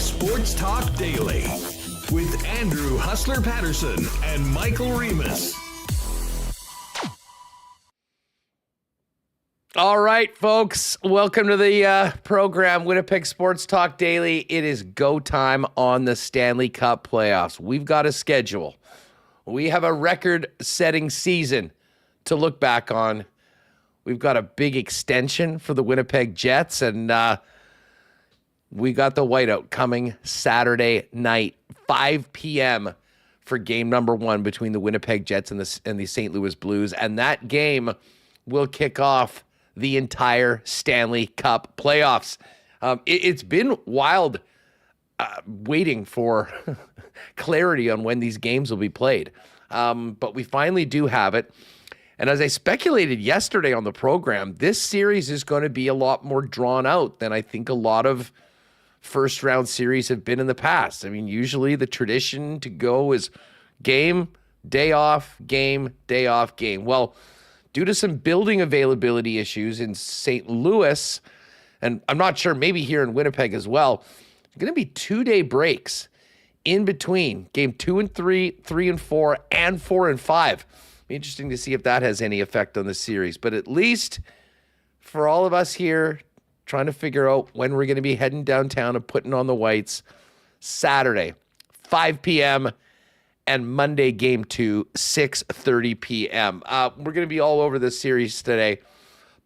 Sports Talk Daily with Andrew Hustler Paterson and Michael Remis. All right, folks, welcome to the program, Winnipeg Sports Talk Daily. It is go time on the Stanley Cup Playoffs. We've got a schedule. We have a record-setting season to look back on. We've got a big extension for the Winnipeg Jets, and we got the whiteout coming Saturday night, 5 p.m. for game number 1 between the Winnipeg Jets and the St. Louis Blues. And that game will kick off the entire Stanley Cup playoffs. It's been wild waiting for clarity on when these games will be played. But we finally do have it. And as I speculated yesterday on the program, this series is going to be a lot more drawn out than I think a lot of first round series have been in the past. I mean, usually the tradition to go is game, day off, game, day off, game. Well, due to some building availability issues in St. Louis, and I'm not sure, maybe here in Winnipeg as well, there's going to be 2-day breaks in between game 2 and 3, 3 and 4, and 4 and 5. Be interesting to see if that has any effect on the series. But at least for all of us here trying to figure out when we're going to be heading downtown and putting on the whites, Saturday, 5 p.m., and Monday, game 2, 6:30 p.m. We're going to be all over this series today.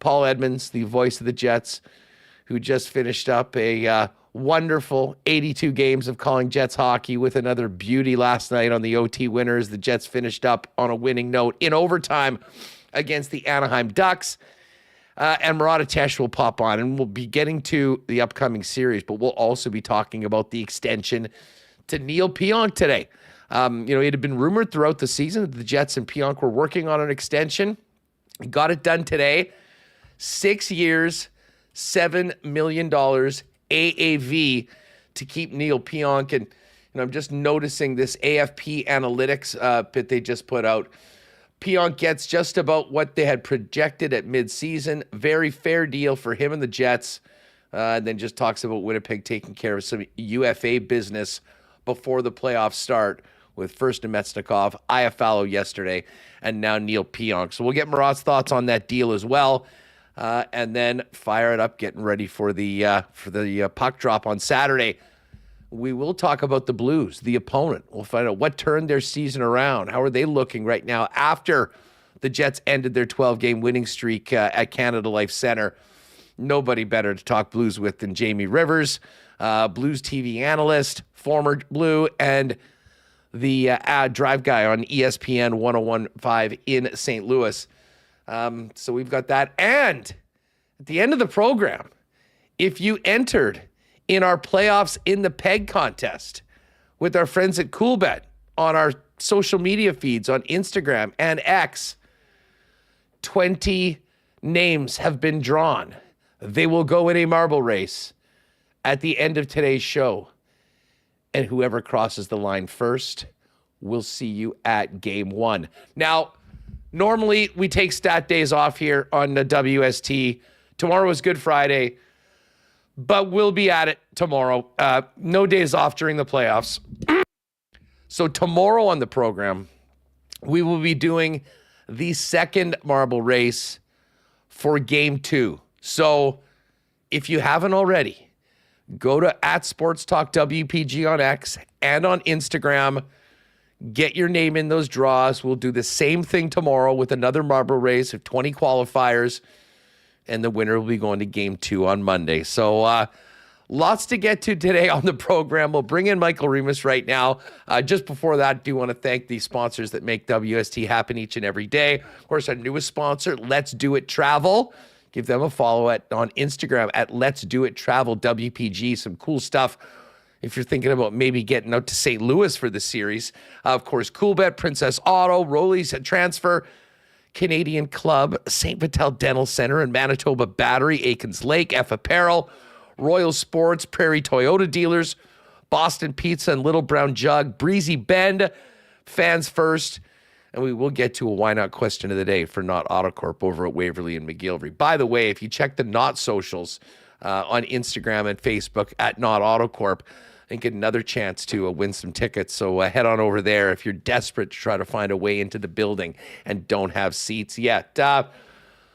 Paul Edmonds, the voice of the Jets, who just finished up a wonderful 82 games of calling Jets hockey with another beauty last night on the OT winners. The Jets finished up on a winning note in overtime against the Anaheim Ducks. And Murat will pop on, and we'll be getting to the upcoming series, but we'll also be talking about the extension to Neal Pionk today. It had been rumored throughout the season that the Jets and Pionk were working on an extension. Got it done today. 6 years, $7 million AAV to keep Neal Pionk. And I'm just noticing this AFP analytics bit they just put out. Pionk gets just about what they had projected at midseason. Very fair deal for him and the Jets. And then just talks about Winnipeg taking care of some UFA business before the playoffs start with first Nemetsnikov, Iafallo yesterday, and now Neal Pionk. So we'll get Murat's thoughts on that deal as well. And then fire it up, getting ready for the puck drop on Saturday. We will talk about the Blues, the opponent. We'll find out what turned their season around. How are they looking right now after the Jets ended their 12-game winning streak at Canada Life Center? Nobody better to talk Blues with than Jamie Rivers, Blues TV analyst, former Blue, and the drive guy on ESPN 101.5 in St. Louis. So we've got that. And at the end of the program, if you entered in our playoffs in the peg contest with our friends at Coolbet on our social media feeds on Instagram and X, 20 names have been drawn. They will go in a marble race at the end of today's show. And whoever crosses the line first will see you at game 1. Now, normally we take stat days off here on the WST. Tomorrow is Good Friday, but we'll be at it tomorrow. No days off during the playoffs. So tomorrow on the program, we will be doing the second marble race for game 2. So if you haven't already, go to @SportsTalkWPG on X and on Instagram. Get your name in those draws. We'll do the same thing tomorrow with another marble race of 20 qualifiers, and the winner will be going to game 2 on Monday. So lots to get to today on the program. We'll bring in Michael Remis right now. Just before that, I do want to thank the sponsors that make WST happen each and every day. Of course, our newest sponsor, Let's Do It Travel. Give them a follow on Instagram at Let's Do It Travel WPG. Some cool stuff if you're thinking about maybe getting out to St. Louis for the series. Of course, Coolbet, Princess Auto, Rollies Transfer, Canadian Club, St. Vital Dental Center, and Manitoba Battery, Aikens Lake, F Apparel, Royal Sports, Prairie Toyota Dealers, Boston Pizza and Little Brown Jug, Breezy Bend, Fans First, and we will get to a why not question of the day for Not Autocorp over at Waverly and McGillivray. By the way, if you check the Not socials on Instagram and Facebook at Not Autocorp, and get another chance to win some tickets. So head on over there if you're desperate to try to find a way into the building and don't have seats yet.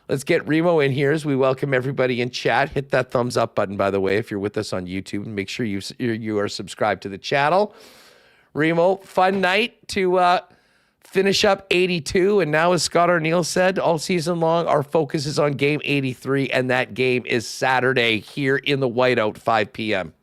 Let's get Remo in here as we welcome everybody in chat. Hit that thumbs up button, by the way, if you're with us on YouTube. And make sure you are subscribed to the channel. Remo, fun night to finish up 82. And now, as Scott Arniel said, all season long, our focus is on game 83. And that game is Saturday here in the Whiteout, 5 p.m.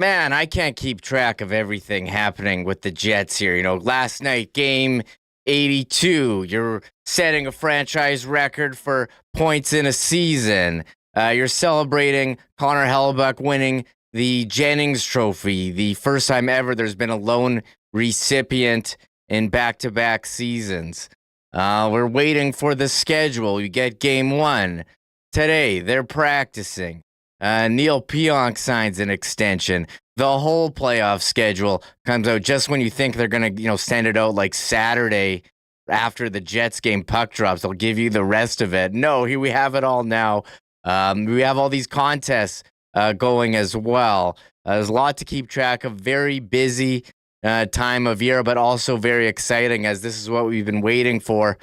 Man, I can't keep track of everything happening with the Jets here. You know, last night, game 82, you're setting a franchise record for points in a season. You're celebrating Connor Hellebuyck winning the Jennings Trophy, the first time ever there's been a lone recipient in back-to-back seasons. We're waiting for the schedule. You get game 1. Today, they're practicing. Neal Pionk signs an extension. The whole playoff schedule comes out just when you think they're going to, send it out like Saturday after the Jets game puck drops. They'll give you the rest of it. No, here we have it all now. We have all these contests going as well. There's a lot to keep track of. Very busy time of year, but also very exciting as this is what we've been waiting for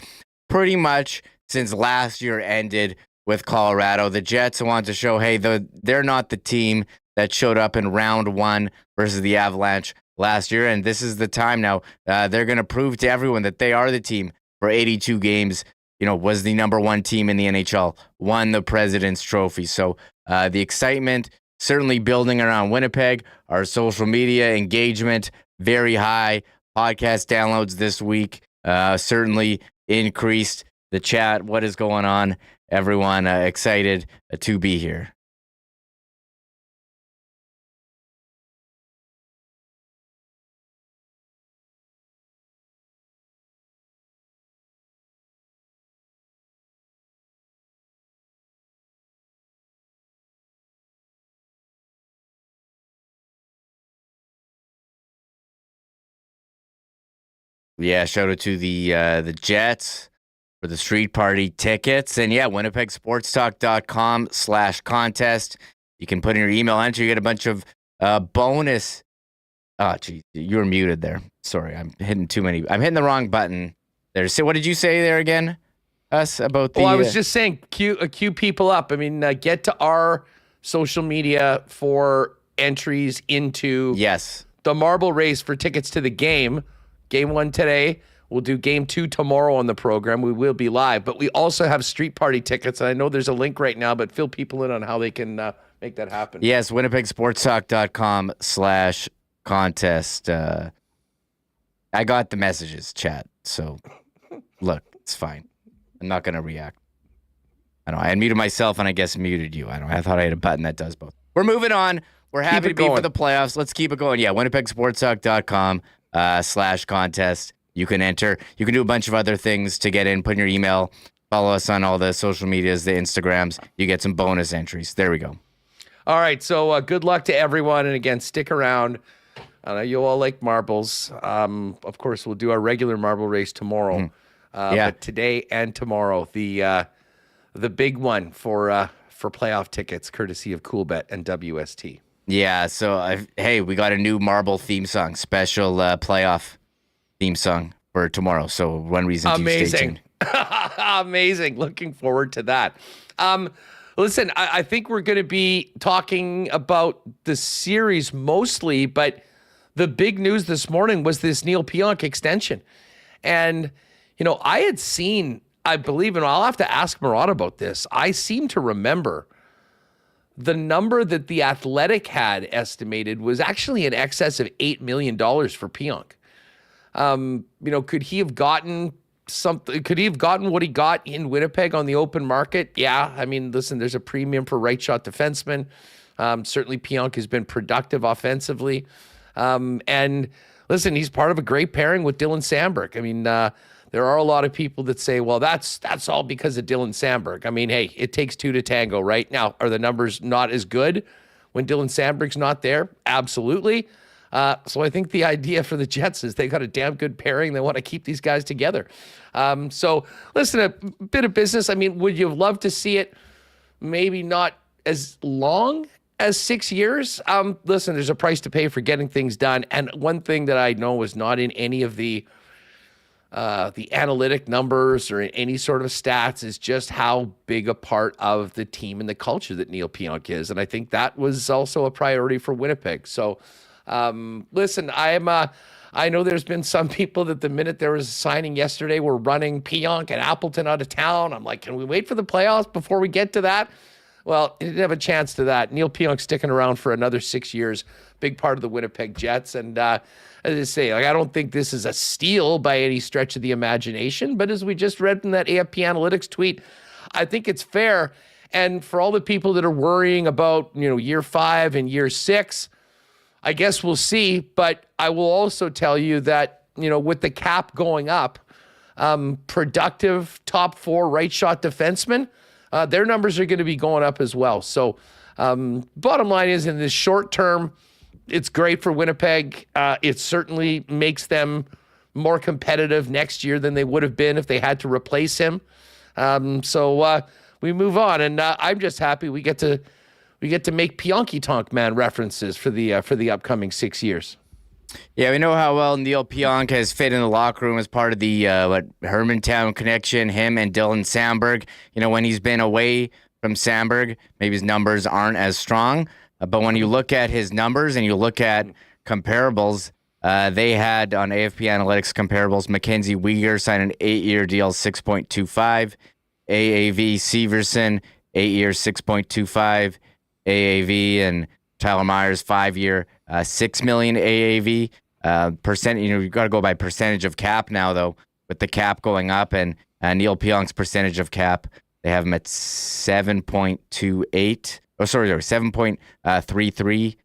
pretty much since last year ended with Colorado. The Jets want to show, hey, they're not the team that showed up in round 1 versus the Avalanche last year, and this is the time now. They're going to prove to everyone that they are the team for 82 games, was the number 1 team in the NHL, won the President's Trophy. So the excitement certainly building around Winnipeg. Our social media engagement, very high. Podcast downloads this week certainly increased. The chat, what is going on? Everyone excited to be here. Yeah, shout out to the Jets for the street party tickets. And yeah, winnipegsportstalk.com/contest. You can put in your email entry. You get a bunch of bonus. Oh, geez, you were muted there. Sorry, I'm hitting the wrong button there. So what did you say there again? About the... Well, I was just saying, queue people up. I mean, get to our social media for entries into the marble race for tickets to the game. Game 1 today. We'll do game 2 tomorrow on the program. We will be live, but we also have street party tickets. And I know there's a link right now, but fill people in on how they can make that happen. Yes, winnipegsportstalk.com/contest. I got the messages, chat. So look, it's fine. I'm not going to react. I unmuted myself and I guess muted you. I thought I had a button that does both. We're moving on. We're happy to be for the playoffs. Let's keep it going. Yeah, winnipegsportstalk.com/contest. You can enter. You can do a bunch of other things to get in. Put in your email. Follow us on all the social medias, the Instagrams. You get some bonus entries. There we go. All right. So good luck to everyone. And again, stick around. I know you all like marbles. Of course, we'll do our regular marble race tomorrow. But today and tomorrow, the big one for playoff tickets, courtesy of Coolbet and WST. Yeah. So we got a new marble theme song, special playoff theme song for tomorrow. So one reason to stay tuned. Amazing. Looking forward to that. Listen, I think we're going to be talking about the series mostly, but the big news this morning was this Neal Pionk extension. And, I had seen, I believe, and I'll have to ask Murat about this, I seem to remember the number that the Athletic had estimated was actually in excess of $8 million for Pionk. Could he have gotten something? Could he have gotten what he got in Winnipeg on the open market? Yeah. I mean, listen, there's a premium for right shot defensemen. Certainly Pionk has been productive offensively. And listen, he's part of a great pairing with Dylan Samberg. I mean, there are a lot of people that say, well, that's all because of Dylan Samberg. I mean, hey, it takes two to tango, right? Now, are the numbers not as good when Dylan Samberg's not there? Absolutely. So I think the idea for the Jets is they got a damn good pairing. They want to keep these guys together. So listen, a bit of business. I mean, would you have loved to see it maybe not as long as 6 years. Listen, there's a price to pay for getting things done. And one thing that I know was not in any of the analytic numbers or any sort of stats is just how big a part of the team and the culture that Neal Pionk is. And I think that was also a priority for Winnipeg. So, listen, I know there's been some people that the minute there was a signing yesterday were running Pionk and Appleton out of town. I'm like, can we wait for the playoffs before we get to that? Well, he didn't have a chance to that. Neal Pionk sticking around for another 6 years, big part of the Winnipeg Jets. And as I say, I don't think this is a steal by any stretch of the imagination. But as we just read from that AFP Analytics tweet, I think it's fair. And for all the people that are worrying about, year 5 and year 6, I guess we'll see. But I will also tell you that, with the cap going up, productive top 4 right shot defensemen, their numbers are going to be going up as well. So bottom line is, in this short term, it's great for Winnipeg. It certainly makes them more competitive next year than they would have been if they had to replace him. So we move on, and I'm just happy we get to make Pionky Tonk Man references for the upcoming 6 years. Yeah, we know how well Neal Pionk has fit in the locker room as part of the Hermantown connection, him and Dylan Samberg. When he's been away from Samberg, maybe his numbers aren't as strong. But when you look at his numbers and you look at comparables, they had on AFP Analytics comparables, Mackenzie Weegar signed an 8-year deal, 6.25. AAV Severson, 8-year, 6.25. AAV and Tyler Myers, 5-year, $6 million AAV. Percent, you've got to go by percentage of cap now, though, with the cap going up, and Neal Pionk's percentage of cap, they have him at 7.28. Oh, sorry, 7.33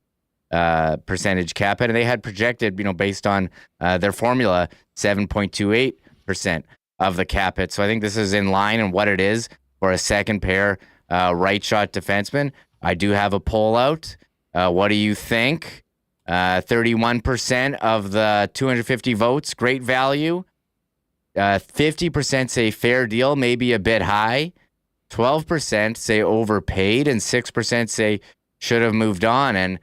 percentage cap hit, and they had projected, based on their formula, 7.28% of the cap hit. So I think this is in line in what it is for a second pair right shot defenseman. I do have a poll out. What do you think? 31% of the 250 votes, great value. 50% say fair deal, maybe a bit high. 12% say overpaid, and 6% say should have moved on. And,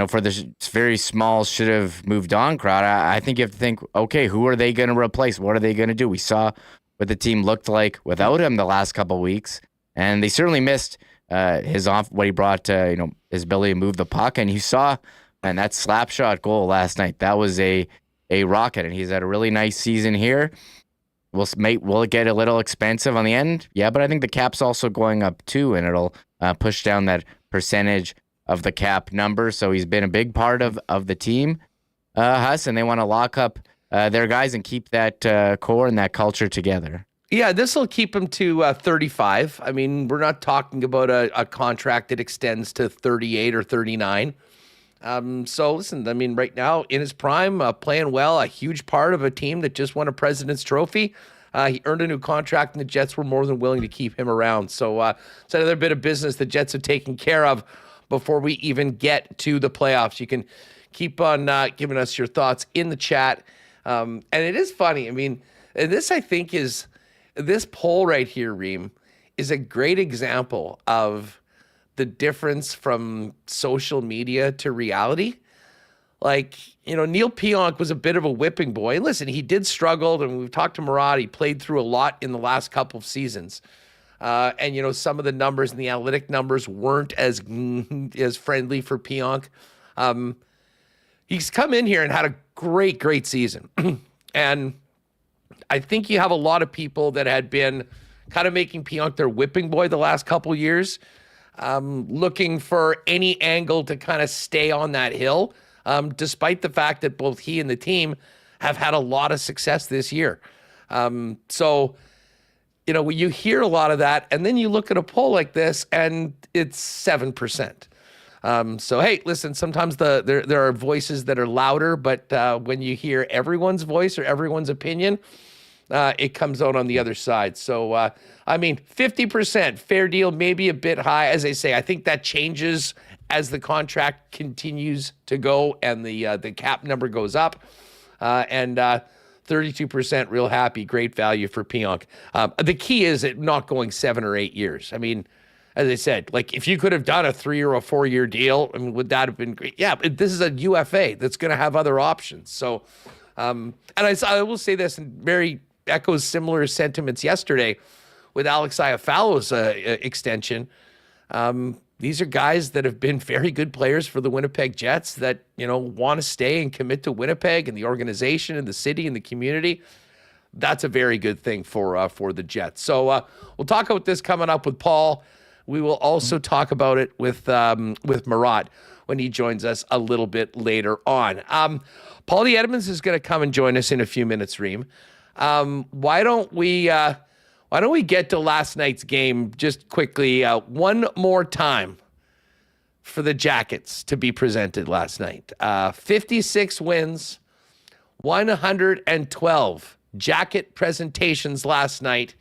for this very small should have moved on crowd, I think you have to think, okay, who are they going to replace? What are they going to do? We saw what the team looked like without him the last couple of weeks, and they certainly missed what he brought, his ability to move the puck. And you saw, and that slap shot goal last night, that was a rocket, and he's had a really nice season here. Will it get a little expensive on the end? Yeah, but I think the cap's also going up too, and it'll push down that percentage of the cap number. So he's been a big part of the team, Huss, and they want to lock up their guys and keep that core and that culture together. Yeah, this will keep him to 35. I mean, we're not talking about a contract that extends to 38 or 39. So listen, I mean, right now in his prime, playing well, a huge part of a team that just won a President's Trophy. He earned a new contract, and the Jets were more than willing to keep him around. So it's another bit of business the Jets have taken care of before we even get to the playoffs. You can keep on giving us your thoughts in the chat. And it is funny. I mean, this, I think, is this poll right here, Reem, is a great example of the difference from social media to reality. Like, Neal Pionk was a bit of a whipping boy. And listen, he did struggle, and we've talked to Murat. He played through a lot in the last couple of seasons. And, some of the numbers and the analytic numbers weren't as friendly for Pionk. He's come in here and had a great season. And I think you have a lot of people that had been kind of making Pionk their whipping boy the last couple of years, looking for any angle to kind of stay on that hill, despite the fact that both he and the team have had a lot of success this year. So, you hear a lot of that, and then you look at a poll like this, and it's 7%. So, hey, listen, sometimes there are voices that are louder, but when you hear everyone's voice or everyone's opinion, it comes out on the other side. So, 50%, fair deal, maybe a bit high. As I say, I think that changes as the contract continues to go and the cap number goes up. And 32% real happy, great value for Pionk. The key is it not going 7 or 8 years. I mean, as I said, like if you could have done a 3 or a 4 year deal, I mean, would that have been great? Yeah, but this is a UFA that's going to have other options. So, and I will say this, and very echoes similar sentiments yesterday with Alex Iafallo's extension. These are guys that have been very good players for the Winnipeg Jets that, want to stay and commit to Winnipeg and the organization and the city and the community. That's a very good thing for the Jets. So we'll talk about this coming up with Paul. We will also talk about it with Murat when he joins us a little bit later on. Paul Edmonds is going to come and join us in a few minutes, Reem. Why don't we get to last night's game just quickly one more time for the Jackets to be presented last night. 56 wins, 112 Jacket presentations last night.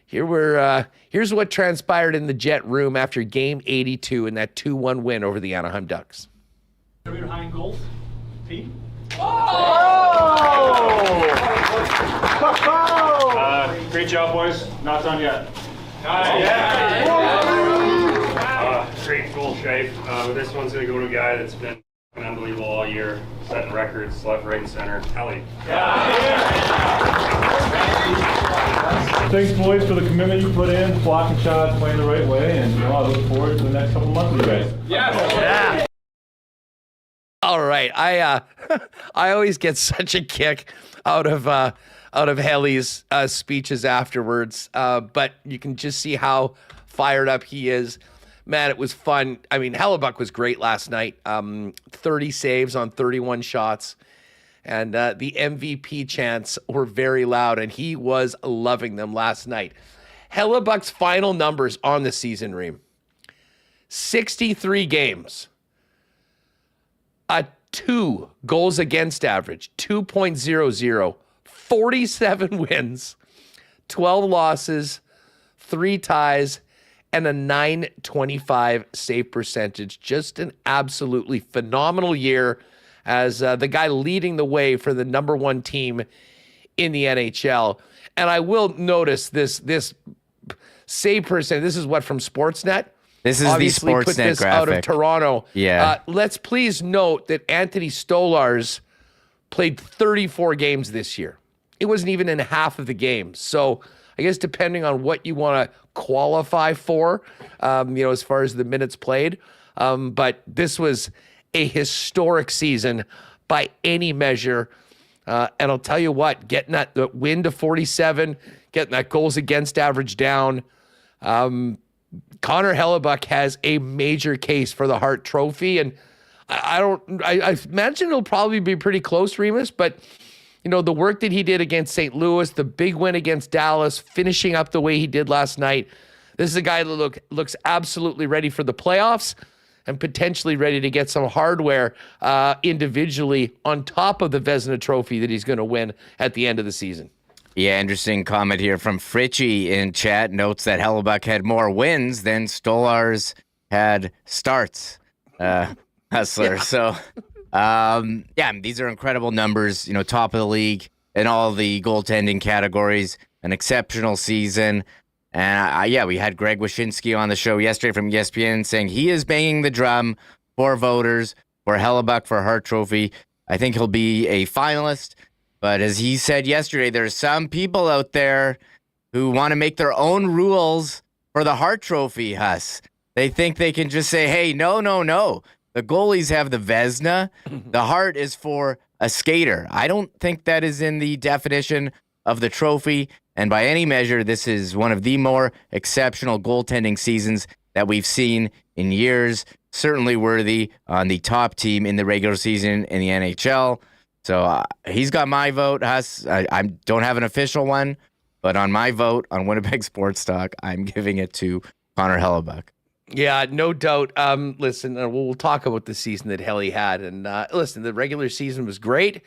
Here's what transpired in the Jet room after Game 82 in that 2-1 win over the Anaheim Ducks. Behind goals, Pete. Great job, boys. Not done yet. Great goal, Shafe. This one's going to go to a guy that's been unbelievable all year, setting records left, right, and center. Kelly. Thanks, boys, for the commitment you put in, blocking shots, playing the right way, and I look forward to the next couple months with you guys. Yeah. All right, I always get such a kick out of Helly's speeches afterwards, but you can just see how fired up he is. Man, it was fun. I mean, Hellebuyck was great last night. 30 saves on 31 shots, and the MVP chants were very loud, and he was loving them last night. Hellebuyck's final numbers on the season, Reem: 63 games. 2 goals against average, 2.00, 47 wins, 12 losses, 3 ties, and a .925 save percentage. Just an absolutely phenomenal year as the guy leading the way for the number 1 team in the NHL. And I will notice this save percentage. This is what, from Sportsnet? This is Obviously the put Sportsnet this graphic. out of Toronto. Yeah. Let's please note that Anthony Stolarz played 34 games this year. It wasn't even in half of the games. So I guess depending on what you want to qualify for, as far as the minutes played. But this was a historic season by any measure. And I'll tell you what, getting that win to 47, getting that goals against average down, Connor Hellebuyck has a major case for the Hart Trophy, and I imagine it'll probably be pretty close, Remis, but the work that he did against St. Louis, the big win against Dallas, finishing up the way he did last night. This is a guy that looks absolutely ready for the playoffs and potentially ready to get some hardware individually on top of the Vezina Trophy that he's going to win at the end of the season. Yeah, interesting comment here from Fritchie in chat. Notes that Hellebuyck had more wins than Stolarz had starts. Hustler. Yeah. So, these are incredible numbers. Top of the league in all the goaltending categories. An exceptional season. And we had Greg Wyshynski on the show yesterday from ESPN saying he is banging the drum for voters for Hellebuyck for Hart Trophy. I think he'll be a finalist. But as he said yesterday, there's some people out there who want to make their own rules for the Hart Trophy, Huss. They think they can just say, hey, no. The goalies have the Vezina. The Hart is for a skater. I don't think that is in the definition of the trophy. And by any measure, this is one of the more exceptional goaltending seasons that we've seen in years. Certainly worthy on the top team in the regular season in the NHL. So he's got my vote, Huss. I don't have an official one, but on my vote on Winnipeg Sports Talk, I'm giving it to Connor Hellebuyck. Yeah, no doubt. Listen, we'll talk about the season that Helly had. And listen, the regular season was great.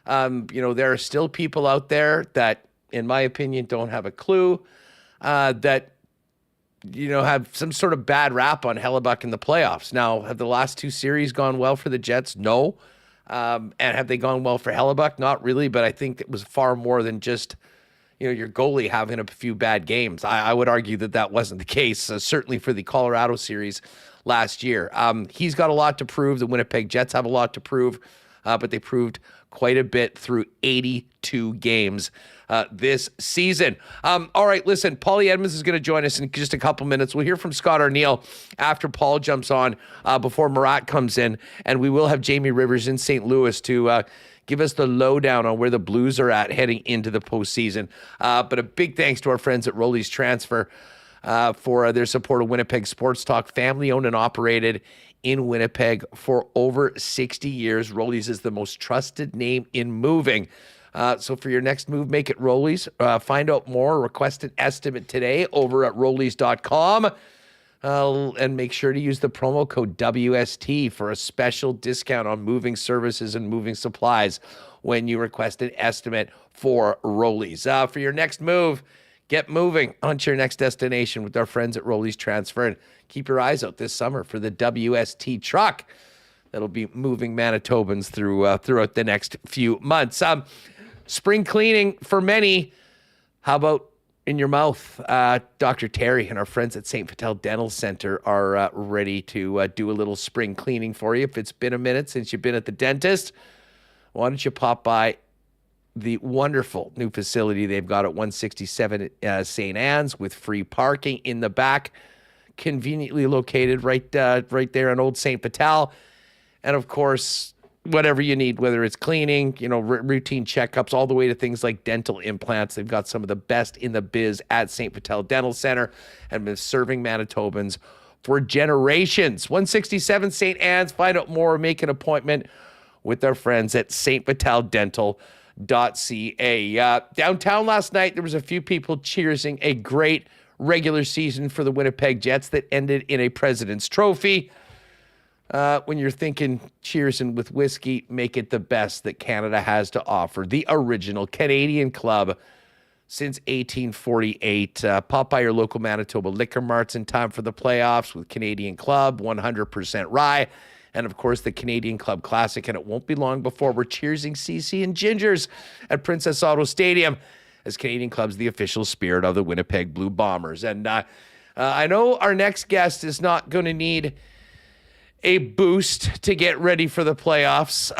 There are still people out there that, in my opinion, don't have a clue, that, have some sort of bad rap on Hellebuyck in the playoffs. Now, have the last 2 series gone well for the Jets? No. And have they gone well for Hellebuyck? Not really, but I think it was far more than just, your goalie having a few bad games. I would argue that wasn't the case, certainly for the Colorado series last year. He's got a lot to prove. The Winnipeg Jets have a lot to prove, but they proved quite a bit through 82 games this season. All right, listen, Paul Edmonds is going to join us in just a couple minutes. We'll hear from Scott Arniel after Paul jumps on before Murat comes in, and we will have Jamie Rivers in St. Louis to give us the lowdown on where the Blues are at heading into the postseason. But a big thanks to our friends at Rolly's Transfer for their support of Winnipeg Sports Talk, family-owned and operated in Winnipeg for over 60 years. Rolly's is the most trusted name in moving. So for your next move, make it Rolly's. Find out more, request an estimate today over at Rollys.com. And make sure to use the promo code WST for a special discount on moving services and moving supplies when you request an estimate for Rolly's. For your next move, get moving onto your next destination with our friends at Rolly's Transfer. And keep your eyes out this summer for the WST truck that'll be moving Manitobans throughout the next few months. Spring cleaning for many. How about in your mouth? Dr. Terry and our friends at St. Vital Dental Center are ready to do a little spring cleaning for you. If it's been a minute since you've been at the dentist, why don't you pop by the wonderful new facility they've got at 167 St. Anne's with free parking in the back, conveniently located right there on Old St. Vital. And of course, whatever you need, whether it's cleaning, routine checkups, all the way to things like dental implants. They've got some of the best in the biz at St. Vital Dental Center and been serving Manitobans for generations. 167 St. Anne's. Find out more, make an appointment with our friends at stvitaldental.ca. Downtown last night, there was a few people cheersing a great regular season for the Winnipeg Jets that ended in a President's Trophy. When you're thinking cheersing with whiskey, make it the best that Canada has to offer. The original Canadian club since 1848. Pop by your local Manitoba liquor marts in time for the playoffs with Canadian Club, 100% rye, and of course the Canadian Club Classic. And it won't be long before we're cheersing CC and Gingers at Princess Auto Stadium, as Canadian Club's the official spirit of the Winnipeg Blue Bombers. And I know our next guest is not going to need a boost to get ready for the playoffs.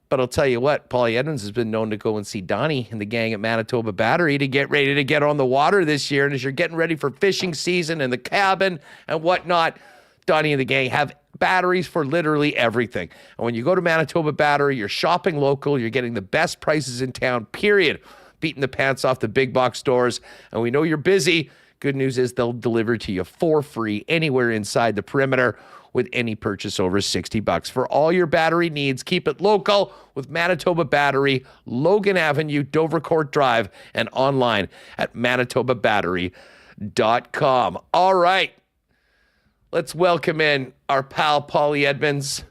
But I'll tell you what, Paul Edmonds has been known to go and see Donnie and the gang at Manitoba Battery to get ready to get on the water this year. And as you're getting ready for fishing season and the cabin and whatnot, Donnie and the gang have batteries for literally everything. And when you go to Manitoba Battery, you're shopping local, you're getting the best prices in town, period. Beating the pants off the big box stores. And we know you're busy. Good news is they'll deliver to you for free anywhere inside the perimeter with any purchase over $60. For all your battery needs, keep it local with Manitoba Battery, Logan Avenue, Dovercourt Drive, and online at manitobabattery.com. All right, let's welcome in our pal, Paul Edmonds,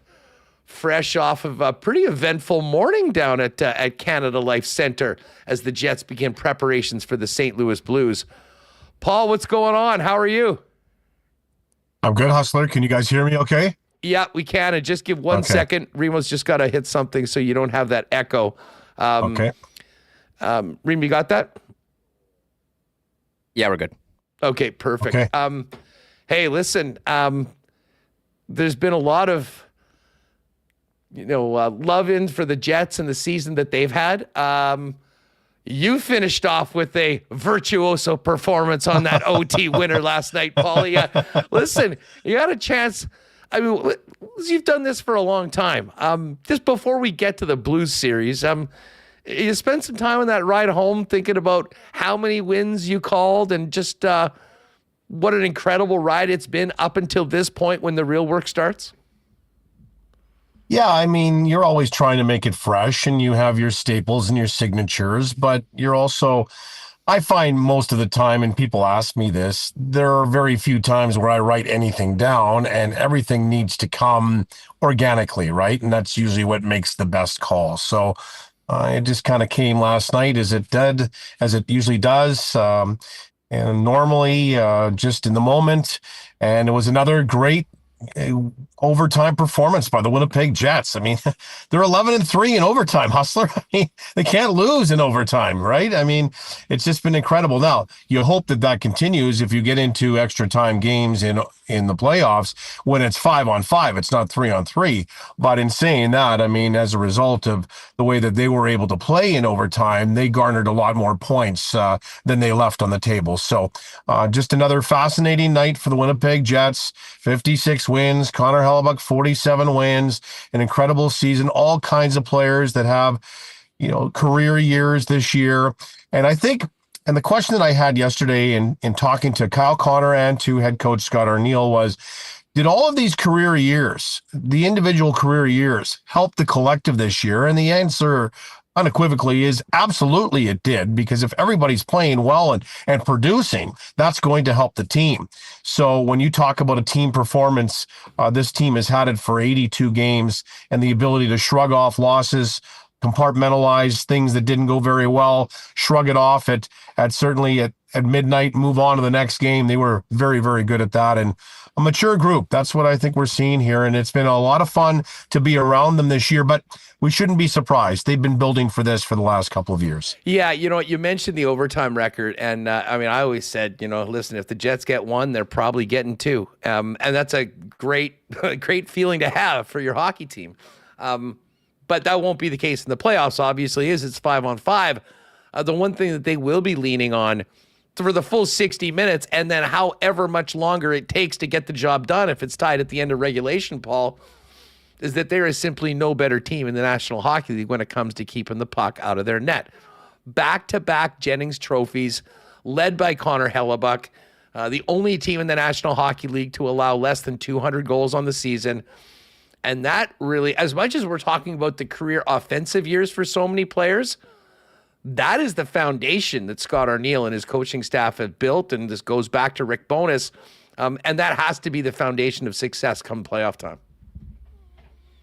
fresh off of a pretty eventful morning down at Canada Life Centre as the Jets begin preparations for the St. Louis Blues. Paul, what's going on? How are you? I'm good, Hustler. Can you guys hear me okay? Yeah, we can. And just give one second. Remo's just got to hit something so you don't have that echo. Okay. Remo, you got that? Yeah, we're good. Okay, perfect. Okay. Hey, listen, there's been a lot of, love-ins for the Jets and the season that they've had. You finished off with a virtuoso performance on that OT winner last night, Paulie. Listen, you had a chance. I mean, you've done this for a long time. Just before we get to the Blues series, you spent some time on that ride home thinking about how many wins you called and just what an incredible ride it's been up until this point when the real work starts? Yeah, I mean, you're always trying to make it fresh and you have your staples and your signatures, but you're also, I find most of the time, and people ask me this, there are very few times where I write anything down and everything needs to come organically, right? And that's usually what makes the best call. So it just kind of came last night as it did, as it usually does. And normally just in the moment. And it was another great overtime performance by the Winnipeg Jets. I mean, they're 11-3 in overtime, Hustler. I mean, they can't lose in overtime, right? I mean, it's just been incredible. Now, you hope that continues if you get into extra time games in the playoffs when it's 5-on-5. It's not 3-on-3. But in saying that, I mean, as a result of the way that they were able to play in overtime, they garnered a lot more points than they left on the table. So just another fascinating night for the Winnipeg Jets. 56 wins, Connor Hellebuyck 47 wins, an incredible season, all kinds of players that have, career years this year. And I think, and the question that I had yesterday in talking to Kyle Connor and to head coach Scott Arniel was, did all of these career years, the individual career years, help the collective this year? And the answer unequivocally is absolutely it did, because if everybody's playing well and producing, that's going to help the team. So when you talk about a team performance, this team has had it for 82 games, and the ability to shrug off losses, compartmentalize things that didn't go very well, shrug it off at midnight, move on to the next game. They were very, very good at that. And a mature group. That's what I think we're seeing here. And it's been a lot of fun to be around them this year, but we shouldn't be surprised. They've been building for this for the last couple of years. Yeah, you mentioned the overtime record. And I always said, listen, if the Jets get one, they're probably getting two. And that's a great feeling to have for your hockey team. But that won't be the case in the playoffs, obviously, it's 5-on-5. The one thing that they will be leaning on for the full 60 minutes, and then however much longer it takes to get the job done, if it's tied at the end of regulation, Paul, is that there is simply no better team in the National Hockey League when it comes to keeping the puck out of their net. Back-to-back Jennings trophies, led by Connor Hellebuyck, the only team in the National Hockey League to allow less than 200 goals on the season. And that really, as much as we're talking about the career offensive years for so many players, that is the foundation that Scott Arniel and his coaching staff have built, and this goes back to Rick Bowness, and that has to be the foundation of success come playoff time.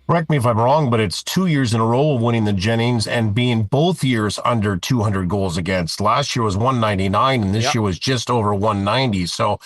Correct me if I'm wrong, but it's 2 years in a row of winning the Jennings and being both years under 200 goals against. Last year was 199, and this year was just over 190. So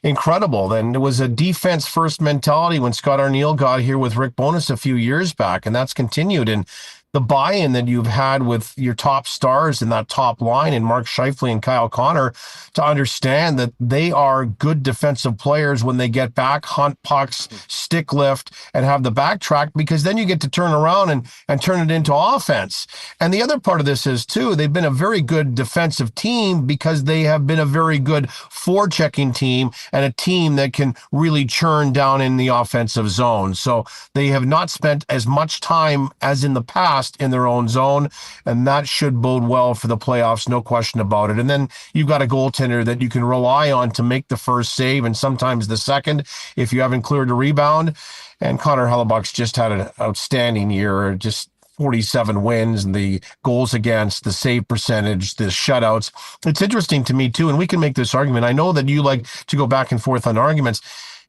incredible. Then it was a defense-first mentality when Scott Arniel got here with Rick Bowness a few years back, and that's continued. And the buy-in that you've had with your top stars in that top line and Mark Scheifele and Kyle Connor to understand that they are good defensive players when they get back, hunt pucks, stick lift, and have the backtrack, because then you get to turn around and turn it into offense. And the other part of this is, too, they've been a very good defensive team because they have been a very good forechecking team and a team that can really churn down in the offensive zone. So they have not spent as much time as in the past in their own zone, and that should bode well for the playoffs, no question about it. And then you've got a goaltender that you can rely on to make the first save and sometimes the second if you haven't cleared a rebound. And Connor Hellebuyck's just had an outstanding year, just 47 wins, and the goals against, the save percentage, the shutouts. It's interesting to me, too, and we can make this argument. I know that you like to go back and forth on arguments.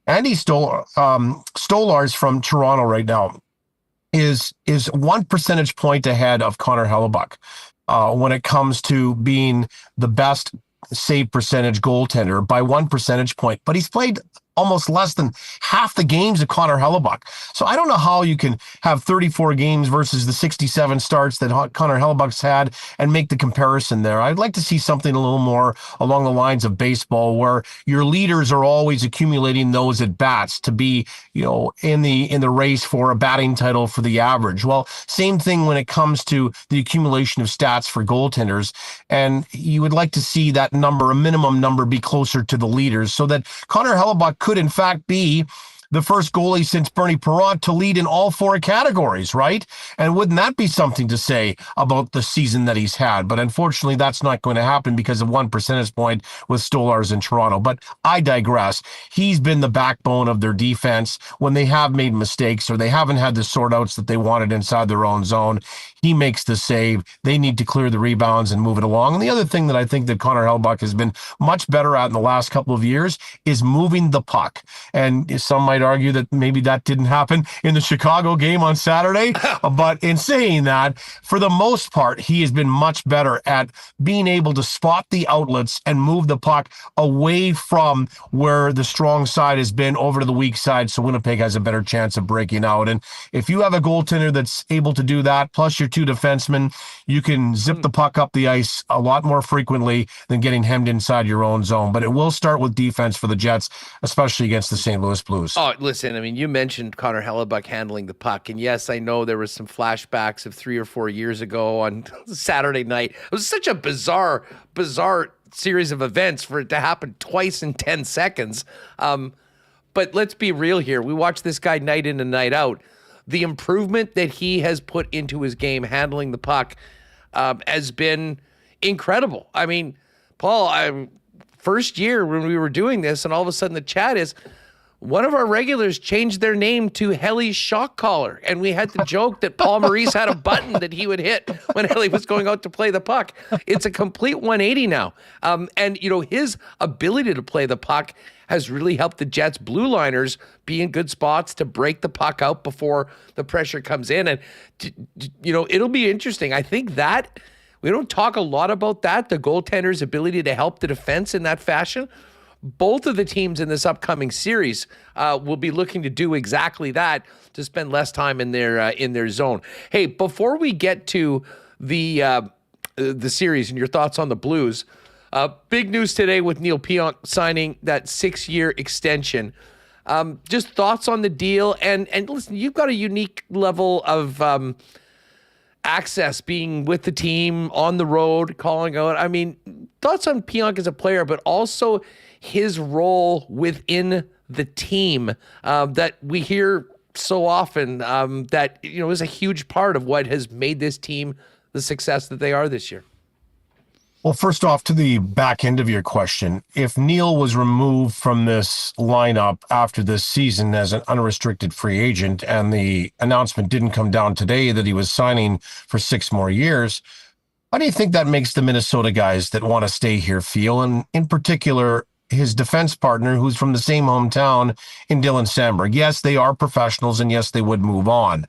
Andy Stolarz from Toronto right now is 1 percentage point ahead of Connor Hellebuyck when it comes to being the best save percentage goaltender by 1 percentage point. But he's played almost less than half the games of Connor Hellebuyck. So I don't know how you can have 34 games versus the 67 starts that Connor Hellebuyck's had and make the comparison there. I'd like to see something a little more along the lines of baseball, where your leaders are always accumulating those at bats to be, in the race for a batting title for the average. Well, same thing when it comes to the accumulation of stats for goaltenders. And you would like to see that number, a minimum number, be closer to the leaders, so that Connor Hellebuyck could in fact be the first goalie since Bernie Parent to lead in all four categories, right? And wouldn't that be something to say about the season that he's had? But unfortunately, that's not going to happen because of 1 percentage point with Stolarz in Toronto. But I digress. He's been the backbone of their defense when they have made mistakes or they haven't had the sort outs that they wanted inside their own zone. He makes the save. They need to clear the rebounds and move it along. And the other thing that I think that Connor Hellebuyck has been much better at in the last couple of years is moving the puck. And some might argue that maybe that didn't happen in the Chicago game on Saturday. But in saying that, for the most part, he has been much better at being able to spot the outlets and move the puck away from where the strong side has been over to the weak side, so Winnipeg has a better chance of breaking out. And if you have a goaltender that's able to do that, plus your two defensemen, you can zip the puck up the ice a lot more frequently than getting hemmed inside your own zone. But it will start with defense for the Jets, especially against the St. Louis Blues. Oh, listen, I mean, you mentioned Connor Hellebuyck handling the puck. And yes, I know there was some flashbacks of 3 or 4 years ago on Saturday night. It was such a bizarre series of events for it to happen twice in 10 seconds. But let's be real here. We watch this guy night in and night out. The improvement that he has put into his game handling the puck has been incredible. I mean, Paul, first year when we were doing this, and all of a sudden the chat is, one of our regulars changed their name to Helly's Shock Collar, and we had to joke that Paul Maurice had a button that he would hit when Helly was going out to play the puck. It's a complete 180 now. And, his ability to play the puck has really helped the Jets blue liners be in good spots to break the puck out before the pressure comes in. And, it'll be interesting. I think that we don't talk a lot about that, the goaltender's ability to help the defense in that fashion. Both of the teams in this upcoming series will be looking to do exactly that, to spend less time in their zone. Hey, before we get to the series and your thoughts on the Blues, big news today with Neal Pionk signing that 6-year extension. Just thoughts on the deal, and listen, you've got a unique level of access being with the team on the road, calling out. I mean, thoughts on Pionk as a player, but also his role within the team that we hear so often that, is a huge part of what has made this team the success that they are this year. Well, first off, to the back end of your question, if Neal was removed from this lineup after this season as an unrestricted free agent and the announcement didn't come down today that he was signing for 6 more years, how do you think that makes the Minnesota guys that want to stay here feel? And in particular, his defense partner, who's from the same hometown in Dylan Samberg. Yes, they are professionals, and yes, they would move on.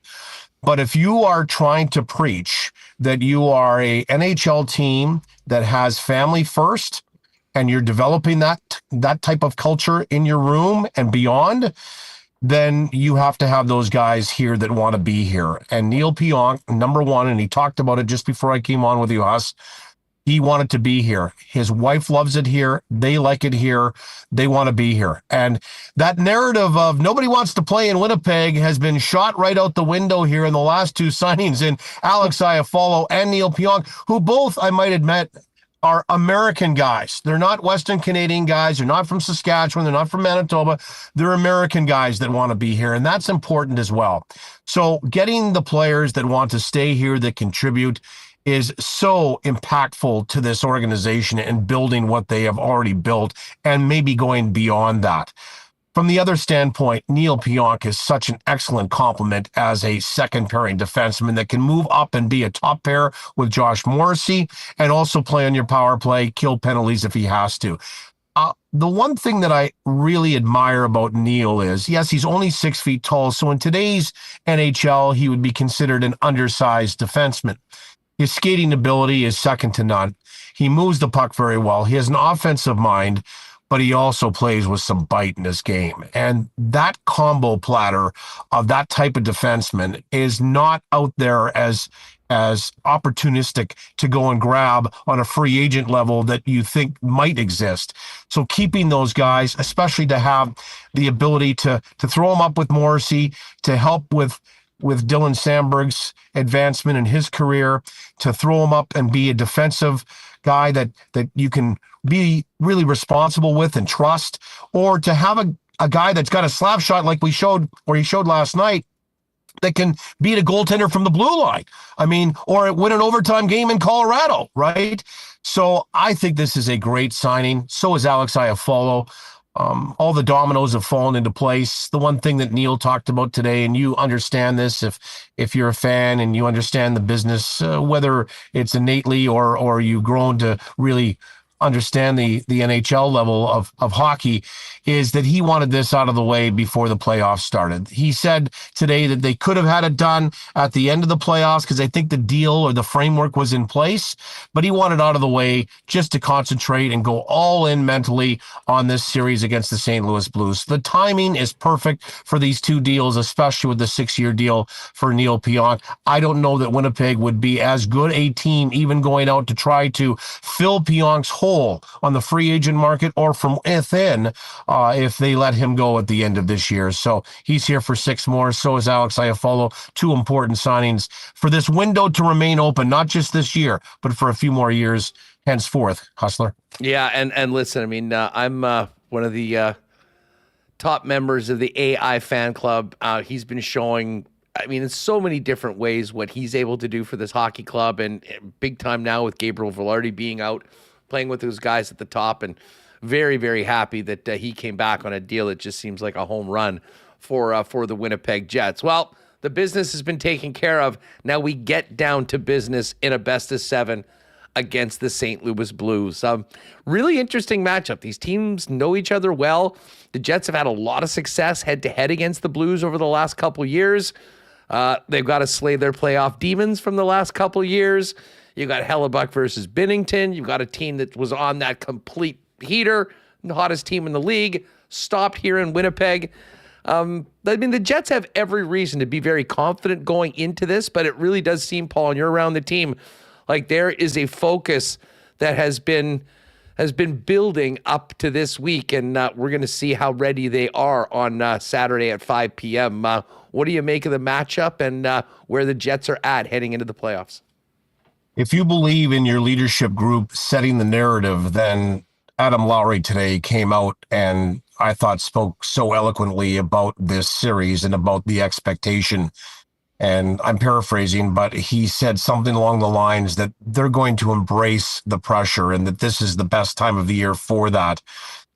But if you are trying to preach that you are a NHL team that has family first, and you're developing that type of culture in your room and beyond, then you have to have those guys here that want to be here. And Neal Pionk, number one, and he talked about it just before I came on with you, Huss, he wanted to be here. His wife loves it here. They like it here. They want to be here. And that narrative of nobody wants to play in Winnipeg has been shot right out the window here in the last 2 signings in Alex Iafallo and Neal Pionk, who both, I might admit, are American guys. They're not Western Canadian guys. They're not from Saskatchewan. They're not from Manitoba. They're American guys that want to be here. And that's important as well. So getting the players that want to stay here, that contribute, is so impactful to this organization and building what they have already built and maybe going beyond that. From the other standpoint, Neal Pionk is such an excellent complement as a second pairing defenseman that can move up and be a top pair with Josh Morrissey and also play on your power play, kill penalties if he has to. The one thing that I really admire about Neal is, yes, he's only 6 feet tall, so in today's NHL, he would be considered an undersized defenseman. His skating ability is second to none. He moves the puck very well. He has an offensive mind, but he also plays with some bite in his game. And that combo platter of that type of defenseman is not out there as opportunistic to go and grab on a free agent level that you think might exist. So keeping those guys, especially to have the ability to throw them up with Morrissey, to help with Dylan Samberg's advancement in his career, to throw him up and be a defensive guy that you can be really responsible with and trust, or to have a guy that's got a slap shot like he showed last night that can beat a goaltender from the blue line. I mean, or win an overtime game in Colorado, right? So I think this is a great signing. So is Alex Iafallo. All the dominoes have fallen into place. The one thing that Neal talked about today, and you understand this if you're a fan and you understand the business, whether it's innately or you've grown to really understand the NHL level of hockey, is that he wanted this out of the way before the playoffs started. He said today that they could have had it done at the end of the playoffs because I think the deal or the framework was in place, but he wanted out of the way just to concentrate and go all in mentally on this series against the St. Louis Blues. The timing is perfect for these two deals, especially with the 6-year deal for Neal Pionk. I don't know that Winnipeg would be as good a team even going out to try to fill Pionk's hole on the free agent market or from within if they let him go at the end of this year. So he's here for 6 more. So is Alex Iafallo. 2 important signings for this window to remain open, not just this year, but for a few more years henceforth. Hustler. Yeah, and listen, I mean, I'm one of the top members of the AI fan club. He's been showing, I mean, in so many different ways what he's able to do for this hockey club, and big time now with Gabriel Velarde being out, playing with those guys at the top, and very, very happy that he came back on a deal that just seems like a home run for the Winnipeg Jets. Well, the business has been taken care of. Now we get down to business in a best-of-7 against the St. Louis Blues. Really interesting matchup. These teams know each other well. The Jets have had a lot of success head-to-head against the Blues over the last couple years. They've got to slay their playoff demons from the last couple years. You got Hellebuck versus Binnington. You've got a team that was on that complete heater, the hottest team in the league, stopped here in Winnipeg. I mean, the Jets have every reason to be very confident going into this, but it really does seem, Paul, and you're around the team, like there is a focus that has been building up to this week, and we're going to see how ready they are on Saturday at 5 p.m. What do you make of the matchup and where the Jets are at heading into the playoffs? If you believe in your leadership group setting the narrative, then Adam Lowry today came out and I thought spoke so eloquently about this series and about the expectation. And I'm paraphrasing, but he said something along the lines that they're going to embrace the pressure and that this is the best time of the year for that.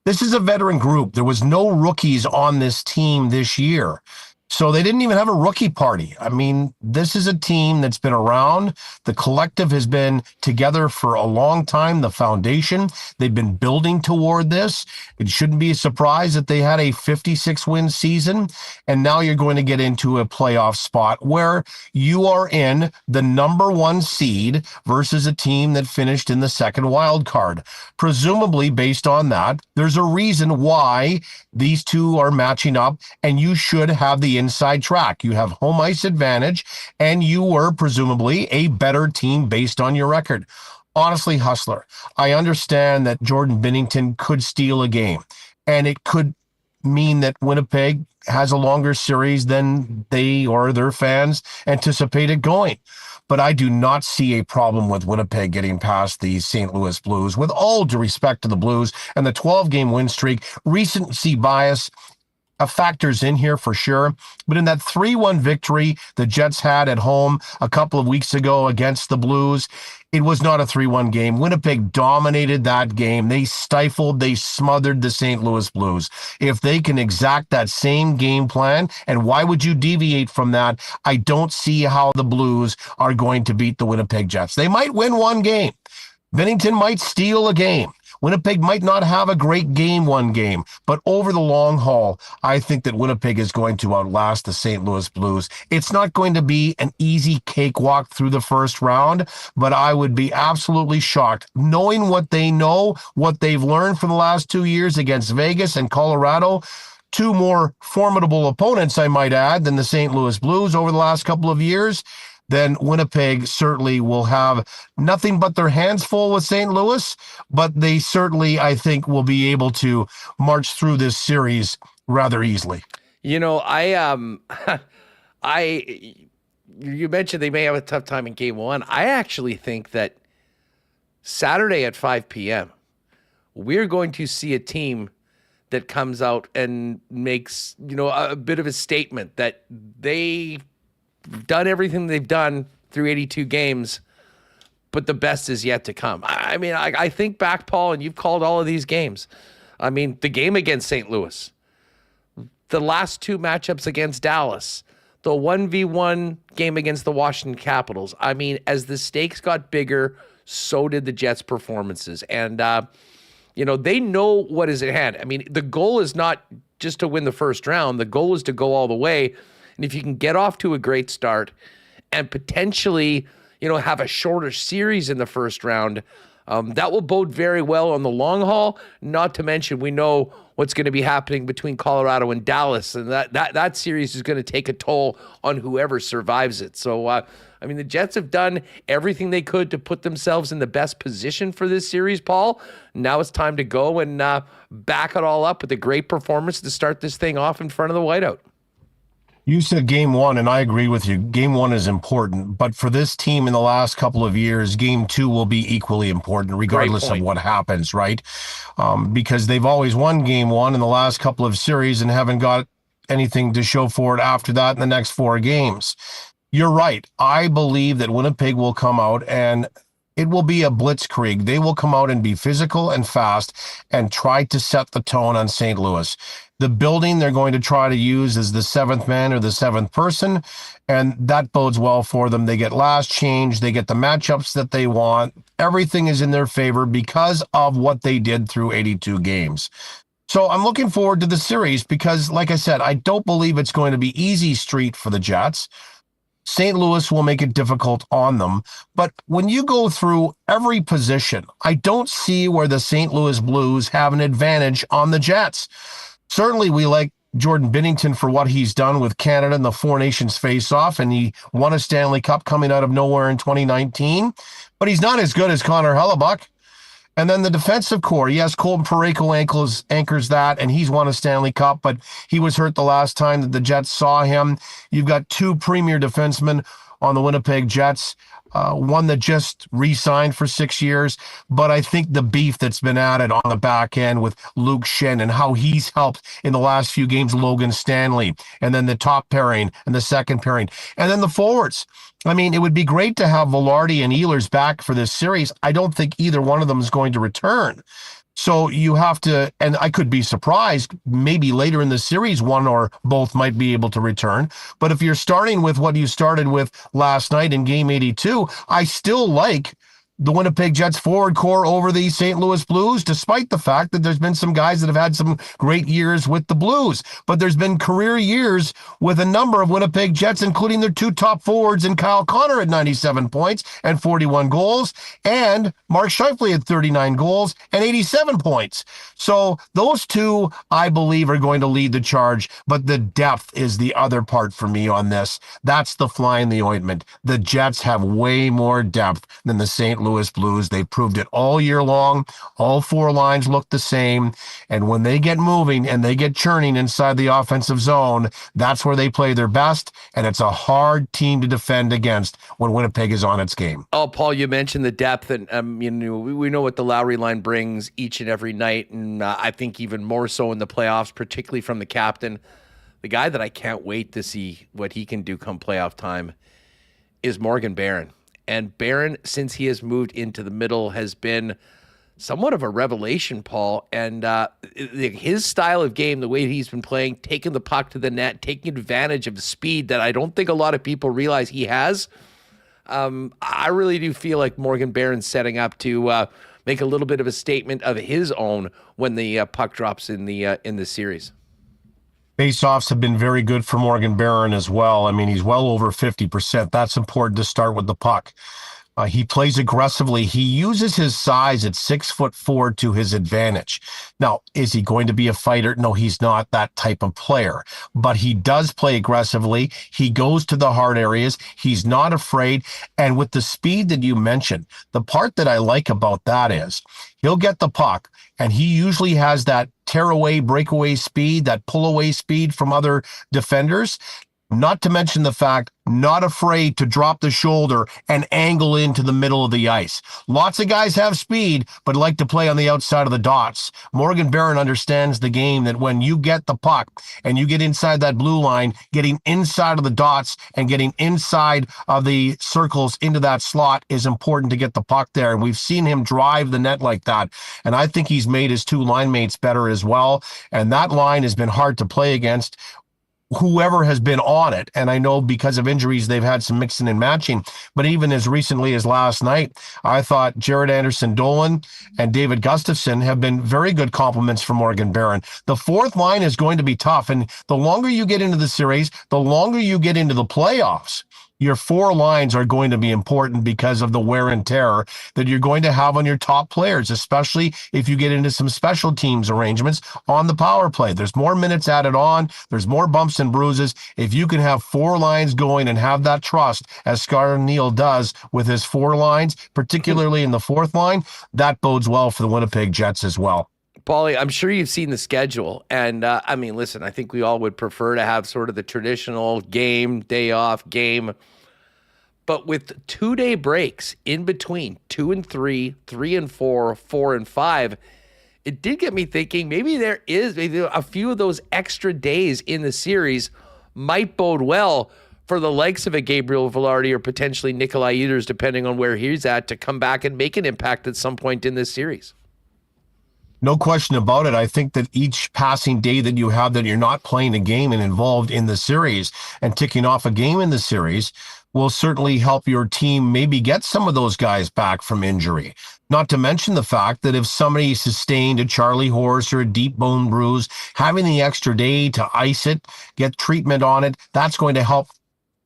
This is a veteran group. There was no rookies on this team this year. So they didn't even have a rookie party. I mean, this is a team that's been around. The collective has been together for a long time, the foundation. They've been building toward this. It shouldn't be a surprise that they had a 56-win season, and now you're going to get into a playoff spot where you are in the number 1 seed versus a team that finished in the second wild card. Presumably, based on that, there's a reason why these two are matching up, and you should have the inside track. You have home ice advantage, and you were presumably a better team based on your record. Honestly, Hustler, I understand that Jordan Binnington could steal a game, and it could mean that Winnipeg has a longer series than they or their fans anticipated going. But I do not see a problem with Winnipeg getting past the St. Louis Blues. With all due respect to the Blues and the 12-game win streak, recency bias factors in here for sure. But in that 3-1 victory the Jets had at home a couple of weeks ago against the Blues, it was not a 3-1 game. Winnipeg dominated that game. They stifled, they smothered the St. Louis Blues. If they can exact that same game plan, and why would you deviate from that? I don't see how the Blues are going to beat the Winnipeg Jets. They might win one game. Binnington might steal a game. Winnipeg might not have a great one game, but over the long haul, I think that Winnipeg is going to outlast the St. Louis Blues. It's not going to be an easy cakewalk through the first round, but I would be absolutely shocked, knowing what they know, what they've learned for the last 2 years against Vegas and Colorado, 2 more formidable opponents, I might add, than the St. Louis Blues over the last couple of years. Then Winnipeg certainly will have nothing but their hands full with St. Louis, but they certainly, I think, will be able to march through this series rather easily. You know, you mentioned they may have a tough time in game 1. I actually think that Saturday at 5 p.m., we're going to see a team that comes out and makes, a bit of a statement that they've done everything they've done through 82 games, but the best is yet to come. I mean, I think back, Paul, and you've called all of these games. I mean, the game against St. Louis, the last two matchups against Dallas, the 1v1 game against the Washington Capitals. I mean, as the stakes got bigger, so did the Jets' performances. And, they know what is at hand. I mean, the goal is not just to win the first round. The goal is to go all the way. And if you can get off to a great start and potentially, have a shorter series in the first round, that will bode very well on the long haul. Not to mention, we know what's going to be happening between Colorado and Dallas, and that series is going to take a toll on whoever survives it. So, the Jets have done everything they could to put themselves in the best position for this series, Paul. Now it's time to go and back it all up with a great performance to start this thing off in front of the whiteout. You said game one, and I agree with you. Game one is important, but for this team in the last couple of years, game two will be equally important, regardless of what happens, right? Because they've always won game one in the last couple of series and haven't got anything to show for it after that in the next four games. You're right. I believe that Winnipeg will come out and it will be a blitzkrieg. They will come out and be physical and fast and try to set the tone on St. Louis. The building they're going to try to use is the seventh man or the seventh person, and that bodes well for them. They get last change. They get the matchups that they want. Everything is in their favor because of what they did through 82 games. So I'm looking forward to the series because, like I said, I don't believe it's going to be easy street for the Jets. St. Louis will make it difficult on them. But when you go through every position, I don't see where the St. Louis Blues have an advantage on the Jets. Certainly, we like Jordan Binnington for what he's done with Canada in the Four Nations face-off, and he won a Stanley Cup coming out of nowhere in 2019. But he's not as good as Connor Hellebuck. And then the defensive core, yes, Colton Parayko anchors that, and he's won a Stanley Cup, but he was hurt the last time that the Jets saw him. You've got two premier defensemen on the Winnipeg Jets, one that just re-signed for 6 years. But I think the beef that's been added on the back end with Luke Schenn and how he's helped in the last few games, Logan Stanley, and then the top pairing and the second pairing, and then the forwards. I mean, it would be great to have Velarde and Ehlers back for this series. I don't think either one of them is going to return. So you have to, and I could be surprised, maybe later in the series, one or both might be able to return. But if you're starting with what you started with last night in game 82, I still like the Winnipeg Jets forward core over the St. Louis Blues, despite the fact that there's been some guys that have had some great years with the Blues. But there's been career years with a number of Winnipeg Jets, including their two top forwards in Kyle Connor at 97 points and 41 goals, and Mark Scheifele at 39 goals and 87 points. So those two, I believe, are going to lead the charge, but the depth is the other part for me on this. That's the fly in the ointment. The Jets have way more depth than the St. Louis Blues. They proved it all year long. All four lines look the same. And when they get moving and they get churning inside the offensive zone, that's where they play their best. And it's a hard team to defend against when Winnipeg is on its game. Oh, Paul, you mentioned the depth, and we know what the Lowry line brings each and every night. And I think even more so in the playoffs, particularly from the captain. The guy that I can't wait to see what he can do come playoff time is Morgan Barron. And Barron, since he has moved into the middle, has been somewhat of a revelation, Paul. And his style of game, the way he's been playing, taking the puck to the net, taking advantage of the speed that I don't think a lot of people realize he has. I really do feel like Morgan Barron's setting up to make a little bit of a statement of his own when the puck drops in the series. Faceoffs have been very good for Morgan Barron as well. I mean, he's well over 50%. That's important to start with the puck. He plays aggressively. He uses his size at 6'4" to his advantage. Now, is he going to be a fighter? No, he's not that type of player, but he does play aggressively. He goes to the hard areas. He's not afraid. And with the speed that you mentioned, the part that I like about that is he'll get the puck and he usually has that tear away, breakaway speed, that pull away speed from other defenders. Not to mention the fact, not afraid to drop the shoulder and angle into the middle of the ice. Lots of guys have speed, but like to play on the outside of the dots. Morgan Barron understands the game, that when you get the puck and you get inside that blue line, getting inside of the dots and getting inside of the circles into that slot is important to get the puck there. And we've seen him drive the net like that. And I think he's made his two line mates better as well. And that line has been hard to play against whoever has been on it. And I know because of injuries, they've had some mixing and matching, but even as recently as last night, I thought Jared Anderson-Dolan and David Gustafsson have been very good compliments for Morgan Barron. The fourth line is going to be tough. And the longer you get into the series, the longer you get into the playoffs, your four lines are going to be important because of the wear and tear that you're going to have on your top players, especially if you get into some special teams arrangements on the power play. There's more minutes added on. There's more bumps and bruises. If you can have four lines going and have that trust, as Arniel does with his four lines, particularly in the fourth line, that bodes well for the Winnipeg Jets as well. Paulie, I'm sure you've seen the schedule. And, I mean, listen, I think we all would prefer to have sort of the traditional game, day off, game. But with 2-day breaks in between 2 and 3, 3 and 4, 4 and 5, it did get me thinking maybe a few of those extra days in the series might bode well for the likes of a Gabriel Velarde or potentially Nikolai Ehlers, depending on where he's at, to come back and make an impact at some point in this series. No question about it. I think that each passing day that you have that you're not playing a game and involved in the series and ticking off a game in the series will certainly help your team maybe get some of those guys back from injury. Not to mention the fact that if somebody sustained a Charlie horse or a deep bone bruise, having the extra day to ice it, get treatment on it, that's going to help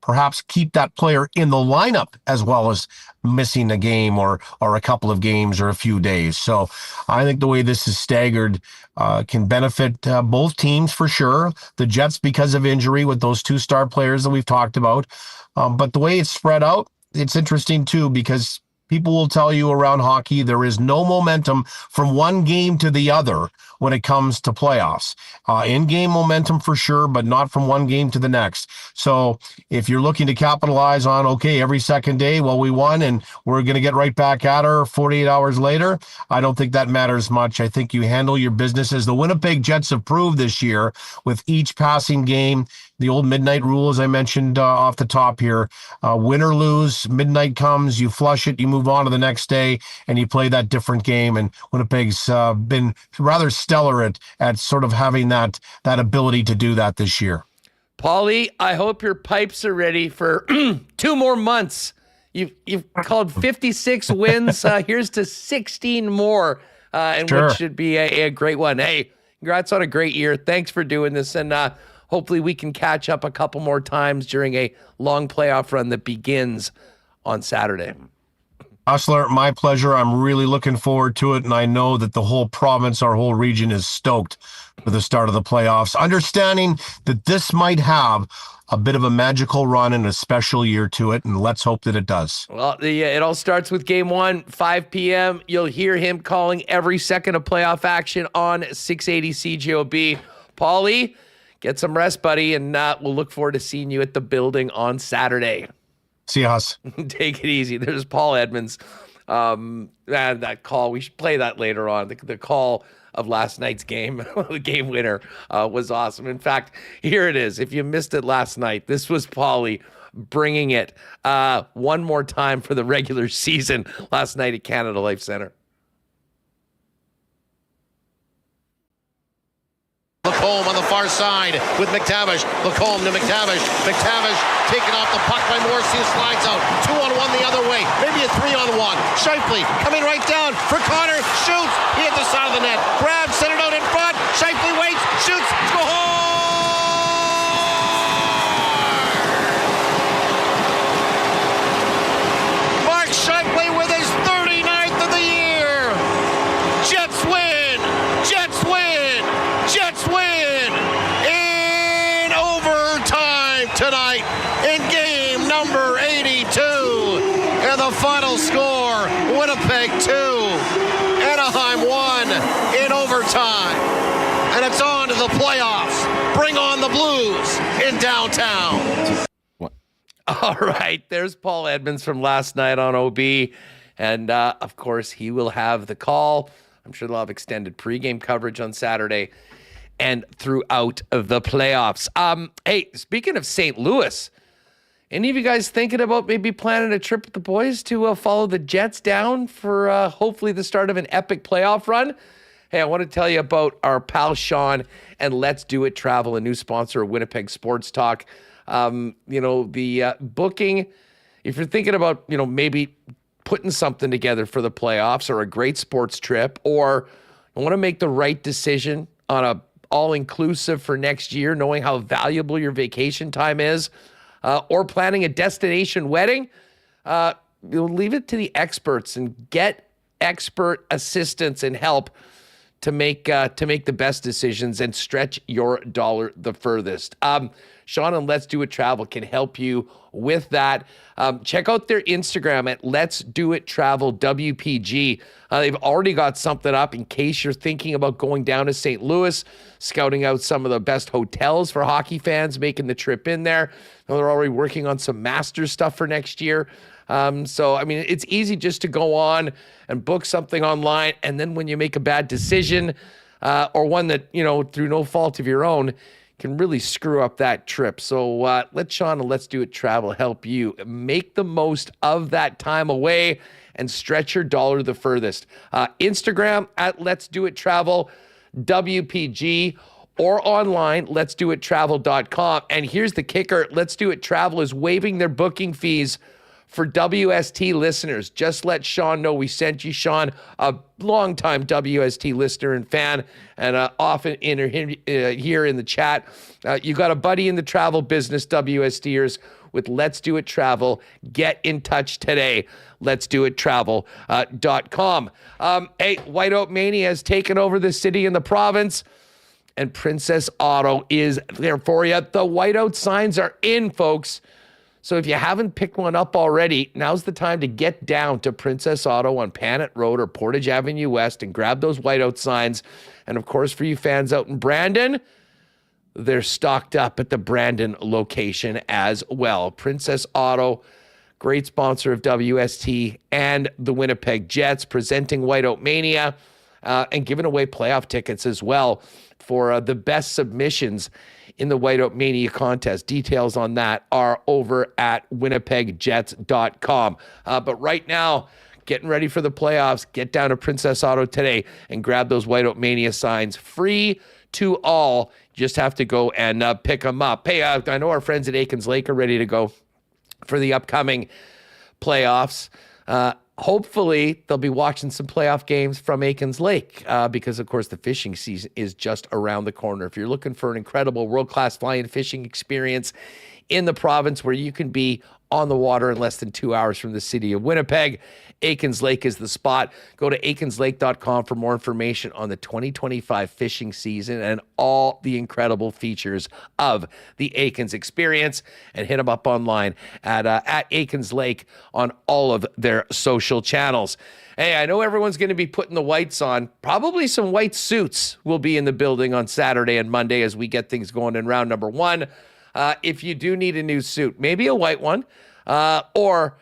perhaps keep that player in the lineup as well as missing a game or a couple of games or a few days. So I think the way this is staggered can benefit both teams for sure. The Jets because of injury with those two star players that we've talked about. But the way it's spread out, it's interesting too, because people will tell you around hockey, there is no momentum from one game to the other when it comes to playoffs. In-game momentum for sure, but not from one game to the next. So if you're looking to capitalize on, okay, every second day, well, we won and we're going to get right back at her 48 hours later, I don't think that matters much. I think you handle your business as the Winnipeg Jets have proved this year with each passing game. The old midnight rule, as I mentioned off the top here, win or lose, midnight comes, you flush it, you move on to the next day, and you play that different game. And Winnipeg's been rather stellar at sort of having that ability to do that this year. Paulie, I hope your pipes are ready for 2 more months. You've called 56 wins. Here's to 16 more, and Sure. which should be a great one. Hey, congrats on a great year. Thanks for doing this, and hopefully we can catch up a couple more times during a long playoff run that begins on Saturday. Hustler, my pleasure. I'm really looking forward to it, and I know that the whole province, our whole region is stoked for the start of the playoffs, understanding that this might have a bit of a magical run and a special year to it, and let's hope that it does. Well, it all starts with game 1, 5 p.m. You'll hear him calling every second of playoff action on 680 CJOB. Paulie, get some rest, buddy, and we'll look forward to seeing you at the building on Saturday. See us. Take it easy. There's Paul Edmonds. That call, we should play that later on. The call of last night's game, the game winner, was awesome. In fact, here it is. If you missed it last night, this was Paulie bringing it one more time for the regular season last night at Canada Life Center. Lacombe on the far side with McTavish. Lacombe to McTavish. McTavish taken off the puck by Morrissey, slides out. 2-on-1 the other way. Maybe a 3-on-1. Shifley coming right down for Connor. Shoots. He hit the side of the net. Grabs. Send it out in front. Shifley waits. Shoots. Score! Mark Shifley with his 39th of the year. Jets win. Jets win. Jets win in overtime tonight in game number 82. And the final score, Winnipeg 2, Anaheim 1 in overtime. And it's on to the playoffs. bring on the Blues in downtown. All right, there's Paul Edmonds from last night on OB. And, of course, he will have the call. I'm sure they'll have extended pregame coverage on Saturday and throughout the playoffs. Hey, speaking of St. Louis, any of you guys thinking about maybe planning a trip with the boys to follow the Jets down for hopefully the start of an epic playoff run? Hey, I want to tell you about our pal Sean and Let's Do It Travel, a new sponsor of Winnipeg Sports Talk. The booking, if you're thinking about, maybe putting something together for the playoffs or a great sports trip, or you want to make the right decision on a all-inclusive for next year, knowing how valuable your vacation time is, or planning a destination wedding, leave it to the experts and get expert assistance and help to make the best decisions and stretch your dollar the furthest. Sean and Let's Do It Travel can help you with that. Check out their Instagram at Let's Do It Travel WPG. They've already got something up in case you're thinking about going down to St. Louis, scouting out some of the best hotels for hockey fans, making the trip in there. They're already working on some Masters stuff for next year. It's easy just to go on and book something online, and then when you make a bad decision or one that, through no fault of your own, can really screw up that trip. So let Sean and Let's Do It Travel help you make the most of that time away and stretch your dollar the furthest. Instagram at Let's Do It Travel WPG, or online, letsdoittravel.com. And here's the kicker. Let's Do It Travel is waiving their booking fees for WST listeners. Just let Sean know we sent you. Sean, a longtime WST listener and fan, and often here in the chat. You got a buddy in the travel business, WSTers, with Let's Do It Travel. Get in touch today. letsdoittravel.com. Hey, Whiteout Mania has taken over the city and the province, and Princess Auto is there for you. The Whiteout signs are in, folks. So if you haven't picked one up already, now's the time to get down to Princess Auto on Panet Road or Portage Avenue West and grab those whiteout signs. And of course, for you fans out in Brandon, they're stocked up at the Brandon location as well. Princess Auto, great sponsor of WST and the Winnipeg Jets, presenting Whiteout Mania and giving away playoff tickets as well for the best submissions in the Whiteout Mania contest. Details on that are over at winnipegjets.com. But right now, getting ready for the playoffs, get down to Princess Auto today and grab those Whiteout Mania signs. Free to all. Just have to go and pick them up. Hey, I know our friends at Aikens Lake are ready to go for the upcoming playoffs. Hopefully, they'll be watching some playoff games from Aikens Lake because, of course, the fishing season is just around the corner. If you're looking for an incredible world-class fly-in fishing experience in the province where you can be on the water in less than 2 hours from the city of Winnipeg, Aikens Lake is the spot. Go to aikenslake.com for more information on the 2025 fishing season and all the incredible features of the Aikens experience, and hit them up online at Aikens Lake on all of their social channels. Hey, I know everyone's going to be putting the whites on. Probably some white suits will be in the building on Saturday and Monday as we get things going in round number one. If you do need a new suit, maybe a white one or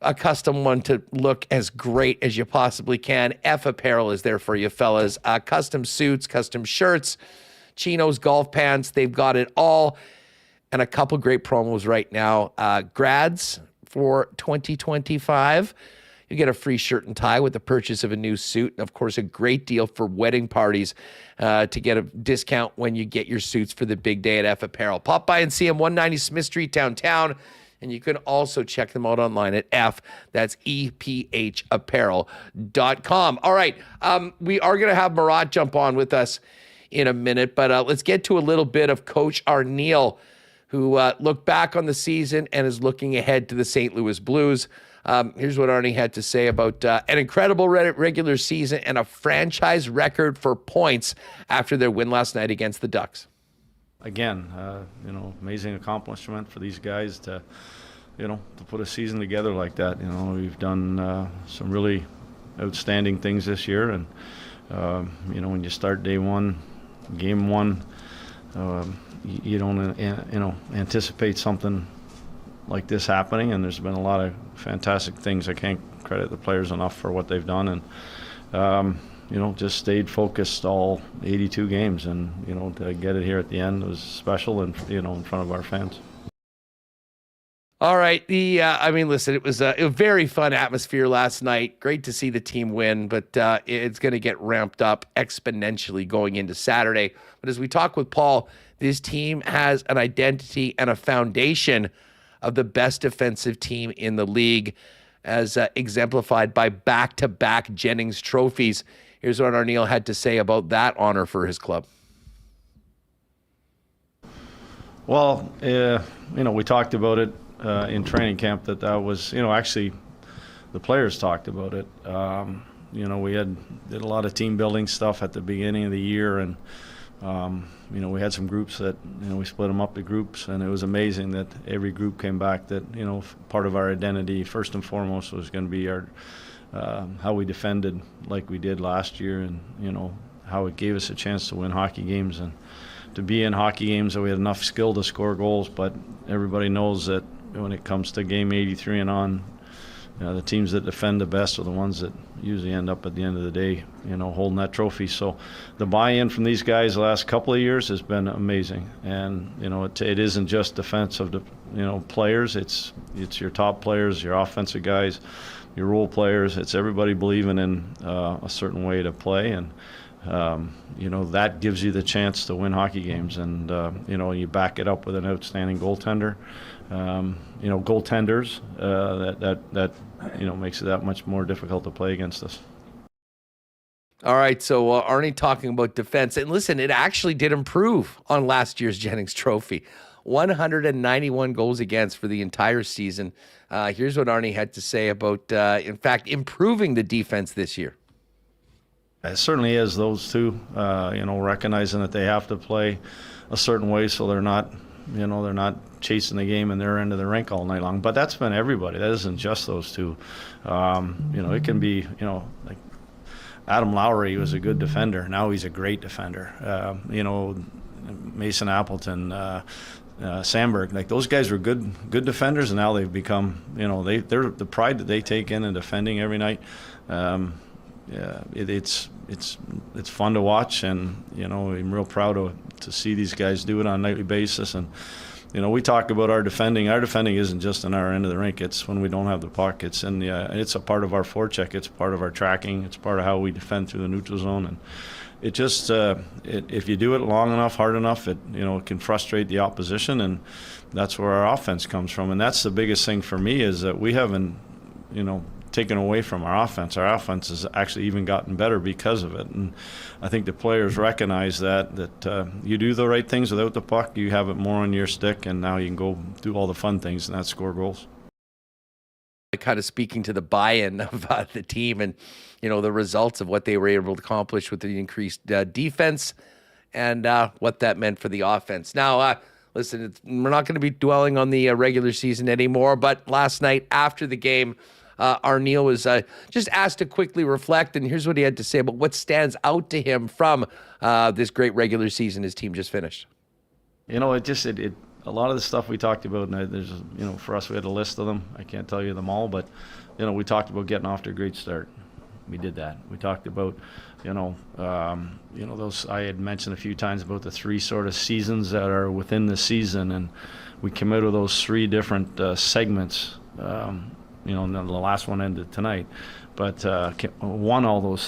a custom one to look as great as you possibly can, F Apparel is there for you, fellas. Custom suits, custom shirts, chinos, golf pants, they've got it all. And a couple great promos right now. Grads for 2025. You get a free shirt and tie with the purchase of a new suit. And, of course, a great deal for wedding parties to get a discount when you get your suits for the big day at F Apparel. Pop by and see them, 190 Smith Street downtown. And you can also check them out online at that's EPHapparel.com. All right, we are going to have Murat jump on with us in a minute, but let's get to a little bit of Coach Arniel, who looked back on the season and is looking ahead to the St. Louis Blues. Here's what Arnie had to say about an incredible regular season and a franchise record for points after their win last night against the Ducks. Again, amazing accomplishment for these guys to put a season together like that. We've done some really outstanding things this year, and when you start day one, game one, you don't anticipate something like this happening, and there's been a lot of fantastic things. I can't credit the players enough for what they've done, and just stayed focused all 82 games, and to get it here at the end was special, and in front of our fans. All right. Listen, it was a very fun atmosphere last night. Great to see the team win, but it's going to get ramped up exponentially going into Saturday. But as we talk with Paul, this team has an identity and a foundation of the best defensive team in the league, as exemplified by back-to-back Jennings trophies. Here's what Arniel had to say about that honor for his club. Well, we talked about it in training camp that was, actually the players talked about it. We did a lot of team building stuff at the beginning of the year, and we had some groups that we split them up to groups, and it was amazing that every group came back. That part of our identity first and foremost was going to be our how we defended like we did last year, and how it gave us a chance to win hockey games and to be in hockey games that we had enough skill to score goals. But everybody knows that when it comes to game 83 and on, the teams that defend the best are the ones that usually end up at the end of the day, holding that trophy. So the buy-in from these guys the last couple of years has been amazing. And, it isn't just defensive, players. It's your top players, your offensive guys, your role players. It's everybody believing in a certain way to play. And, that gives you the chance to win hockey games. And, you back it up with an outstanding goaltender. Goaltenders, that makes it that much more difficult to play against us. All right, so Arnie talking about defense. And listen, it actually did improve on last year's Jennings Trophy. 191 goals against for the entire season. Here's what Arnie had to say about, in fact, improving the defense this year. It certainly is those two, recognizing that they have to play a certain way so they're not chasing the game in their end of the rink all night long. But that's been everybody. That isn't just those two. It can be, like Adam Lowry was a good defender. Now he's a great defender. Mason Appleton, Sandberg, like those guys were good defenders, and now they've become, they're the pride that they take in defending every night. It's fun to watch, and I'm real proud to see these guys do it on a nightly basis. And we talk about our defending. Our defending isn't just in our end of the rink. It's when we don't have the puck. It's in it's a part of our forecheck. It's part of our tracking. It's part of how we defend through the neutral zone. And it just if you do it long enough, hard enough, it can frustrate the opposition, and that's where our offense comes from. And that's the biggest thing for me, is that we haven't taken away from our offense. Our offense has actually even gotten better because of it. And I think the players recognize that you do the right things without the puck, you have it more on your stick, and now you can go do all the fun things, and that's score goals. Kind of speaking to the buy-in of the team and, the results of what they were able to accomplish with the increased defense and what that meant for the offense. Now, listen, we're not going to be dwelling on the regular season anymore, but last night after the game, Arniel was just asked to quickly reflect, and here's what he had to say about what stands out to him from this great regular season his team just finished. A lot of the stuff we talked about, and there's, for us, we had a list of them. I can't tell you them all, but, we talked about getting off to a great start. We did that. We talked about, those I had mentioned a few times about the three sort of seasons that are within the season, and we came out of those three different segments. And then the last one ended tonight, but won all those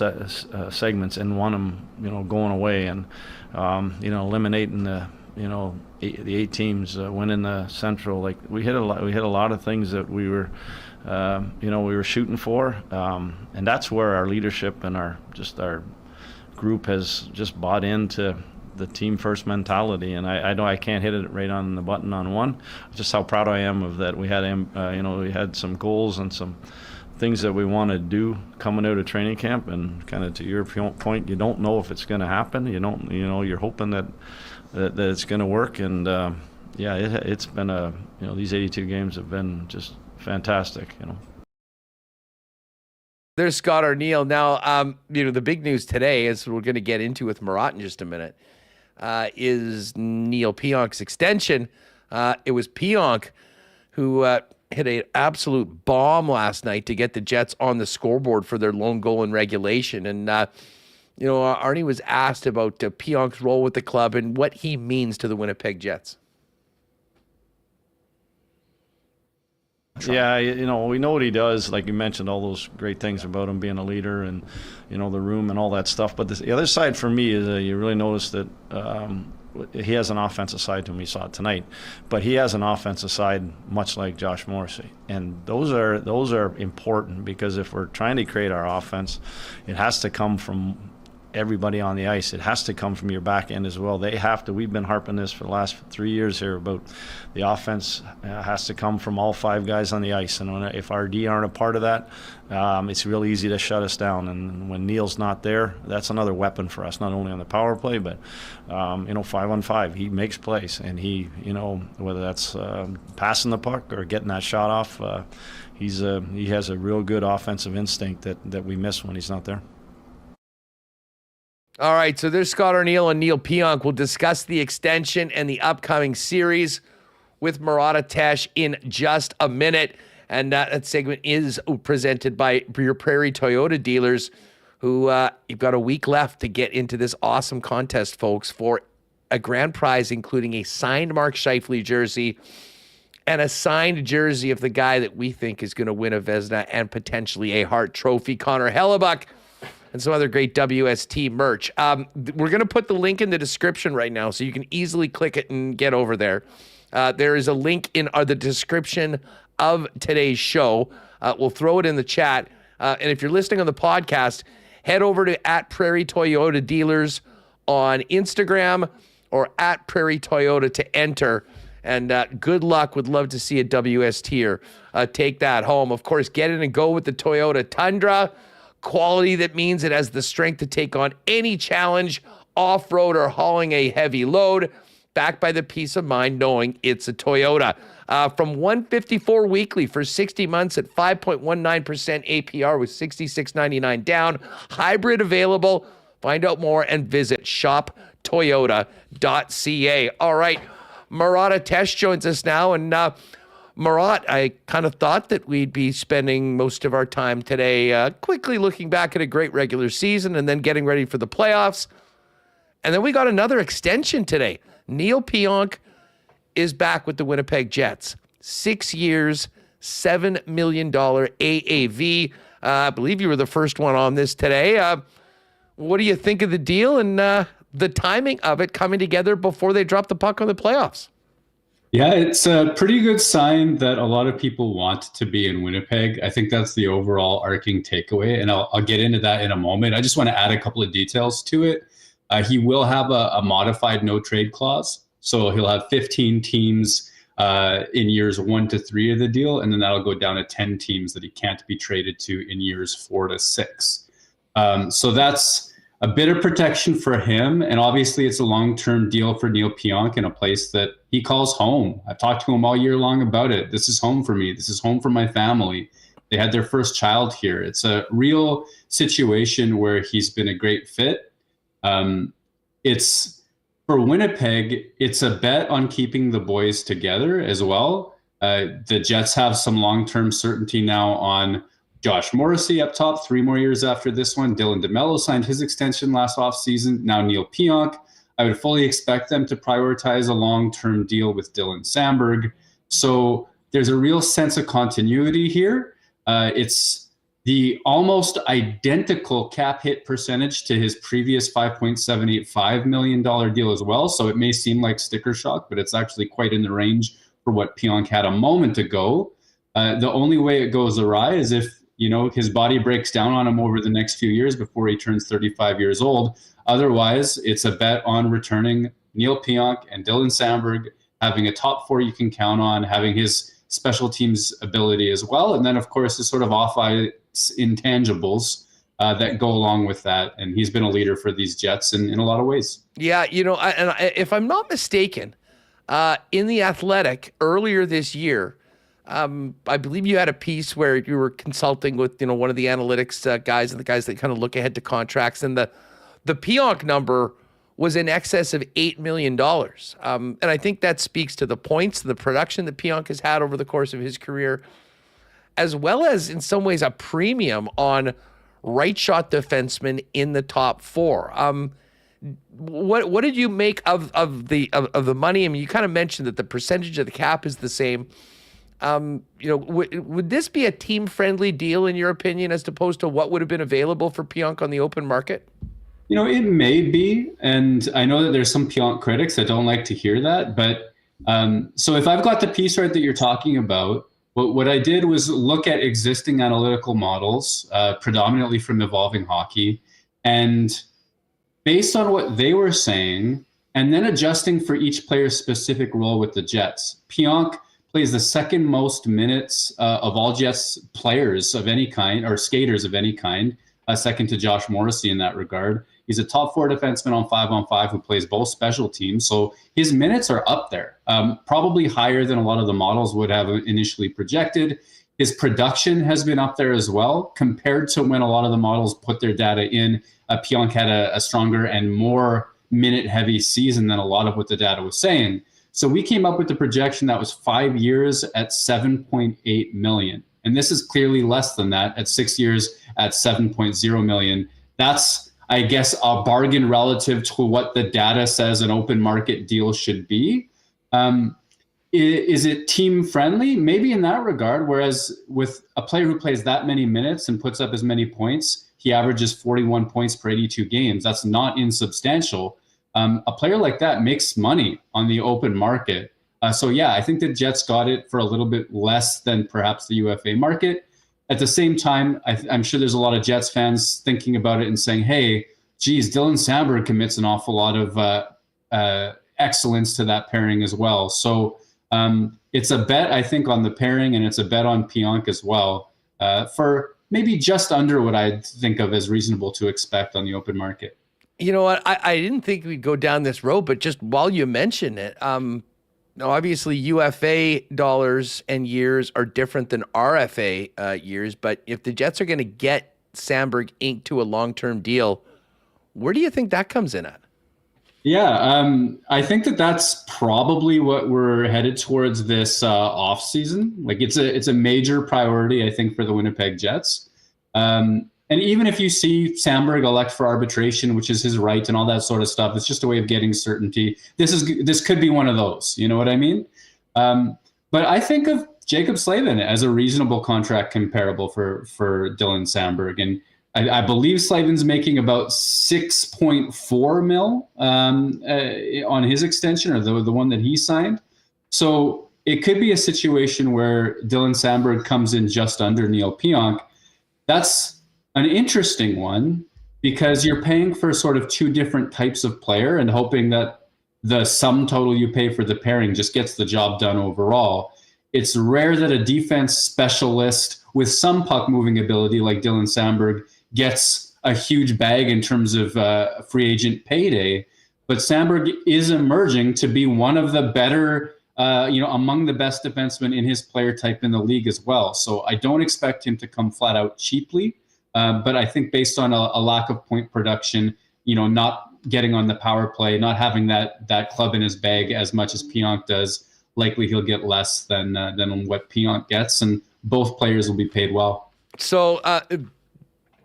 segments and won them, going away, and eliminating the 8 teams, winning the Central. Like we hit a lot of things that we were shooting for, and that's where our leadership and our group has just bought into the team first mentality. And I know I can't hit it right on the button on one. Just how proud I am of that. We had we had some goals and some things that we want to do coming out of training camp, and kind of to your point, you don't know if it's going to happen. You're hoping that it's going to work. And it's been these 82 games have been just fantastic. There's Scott Arniel. Now, the big news today, as we're going to get into with Murat in just a minute, is Neal Pionk's extension. It was Pionk who hit an absolute bomb last night to get the Jets on the scoreboard for their lone goal in regulation. And, Arnie was asked about Pionk's role with the club and what he means to the Winnipeg Jets. Yeah, we know what he does. Like you mentioned, all those great things about him being a leader and, the room and all that stuff. But the other side for me is you really notice that he has an offensive side to him. We saw it tonight. But he has an offensive side much like Josh Morrissey. And those are important because if we're trying to create our offense, it has to come from everybody on the ice. It has to come from your back end as well. We've been harping this for the last 3 years here about the offense has to come from all 5 guys on the ice. And if our D aren't a part of that, it's real easy to shut us down. And when Neal's not there, that's another weapon for us, not only on the power play, but, 5-on-5. He makes plays. And he, whether that's passing the puck or getting that shot off, he has a real good offensive instinct that we miss when he's not there. All right, so there's Scott Arniel and Neal Pionk. We'll discuss the extension and the upcoming series with Murat in just a minute. And that segment is presented by your Prairie Toyota dealers, who you've got a week left to get into this awesome contest, folks, for a grand prize, including a signed Mark Scheifele jersey and a signed jersey of the guy that we think is going to win a Vezina and potentially a Hart Trophy, Connor Hellebuck, and some other great WST merch. We're going to put the link in the description right now so you can easily click it and get over there. There is a link in the description of today's show. We'll throw it in the chat. And if you're listening on the podcast, head over to @Prairie Toyota Dealers on Instagram or @Prairie Toyota to enter. And good luck. Would love to see a WST take that home. Of course, get in and go with the Toyota Tundra. Quality that means it has the strength to take on any challenge, off-road or hauling a heavy load, backed by the peace of mind knowing it's a Toyota. From $154 weekly for 60 months at 5.19% APR with $66.99 down. Hybrid available. Find out more and visit shoptoyota.ca. All right, Murat joins us now. And Murat, I kind of thought that we'd be spending most of our time today quickly looking back at a great regular season and then getting ready for the playoffs. And then we got another extension today. Neal Pionk is back with the Winnipeg Jets. 6 years, $7 million AAV. I believe you were the first one on this today. What do you think of the deal and the timing of it coming together before they drop the puck on the playoffs? Yeah, it's a pretty good sign that a lot of people want to be in Winnipeg. I think that's the overall arcing takeaway, and I'll get into that in a moment. I just want to add a couple of details to it. He will have a modified no-trade clause, so he'll have 15 teams in years 1 to 3 of the deal, and then that'll go down to 10 teams that he can't be traded to in years 4 to 6. So that's a bit of protection for him, and obviously it's a long-term deal for Neal Pionk in a place that he calls home. I've talked to him all year long about it. This is home for me. This is home for my family. They had their first child here. It's a real situation where he's been a great fit. It's for Winnipeg, it's a bet on keeping the boys together as well. The Jets have some long-term certainty now on Josh Morrissey up top, 3 more years after this one. Dylan DeMello signed his extension last offseason. Now Neal Pionk. I would fully expect them to prioritize a long-term deal with Dylan Samberg. So there's a real sense of continuity here. It's the almost identical cap hit percentage to his previous $5.785 million deal as well. So it may seem like sticker shock, but it's actually quite in the range for what Pionk had a moment ago. The only way it goes awry is if his body breaks down on him over the next few years before he turns 35 years old. Otherwise, it's a bet on returning Neal Pionk and Dylan Samberg, having a top 4 you can count on, having his special teams ability as well. And then, of course, the sort of off-ice intangibles that go along with that. And he's been a leader for these Jets in a lot of ways. Yeah, if I'm not mistaken, in The Athletic earlier this year, I believe you had a piece where you were consulting with, one of the analytics guys and the guys that kind of look ahead to contracts, and the Pionk number was in excess of $8 million. And I think that speaks to the points, the production that Pionk has had over the course of his career, as well as in some ways a premium on right shot defensemen in the top four. What did you make of the money? I mean, you kind of mentioned that the percentage of the cap is the same. Would this be a team-friendly deal in your opinion, as opposed to what would have been available for Pionk on the open market? It may be, and I know that there's some Pionk critics that don't like to hear that, but so if I've got the piece right that you're talking about, what I did was look at existing analytical models, predominantly from Evolving Hockey, and based on what they were saying, and then adjusting for each player's specific role with the Jets. Pionk plays the second most minutes of all Jets players of any kind, or skaters of any kind, second to Josh Morrissey in that regard. He's a top four defenseman on 5-on-5 who plays both special teams. So his minutes are up there, probably higher than a lot of the models would have initially projected. His production has been up there as well, compared to when a lot of the models put their data in. Pionk had a stronger and more minute-heavy season than a lot of what the data was saying. So we came up with the projection that was 5 years at $7.8 million. And this is clearly less than that at 6 years at $7.0 million. That's, I guess, a bargain relative to what the data says an open market deal should be. Is it team friendly? Maybe in that regard, whereas with a player who plays that many minutes and puts up as many points, he averages 41 points per 82 games. That's not insubstantial. A player like that makes money on the open market. So yeah, I think the Jets got it for a little bit less than perhaps the UFA market. At the same time, I'm sure there's a lot of Jets fans thinking about it and saying, hey, geez, Dylan Samberg commits an awful lot of excellence to that pairing as well. So it's a bet, I think, on the pairing, and it's a bet on Pionk as well, for maybe just under what I think of as reasonable to expect on the open market. You know what? I didn't think we'd go down this road, but just while you mention it, obviously UFA dollars and years are different than RFA years, but if the Jets are going to get Samberg inked to a long-term deal, where do you think that comes in at? Yeah, I think that's probably what we're headed towards this off season. Like it's a major priority, I think, for the Winnipeg Jets. And even if you see Samberg elect for arbitration, which is his right and all that sort of stuff, it's just a way of getting certainty. This could be one of those. You know what I mean? But I think of Jacob Slavin as a reasonable contract comparable for Dylan Samberg, and I believe Slavin's making about 6.4 mil on his extension, or the one that he signed. So it could be a situation where Dylan Samberg comes in just under Neal Pionk. That's an interesting one, because you're paying for sort of two different types of player and hoping that the sum total you pay for the pairing just gets the job done overall. It's rare that a defense specialist with some puck moving ability like Dylan Samberg gets a huge bag in terms of free agent payday, but Samberg is emerging to be one of the better, among the best defensemen in his player type in the league as well. So I don't expect him to come flat out cheaply. But I think based on a lack of point production, not getting on the power play, not having that club in his bag as much as Pionk does, likely he'll get less than what Pionk gets, and both players will be paid well. So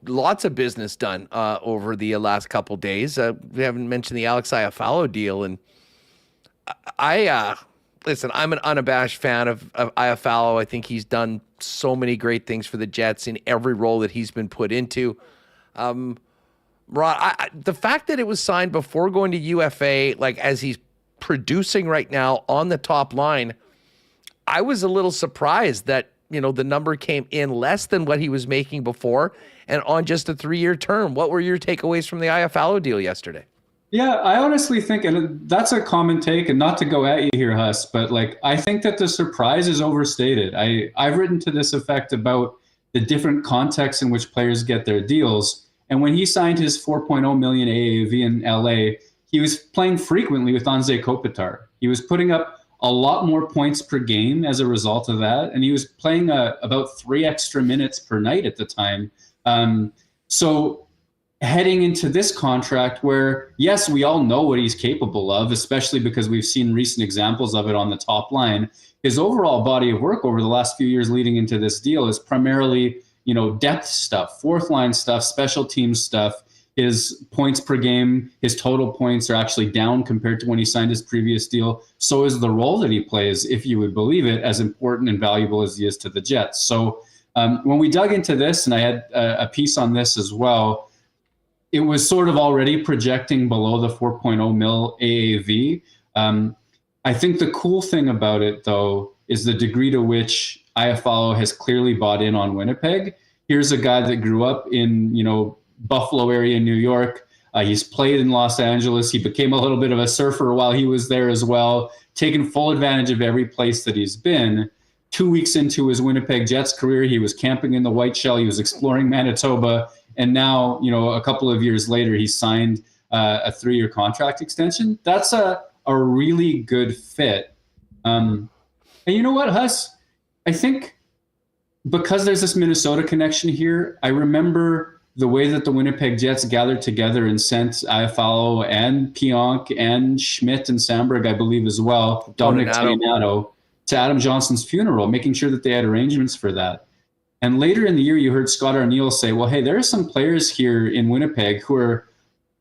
lots of business done over the last couple days. We haven't mentioned the Alex Iafallo deal, and listen, I'm an unabashed fan of Iafallo. I think he's done so many great things for the Jets in every role that he's been put into. Murat, the fact that it was signed before going to UFA, like as he's producing right now on the top line, I was a little surprised that, the number came in less than what he was making before and on just a 3-year term. What were your takeaways from the Iafallo deal yesterday? Yeah, I honestly think, and that's a common take, and not to go at you here, Huss, but I think that the surprise is overstated. I've written to this effect about the different contexts in which players get their deals. And when he signed his $4.0 million AAV in LA, he was playing frequently with Anze Kopitar. He was putting up a lot more points per game as a result of that, and he was playing about 3 extra minutes per night at the time. So heading into this contract where, yes, we all know what he's capable of, especially because we've seen recent examples of it on the top line. His overall body of work over the last few years leading into this deal is primarily, depth stuff, fourth line stuff, special teams stuff. His points per game, his total points are actually down compared to when he signed his previous deal. So is the role that he plays, if you would believe it, as important and valuable as he is to the Jets. So when we dug into this, and I had a piece on this as well, it was sort of already projecting below the 4.0 mil AAV. I think the cool thing about it, though, is the degree to which Iafallo has clearly bought in on Winnipeg. Here's a guy that grew up in, Buffalo area, New York. He's played in Los Angeles. He became a little bit of a surfer while he was there as well, taken full advantage of every place that he's been. 2 weeks into his Winnipeg Jets career, he was camping in the White Shell. He was exploring Manitoba. And now, a couple of years later, he signed a 3-year contract extension. That's a really good fit. And you know what, Huss? I think because there's this Minnesota connection here, I remember the way that the Winnipeg Jets gathered together and sent Iafallo and Pionk and Schmidt and Sandberg, I believe, as well, Dominic Toninato, to Adam Johnson's funeral, making sure that they had arrangements for that. And later in the year, you heard Scott Arniel say, well, hey, there are some players here in Winnipeg who are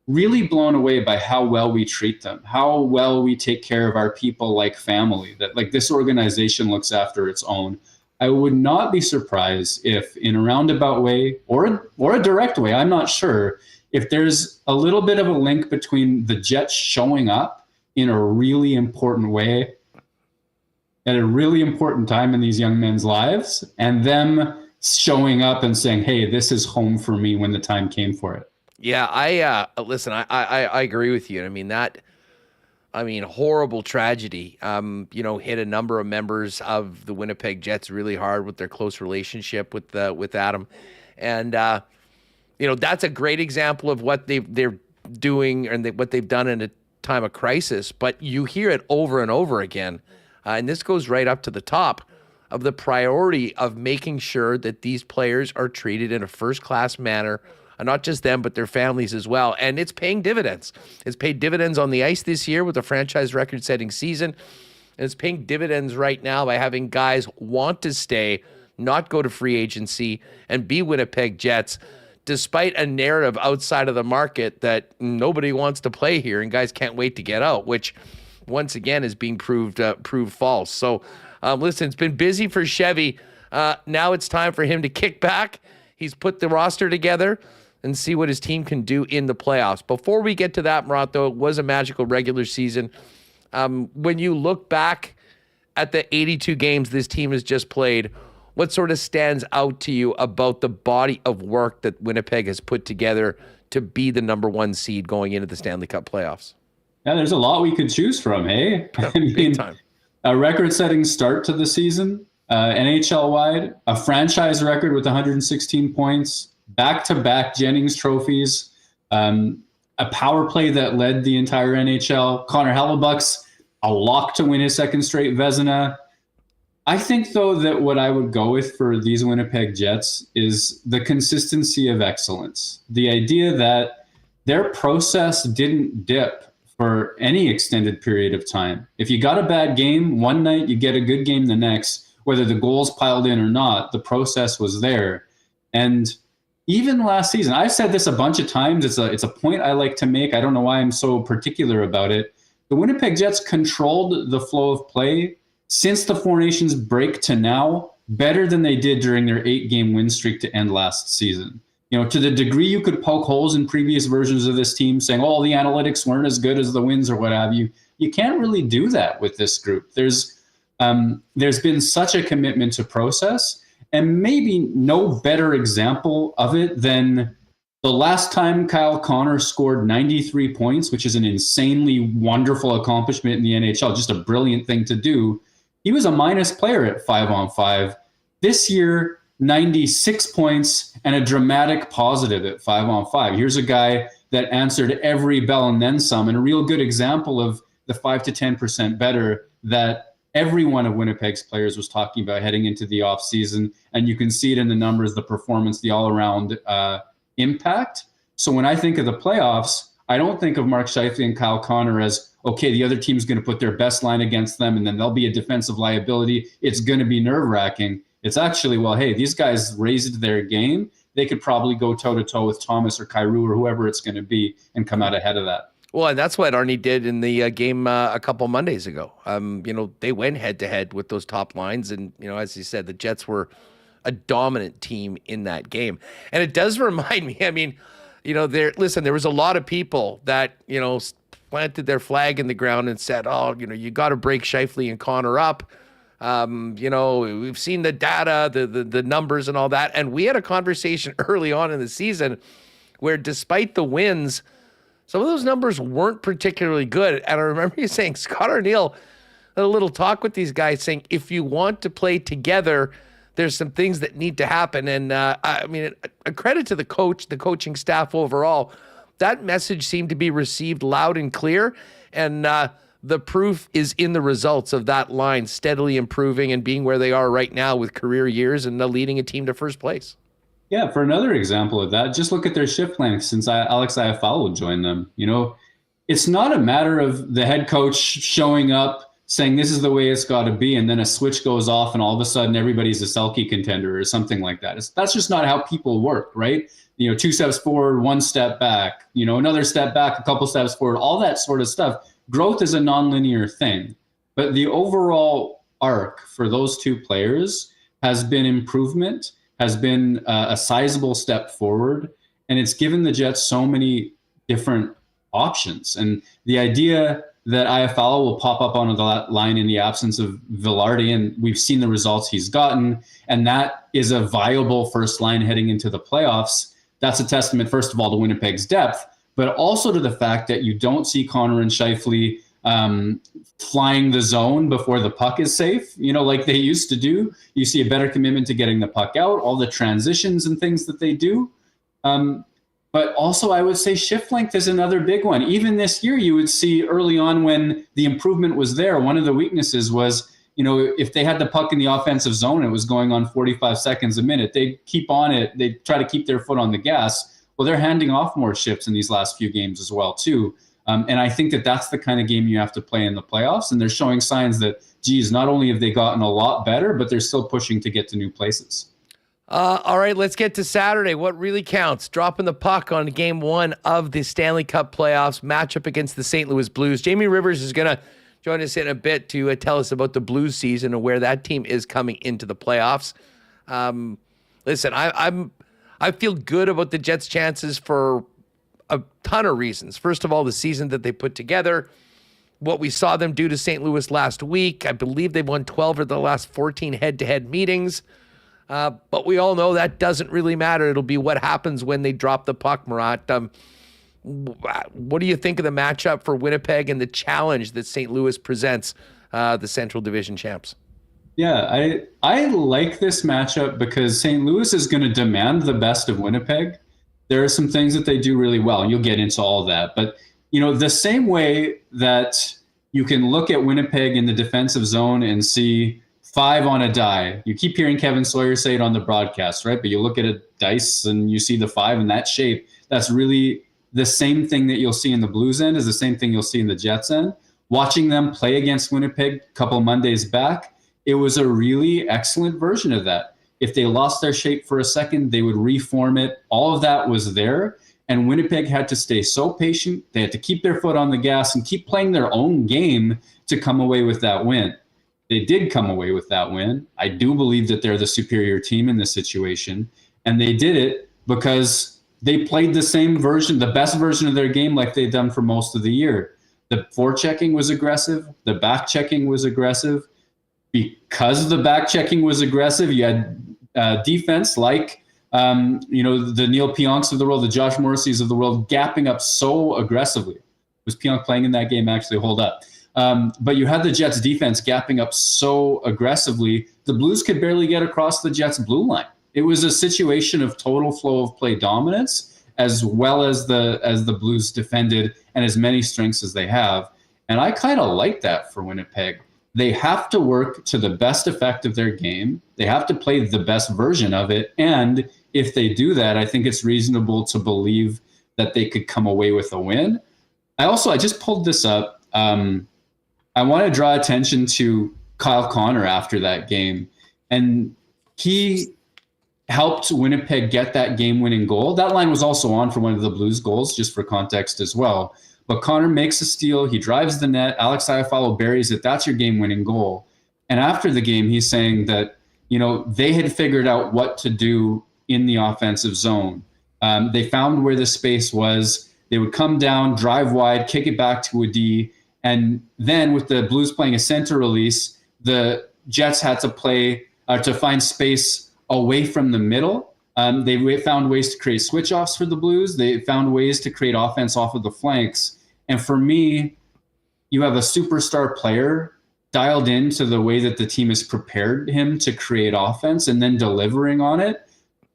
really blown away by how well we treat them, how well we take care of our people like family, that like this organization looks after its own. I would not be surprised if in a roundabout way or a direct way, I'm not sure, if there's a little bit of a link between the Jets showing up in a really important way at a really important time in these young men's lives and them showing up and saying, hey, this is home for me when the time came for it. Yeah, listen, I agree with you. Horrible tragedy, hit a number of members of the Winnipeg Jets really hard with their close relationship with Adam. And, that's a great example of what they're doing and what they've done in a time of crisis. But you hear it over and over again. And this goes right up to the top of the priority of making sure that these players are treated in a first-class manner. Not just them, but their families as well. And it's paying dividends. It's paid dividends on the ice this year with a franchise record-setting season. And it's paying dividends right now by having guys want to stay, not go to free agency, and be Winnipeg Jets, despite a narrative outside of the market that nobody wants to play here and guys can't wait to get out, which once again is being proved false. So listen, it's been busy for Chevy. Now it's time for him to kick back. He's put the roster together and see what his team can do in the playoffs. Before we get to that, Murat, though, it was a magical regular season. When you look back at the 82 games this team has just played, what sort of stands out to you about the body of work that Winnipeg has put together to be the number 1 seed going into the Stanley Cup playoffs? Yeah, there's a lot we could choose from, hey? Big time. A record-setting start to the season, NHL-wide, a franchise record with 116 points, back-to-back Jennings trophies, a power play that led the entire NHL. Connor Hellebuyck's a lock to win his second straight Vezina. I think, though, that what I would go with for these Winnipeg Jets is the consistency of excellence. The idea that their process didn't dip for any extended period of time. If you got a bad game one night, you get a good game the next. Whether the goals piled in or not, the process was there. And even last season, I've said this a bunch of times. It's a point I like to make. I don't know why I'm so particular about it. The Winnipeg Jets controlled the flow of play since the Four Nations break to now better than they did during their 8-game win streak to end last season. To the degree you could poke holes in previous versions of this team saying, oh, the analytics weren't as good as the wins or what have you, you can't really do that with this group. There's been such a commitment to process, and maybe no better example of it than the last time Kyle Connor scored 93 points, which is an insanely wonderful accomplishment in the NHL, just a brilliant thing to do. He was a minus player at 5-on-5. This year, 96 points and a dramatic positive at 5-on-5. Here's a guy that answered every bell and then some, and a real good example of the 5 to 10% better that every one of Winnipeg's players was talking about heading into the offseason. And you can see it in the numbers, the performance, the all-around impact. So when I think of the playoffs, I don't think of Mark Scheifele and Kyle Connor as, okay, the other team's going to put their best line against them, and then they'll be a defensive liability. It's going to be nerve-wracking. It's actually, well, hey, these guys raised their game. They could probably go toe-to-toe with Thomas or Kyrou or whoever it's going to be and come out ahead of that. Well, and that's what Arnie did in the game a couple Mondays ago. They went head-to-head with those top lines, and, as you said, the Jets were a dominant team in that game. And it does remind me, there was a lot of people that, planted their flag in the ground and said, you got to break Scheifele and Connor up. We've seen the data, the numbers and all that. And we had a conversation early on in the season where despite the wins, some of those numbers weren't particularly good. And I remember you saying, Scott Arniel had a little talk with these guys saying, if you want to play together, there's some things that need to happen. And a credit to the coach, the coaching staff overall. That message seemed to be received loud and clear. And the proof is in the results of that line steadily improving and being where they are right now with career years and leading a team to first place. Yeah, for another example of that, just look at their shift length since Alex Iafallo joined them. It's not a matter of the head coach showing up saying this is the way it's got to be, and then a switch goes off and all of a sudden everybody's a Selke contender or something like that. That's just not how people work, right? 2 steps forward, 1 step back, another step back, a couple steps forward, all that sort of stuff. Growth is a nonlinear thing, but the overall arc for those two players has been improvement, has been a sizable step forward, and it's given the Jets so many different options. And the idea that Iafallo will pop up on the line in the absence of Vilardi, and we've seen the results he's gotten, and that is a viable first line heading into the playoffs. That's a testament, first of all, to Winnipeg's depth, but also to the fact that you don't see Connor and Scheifele flying the zone before the puck is safe, like they used to do. You see a better commitment to getting the puck out, all the transitions and things that they do. But also, I would say shift length is another big one. Even this year, you would see early on when the improvement was there, one of the weaknesses was, if they had the puck in the offensive zone, it was going on 45 seconds a minute. They keep on it. They try to keep their foot on the gas. Well, they're handing off more shifts in these last few games as well, too. And I think that that's the kind of game you have to play in the playoffs. And they're showing signs that, geez, not only have they gotten a lot better, but they're still pushing to get to new places. All right, let's get to Saturday. What really counts? Dropping the puck on game 1 of the Stanley Cup Playoffs matchup against the St. Louis Blues. Jamie Rivers is going to join us in a bit to tell us about the Blues season and where that team is coming into the playoffs. Listen, I feel good about the Jets' chances for a ton of reasons. First of all, the season that they put together, what we saw them do to St. Louis last week. I believe they've won 12 of the last 14 head-to-head meetings. But we all know that doesn't really matter. It'll be what happens when they drop the puck, Murat. What do you think of the matchup for Winnipeg and the challenge that St. Louis presents the Central Division champs? Yeah, I like this matchup because St. Louis is going to demand the best of Winnipeg. There are some things that they do really well, and you'll get into all that. But, the same way that you can look at Winnipeg in the defensive zone and see 5 on a die. You keep hearing Kevin Sawyer say it on the broadcast, right? But you look at a dice and you see the 5 in that shape. That's really the same thing that you'll see in the Blues end is the same thing you'll see in the Jets end. Watching them play against Winnipeg a couple Mondays back, it was a really excellent version of that. If they lost their shape for a second, they would reform it. All of that was there. And Winnipeg had to stay so patient. They had to keep their foot on the gas and keep playing their own game to come away with that win. They did come away with that win. I do believe that they're the superior team in this situation. And they did it because they played the same version, the best version of their game like they've done for most of the year. The forechecking was aggressive. The back checking was aggressive. Because the back checking was aggressive, you had defense like, the Neal Pionks of the world, the Josh Morrisseys of the world, gapping up so aggressively. Was Pionk playing in that game? Actually, hold up. But you had the Jets defense gapping up so aggressively, the Blues could barely get across the Jets blue line. It was a situation of total flow of play dominance, as well as the Blues defended and as many strengths as they have. And I kind of like that for Winnipeg. They have to work to the best effect of their game. They have to play the best version of it. And if they do that, I think it's reasonable to believe that they could come away with a win. I just pulled this up. I want to draw attention to Kyle Connor after that game. And he helped Winnipeg get that game-winning goal. That line was also on for one of the Blues goals, just for context as well. But Connor makes a steal. He drives the net. Alex Iafallo buries it. That's your game-winning goal. And after the game, he's saying that, they had figured out what to do in the offensive zone. They found where the space was. They would come down, drive wide, kick it back to a D. And then with the Blues playing a center release, the Jets had to play to find space away from the middle. They found ways to create switch-offs for the Blues. They found ways to create offense off of the flanks. And for me, you have a superstar player dialed into the way that the team has prepared him to create offense and then delivering on it.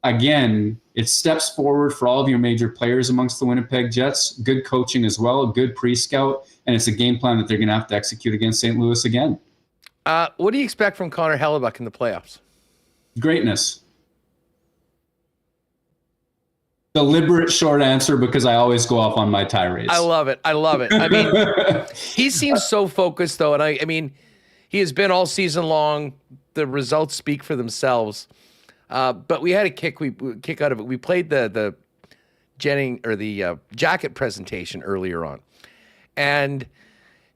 Again, it steps forward for all of your major players amongst the Winnipeg Jets. Good coaching as well, a good pre-scout, and it's a game plan that they're going to have to execute against St. Louis again. What do you expect from Connor Hellebuyck in the playoffs? Greatness. Deliberate short answer because I always go off on my tirades. I love it. I mean, he seems so focused, though, and I mean, he has been all season long. The results speak for themselves. But we had a kick out of it. We played the jacket presentation earlier on, and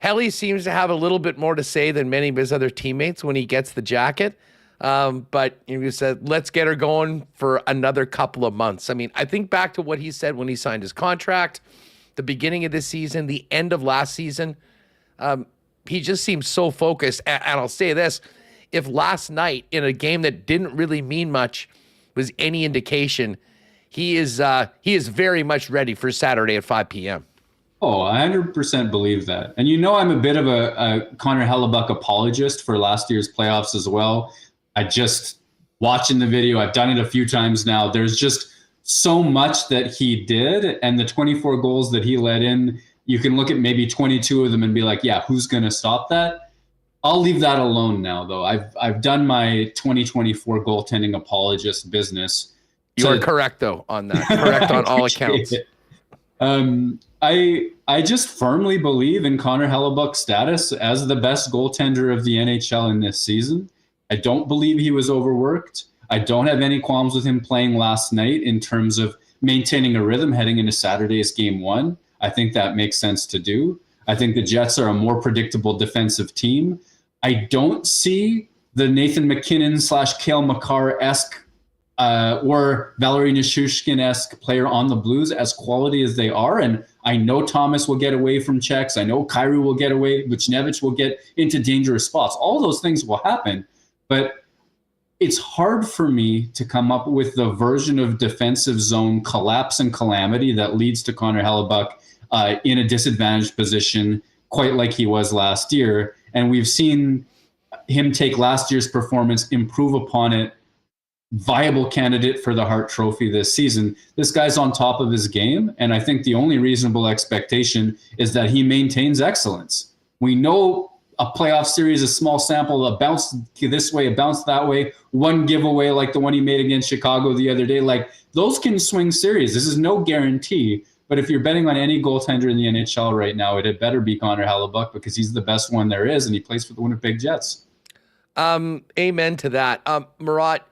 Helly seems to have a little bit more to say than many of his other teammates when he gets the jacket. But he said, let's get her going for another couple of months. I mean, I think back to what he said when he signed his contract, the beginning of this season, the end of last season. He just seems so focused. And I'll say this, if last night in a game that didn't really mean much was any indication, he is very much ready for Saturday at 5 p.m. Oh, I 100% believe that. And I'm a bit of a Connor Hellebuyck apologist for last year's playoffs as well. I just watching the video, I've done it a few times now. There's just so much that he did, and the 24 goals that he let in, you can look at maybe 22 of them and be like, yeah, who's going to stop that? I'll leave that alone now, though. I've done my 2024 goaltending apologist business. You are correct, though, on that. Correct on all accounts. I just firmly believe in Connor Hellebuyck's status as the best goaltender of the NHL in this season. I don't believe he was overworked. I don't have any qualms with him playing last night in terms of maintaining a rhythm heading into Saturday's game 1. I think that makes sense to do. I think the Jets are a more predictable defensive team. I don't see the Nathan MacKinnon / Cale Makar-esque or Valeri Nichushkin-esque player on the Blues as quality as they are. And I know Thomas will get away from checks. I know Kyrou will get away, Buchnevich will get into dangerous spots. All those things will happen. But it's hard for me to come up with the version of defensive zone collapse and calamity that leads to Connor Hellebuyck in a disadvantaged position, quite like he was last year. And we've seen him take last year's performance, improve upon it, viable candidate for the Hart Trophy this season. This guy's on top of his game, and I think the only reasonable expectation is that he maintains excellence. We know a playoff series, a small sample, a bounce this way, a bounce that way, one giveaway like the one he made against Chicago the other day. Like, those can swing series. This is no guarantee. But if you're betting on any goaltender in the NHL right now, it had better be Connor Hellebuyck because he's the best one there is, and he plays for the Winnipeg Jets. Amen to that. Murat,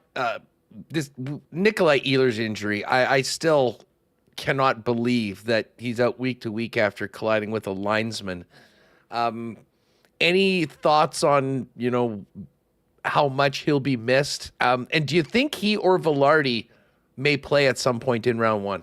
this Nikolai Ehlers injury, I still cannot believe that he's out week to week after colliding with a linesman. Any thoughts on, how much he'll be missed? And do you think he or Velarde may play at some point in round 1?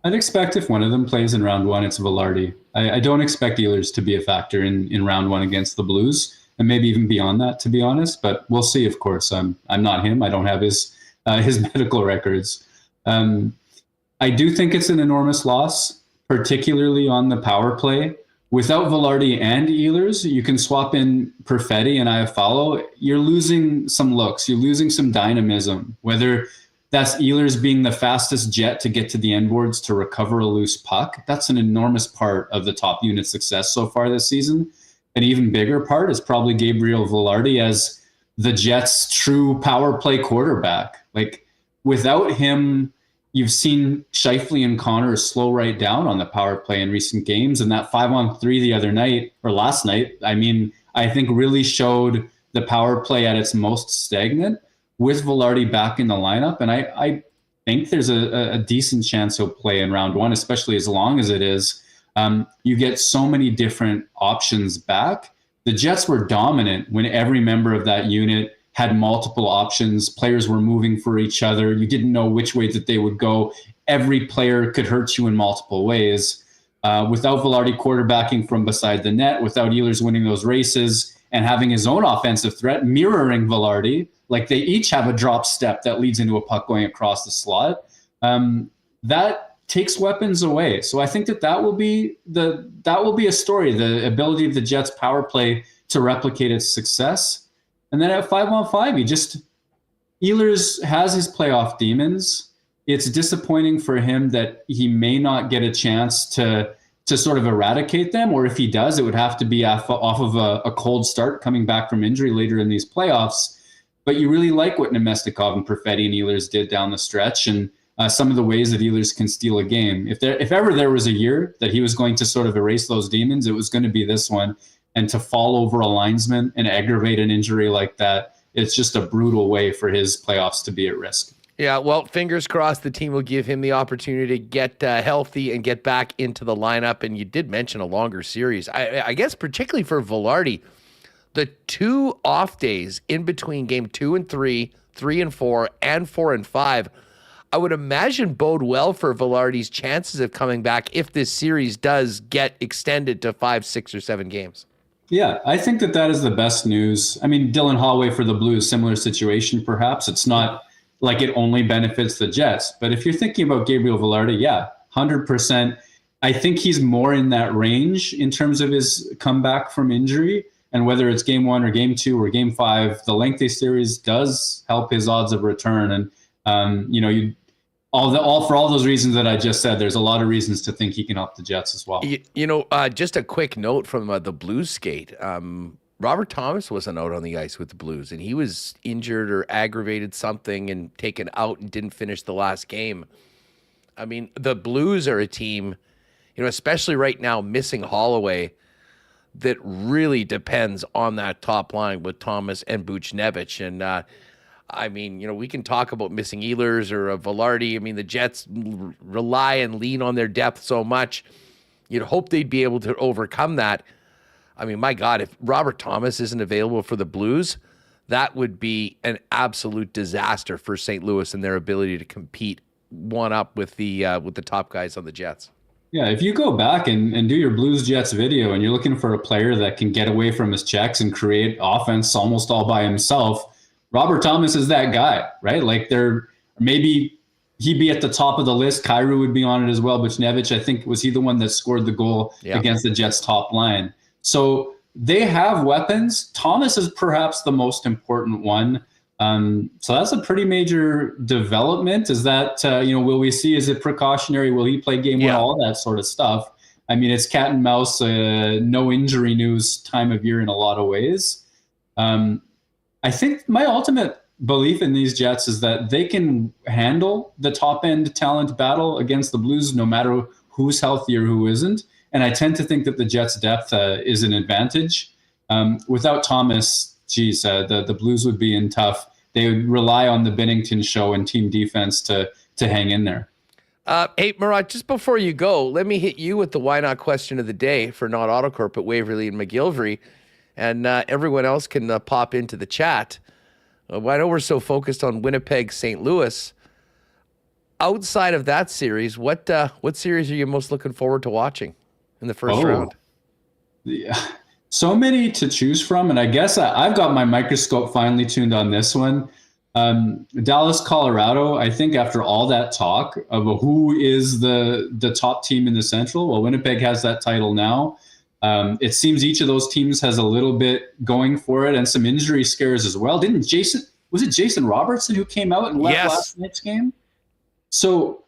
I'd expect if one of them plays in round 1, it's Velarde. I don't expect Ehlers to be a factor in round 1 against the Blues, and maybe even beyond that, to be honest. But we'll see, of course. I'm not him. I don't have his medical records. I do think it's an enormous loss, particularly on the power play. Without Velarde and Ehlers, you can swap in Perfetti and Iafallo. You're losing some looks. You're losing some dynamism, whether that's Ehlers being the fastest Jet to get to the end boards to recover a loose puck. That's an enormous part of the top unit success so far this season. An even bigger part is probably Gabriel Velarde as the Jets' true power play quarterback. Like, without him, You've seen Scheifele and Connor slow right down on the power play in recent games, and that 5-on-3 the other night, or last night, I think really showed the power play at its most stagnant with Vilardi back in the lineup. And I think there's a decent chance he'll play in round one, especially as long as it is. You get so many different options back. The Jets were dominant when every member of that unit had multiple options. Players were moving for each other. You didn't know which way that they would go. Every player could hurt you in multiple ways. Without Vilardi quarterbacking from beside the net, without Ehlers winning those races and having his own offensive threat, mirroring Vilardi, like they each have a drop step that leads into a puck going across the slot. That takes weapons away. So I think that will be a story, the ability of the Jets power play to replicate its success. And then at 5-on-5, Ehlers has his playoff demons. It's disappointing for him that he may not get a chance to sort of eradicate them, or if he does, it would have to be off of a cold start coming back from injury later in these playoffs. But you really like what Nemestikov and Perfetti and Ehlers did down the stretch, and some of the ways that Ehlers can steal a game. If ever there was a year that he was going to sort of erase those demons, it was going to be this one. And to fall over a linesman and aggravate an injury like that, it's just a brutal way for his playoffs to be at risk. Yeah, well, fingers crossed the team will give him the opportunity to get healthy and get back into the lineup. And you did mention a longer series. I guess particularly for Vilardi, the 2 off days in between game 2 and 3, 3 and 4, and 4 and 5, I would imagine bode well for Vilardi's chances of coming back if this series does get extended to 5, 6, or 7 games. Yeah, I think that is the best news. I mean, Dylan Holloway for the Blues, similar situation perhaps. It's not like it only benefits the Jets. But if you're thinking about Gabriel Vilardi, yeah, 100%. I think he's more in that range in terms of his comeback from injury. And whether it's game 1 or game 2 or game 5, the lengthy series does help his odds of return. And, for all those reasons that I just said, there's a lot of reasons to think he can help the Jets as well. Just a quick note from the Blues skate. Robert Thomas wasn't out on the ice with the Blues, and he was injured or aggravated something and taken out and didn't finish the last game. I mean, the Blues are a team, especially right now, missing Holloway, that really depends on that top line with Thomas and Buchnevich. And, we can talk about missing Ehlers or Vilardi. I mean, the Jets rely and lean on their depth so much. You'd hope they'd be able to overcome that. I mean, my God, if Robert Thomas isn't available for the Blues, that would be an absolute disaster for St. Louis and their ability to compete one up with the top guys on the Jets. Yeah, if you go back and do your Blues Jets video and you're looking for a player that can get away from his checks and create offense almost all by himself, Robert Thomas is that guy, right? Like maybe he'd be at the top of the list. Kyrou would be on it as well. Buchnevich, I think, was he the one that scored the goal against the Jets' top line? So they have weapons. Thomas is perhaps the most important one. So that's a pretty major development. Is that, will we see, is it precautionary? Will he play game 1? All that sort of stuff. I mean, it's cat and mouse, no injury news time of year in a lot of ways. I think my ultimate belief in these Jets is that they can handle the top end talent battle against the Blues, no matter who's healthy or who isn't. And I tend to think that the Jets' depth is an advantage. Without Thomas, the Blues would be in tough. They would rely on the Binnington show and team defense to hang in there. Hey, Murat, just before you go, let me hit you with the why not question of the day for Not Autocorp at Waverly and McGillivray. And everyone else can pop into the chat. I know we're so focused on Winnipeg, St. Louis. Outside of that series, what series are you most looking forward to watching in the first round? Yeah, so many to choose from, and I guess I've got my microscope finely tuned on this one. Dallas, Colorado. I think after all that talk of who is the top team in the Central, well, Winnipeg has that title now. It seems each of those teams has a little bit going for it and some injury scares as well. Was it Jason Robertson who came out and left last night's game? So,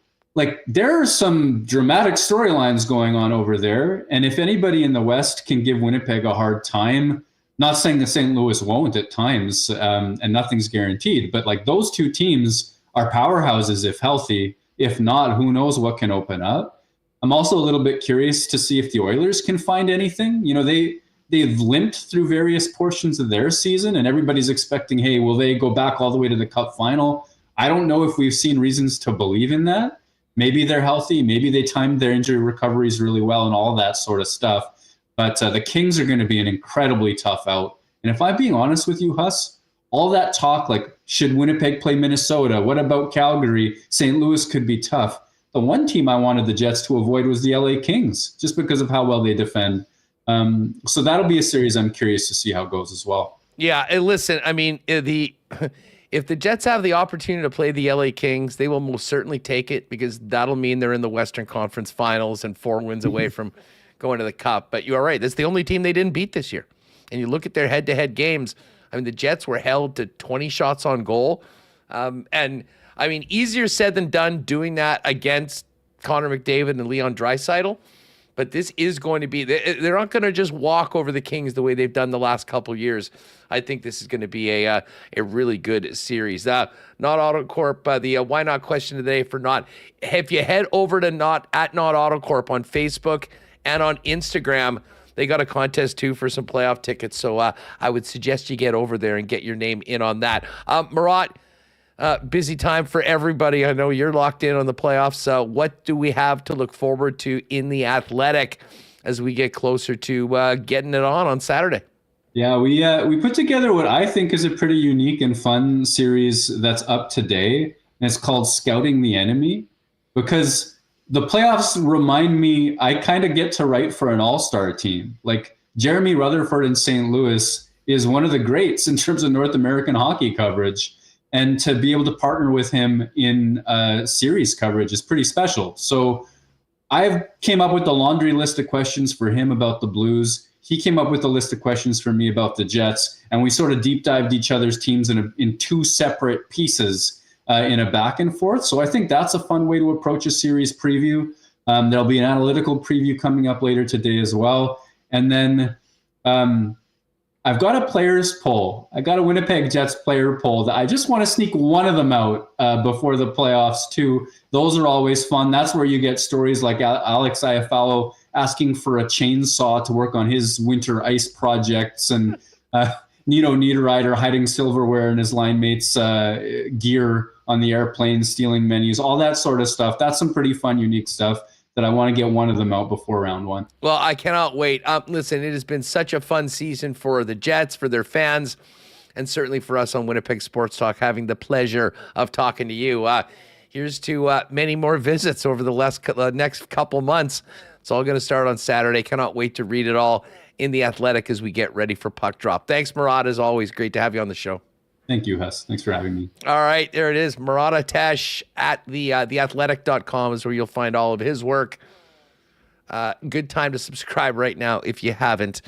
there are some dramatic storylines going on over there. And if anybody in the West can give Winnipeg a hard time, not saying that St. Louis won't at times, and nothing's guaranteed, but those two teams are powerhouses if healthy. If not, who knows what can open up. I'm also a little bit curious to see if the Oilers can find anything. They've limped through various portions of their season, and everybody's expecting, hey, will they go back all the way to the Cup final? I don't know if we've seen reasons to believe in that. Maybe they're healthy. Maybe they timed their injury recoveries really well and all that sort of stuff. But the Kings are going to be an incredibly tough out. And if I'm being honest with you, Huss, all that talk, like, should Winnipeg play Minnesota? What about Calgary? St. Louis could be tough. The one team I wanted the Jets to avoid was the LA Kings, just because of how well they defend. So that'll be a series I'm curious to see how it goes as well. Yeah, and listen, I mean, if the Jets have the opportunity to play the LA Kings, they will most certainly take it, because that'll mean they're in the Western Conference Finals and 4 wins away from going to the Cup. But you are right. That's the only team they didn't beat this year. And you look at their head-to-head games, I mean, the Jets were held to 20 shots on goal. And, I mean, easier said than done doing that against Connor McDavid and Leon Draisaitl. But this is going to be, they're not going to just walk over the Kings the way they've done the last couple of years. I think this is going to be a really good series. Not AutoCorp, the why not question today for not. If you head over to not AutoCorp on Facebook and on Instagram, they got a contest too for some playoff tickets. So I would suggest you get over there and get your name in on that. Murat, busy time for everybody. I know you're locked in on the playoffs. What do we have to look forward to in the Athletic as we get closer to getting it on Saturday? Yeah, we put together what I think is a pretty unique and fun series that's up today, and it's called Scouting the Enemy, because the playoffs remind me I kind of get to write for an all-star team. Like, Jeremy Rutherford in St. Louis is one of the greats in terms of North American hockey coverage. And to be able to partner with him in series coverage is pretty special. So I came up with a laundry list of questions for him about the Blues. He came up with a list of questions for me about the Jets. And we sort of deep dived each other's teams in 2 separate pieces in a back and forth. So I think that's a fun way to approach a series preview. There'll be an analytical preview coming up later today as well. And then I've got a players poll. I got a Winnipeg Jets player poll that I just want to sneak one of them out before the playoffs too. Those are always fun. That's where you get stories like Alex Iafallo asking for a chainsaw to work on his winter ice projects, and Nito Niederreiter hiding silverware in his line mates' gear on the airplane, stealing menus, all that sort of stuff. That's some pretty fun, unique stuff that I want to get one of them out before round 1. Well, I cannot wait. Listen, it has been such a fun season for the Jets, for their fans, and certainly for us on Winnipeg Sports Talk, having the pleasure of talking to you. Here's to many more visits over the next couple months. It's all going to start on Saturday. Cannot wait to read it all in The Athletic as we get ready for puck drop. Thanks, Murat, as always. Great to have you on the show. Thank you, Huss. Thanks for having me. All right, there it is. Murat Atesh at theathletic.com is where you'll find all of his work. Good time to subscribe right now if you haven't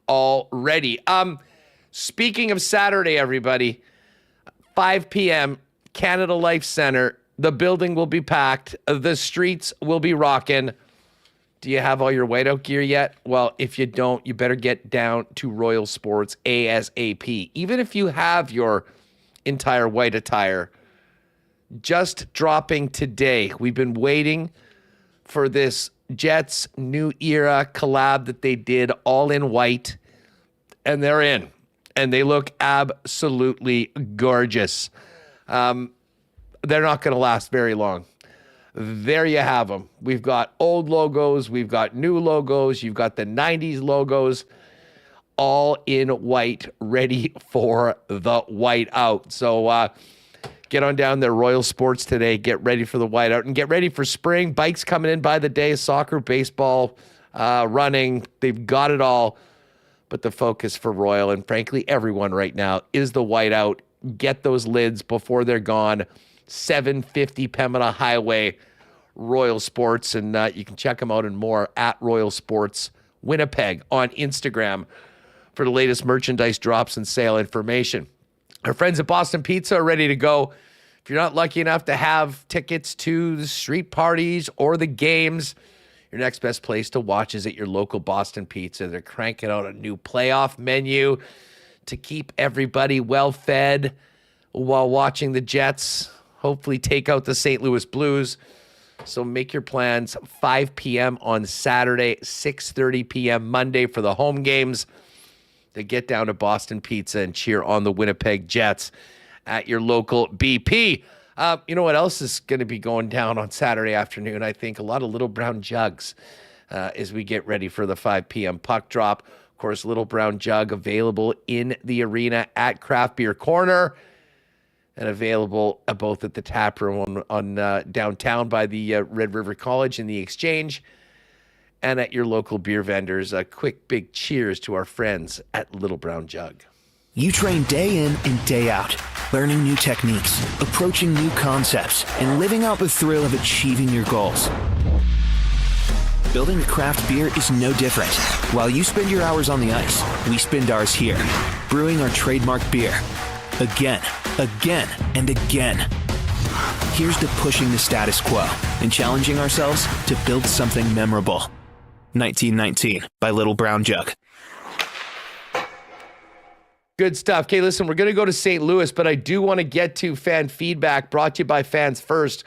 already. Speaking of Saturday, everybody, 5 p.m., Canada Life Center. The building will be packed. The streets will be rocking. Do you have all your whiteout gear yet? Well, if you don't, you better get down to Royal Sports ASAP. Even if you have your entire white attire, just dropping today. We've been waiting for this Jets New Era collab that they did all in white, and they're in, and they look absolutely gorgeous. They're not going to last very long. There you have them. We've got old logos. We've got new logos. You've got the 90s logos, all in white, ready for the white out. So get on down there, Royal Sports today. Get ready for the white out and get ready for spring. Bikes coming in by the day, soccer, baseball, running. They've got it all. But the focus for Royal, and frankly, everyone right now, is the white out. Get those lids before they're gone. 750 Pembina Highway, Royal Sports, and you can check them out and more at Royal Sports Winnipeg on Instagram for the latest merchandise drops and sale information. Our friends at Boston Pizza are ready to go. If you're not lucky enough to have tickets to the street parties or the games, your next best place to watch is at your local Boston Pizza. They're cranking out a new playoff menu to keep everybody well fed while watching the Jets. hopefully take out the St. Louis Blues. So make your plans 5 p.m. on Saturday, 6:30 p.m. Monday for the home games. To get down to Boston Pizza and cheer on the Winnipeg Jets at your local BP. You know what else is going to be going down on Saturday afternoon? I think a lot of Little Brown Jugs as we get ready for the 5 p.m. puck drop. Of course, Little Brown Jug available in the arena at Craft Beer Corner and available both at the tap room on downtown by the Red River College in the Exchange and at your local beer vendors. A quick big cheers to our friends at Little Brown Jug. You train day in and day out, learning new techniques, approaching new concepts, and living out the thrill of achieving your goals. Building a craft beer is no different. While you spend your hours on the ice, we spend ours here, brewing our trademark beer. Again, and again. Here's to pushing the status quo and challenging ourselves to build something memorable. 1919 by Little Brown Jug. Good stuff. Okay, listen, we're going to go to St. Louis, but I do want to get to fan feedback brought to you by Fans First,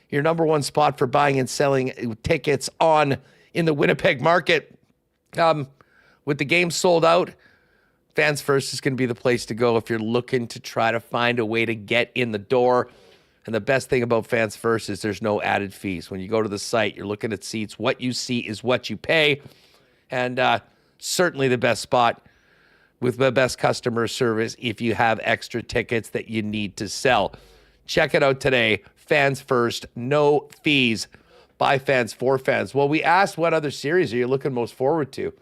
your number one spot for buying and selling tickets in the Winnipeg market. With the game sold out, Fans First is going to be the place to go if you're looking to try to find a way to get in the door. And the best thing about Fans First is there's no added fees. When you go to the site, you're looking at seats. What you see is what you pay. And certainly the best spot with the best customer service if you have extra tickets that you need to sell. Check it out today. Fans First, no fees. By fans, for fans. Well, we asked what other series are you looking most forward to?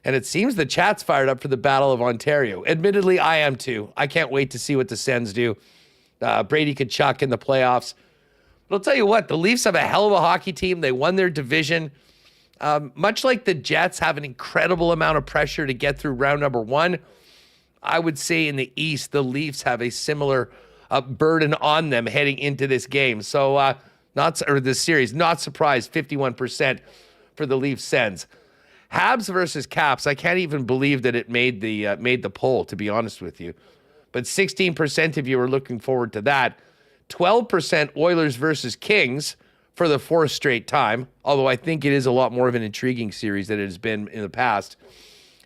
And it seems the chat's fired up for the Battle of Ontario. Admittedly, I am too. I can't wait to see what the Sens do. Brady Tkachuk in the playoffs. But I'll tell you what, the Leafs have a hell of a hockey team. They won their division. Much like the Jets have an incredible amount of pressure to get through round number one, I would say in the East, the Leafs have a similar burden on them heading into this game. So, this series, not surprised, 51% for the Leafs Sens. Habs versus Caps, I can't even believe that it made the poll, to be honest with you. But 16% of you are looking forward to that. 12% Oilers versus Kings for the fourth straight time, although I think it is a lot more of an intriguing series than it has been in the past.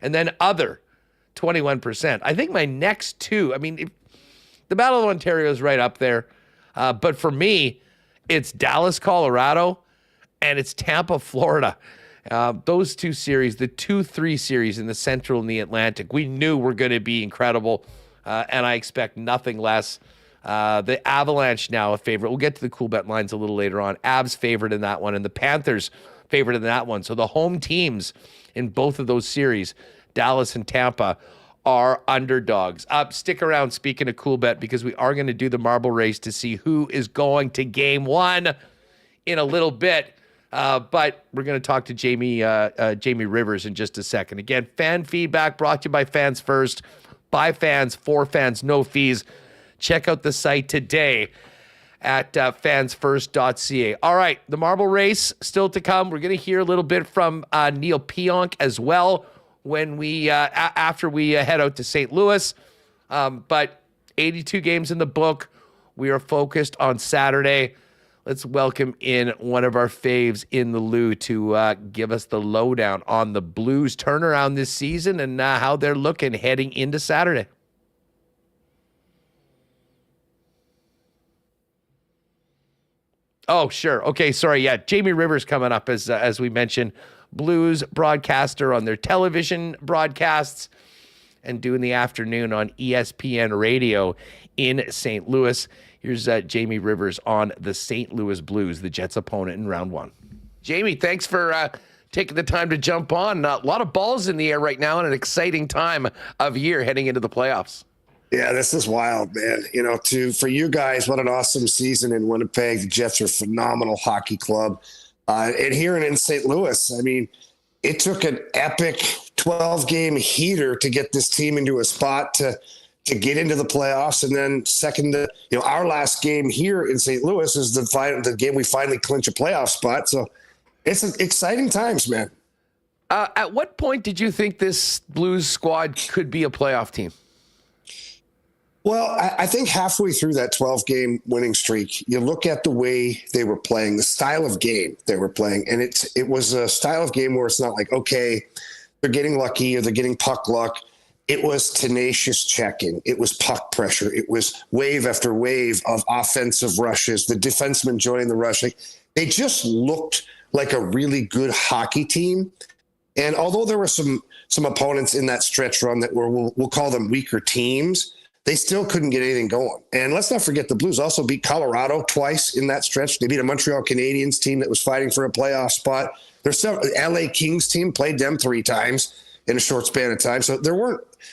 And then other, 21%. I think my next two, the Battle of Ontario is right up there. But for me, it's Dallas, Colorado, and it's Tampa, Florida. Those two series, the 2-3 series in the Central and the Atlantic, we knew were going to be incredible. And I expect nothing less. The Avalanche now a favorite. We'll get to the Coolbet lines a little later on. Avs favored in that one, and the Panthers favored in that one. So the home teams in both of those series, Dallas and Tampa, are underdogs. Stick around, speaking of Coolbet, because we are going to do the marble race to see who is going to game one in a little bit. But we're going to talk to Jamie Rivers in just a second. Again, fan feedback brought to you by Fans First. By fans, for fans, no fees. Check out the site today at fansfirst.ca. All right, the marble race still to come. We're going to hear a little bit from Neal Pionk as well when we after we head out to St. Louis. But 82 games in the book. We are focused on Saturday. Let's welcome in one of our faves in the Lou to give us the lowdown on the Blues turnaround this season and how they're looking heading into Saturday. Oh, sure. Okay, sorry. Yeah, Jamie Rivers coming up as we mentioned, Blues broadcaster on their television broadcasts and doing the afternoon on ESPN radio in St. Louis. Here's Jamie Rivers on the St. Louis Blues, the Jets' opponent in round one. Jamie, thanks for taking the time to jump on. A lot of balls in the air right now and an exciting time of year heading into the playoffs. Yeah, this is wild, man. For you guys, what an awesome season in Winnipeg. The Jets are a phenomenal hockey club. And here in St. Louis, it took an epic 12-game heater to get this team into a spot to get into the playoffs. And then second, our last game here in St. Louis is the game we finally clinch a playoff spot. So it's exciting times, man. At what point did you think this Blues squad could be a playoff team? Well, I think halfway through that 12-game winning streak, you look at the way they were playing, the style of game they were playing, and it was a style of game where it's not like, okay, they're getting lucky or they're getting puck luck. It was tenacious checking. It was puck pressure. It was wave after wave of offensive rushes, the defensemen joining the rushing. They just looked like a really good hockey team. And although there were some opponents in that stretch run that were, we'll call them weaker teams, they still couldn't get anything going. And let's not forget the Blues also beat Colorado twice in that stretch. They beat a Montreal Canadiens team that was fighting for a playoff spot. There's some LA Kings team played them 3 times in a short span of time. So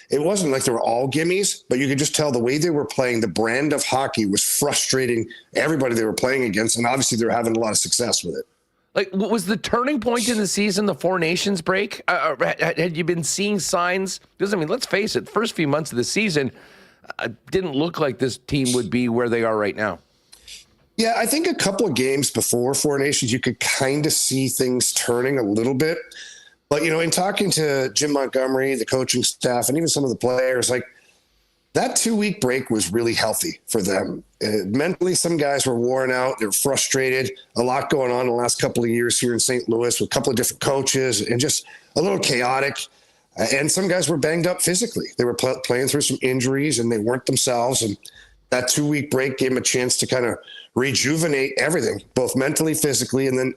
it wasn't like they were all gimmies, but you could just tell the way they were playing, the brand of hockey was frustrating everybody they were playing against. And obviously they're having a lot of success with it. Like, what was the turning point in the season, the Four Nations break? Had you been seeing signs? Because, I mean, let's face it, first few months of the season, didn't look like this team would be where they are right now. Yeah, I think a couple of games before Four Nations, you could kind of see things turning a little bit. But, in talking to Jim Montgomery, the coaching staff, and even some of the players, like, that 2-week break was really healthy for them. Mentally, some guys were worn out. They were frustrated. A lot going on in the last couple of years here in St. Louis with a couple of different coaches and just a little chaotic. And some guys were banged up physically. They were playing through some injuries and they weren't themselves. And that 2-week break gave them a chance to kind of rejuvenate everything, both mentally, physically. And then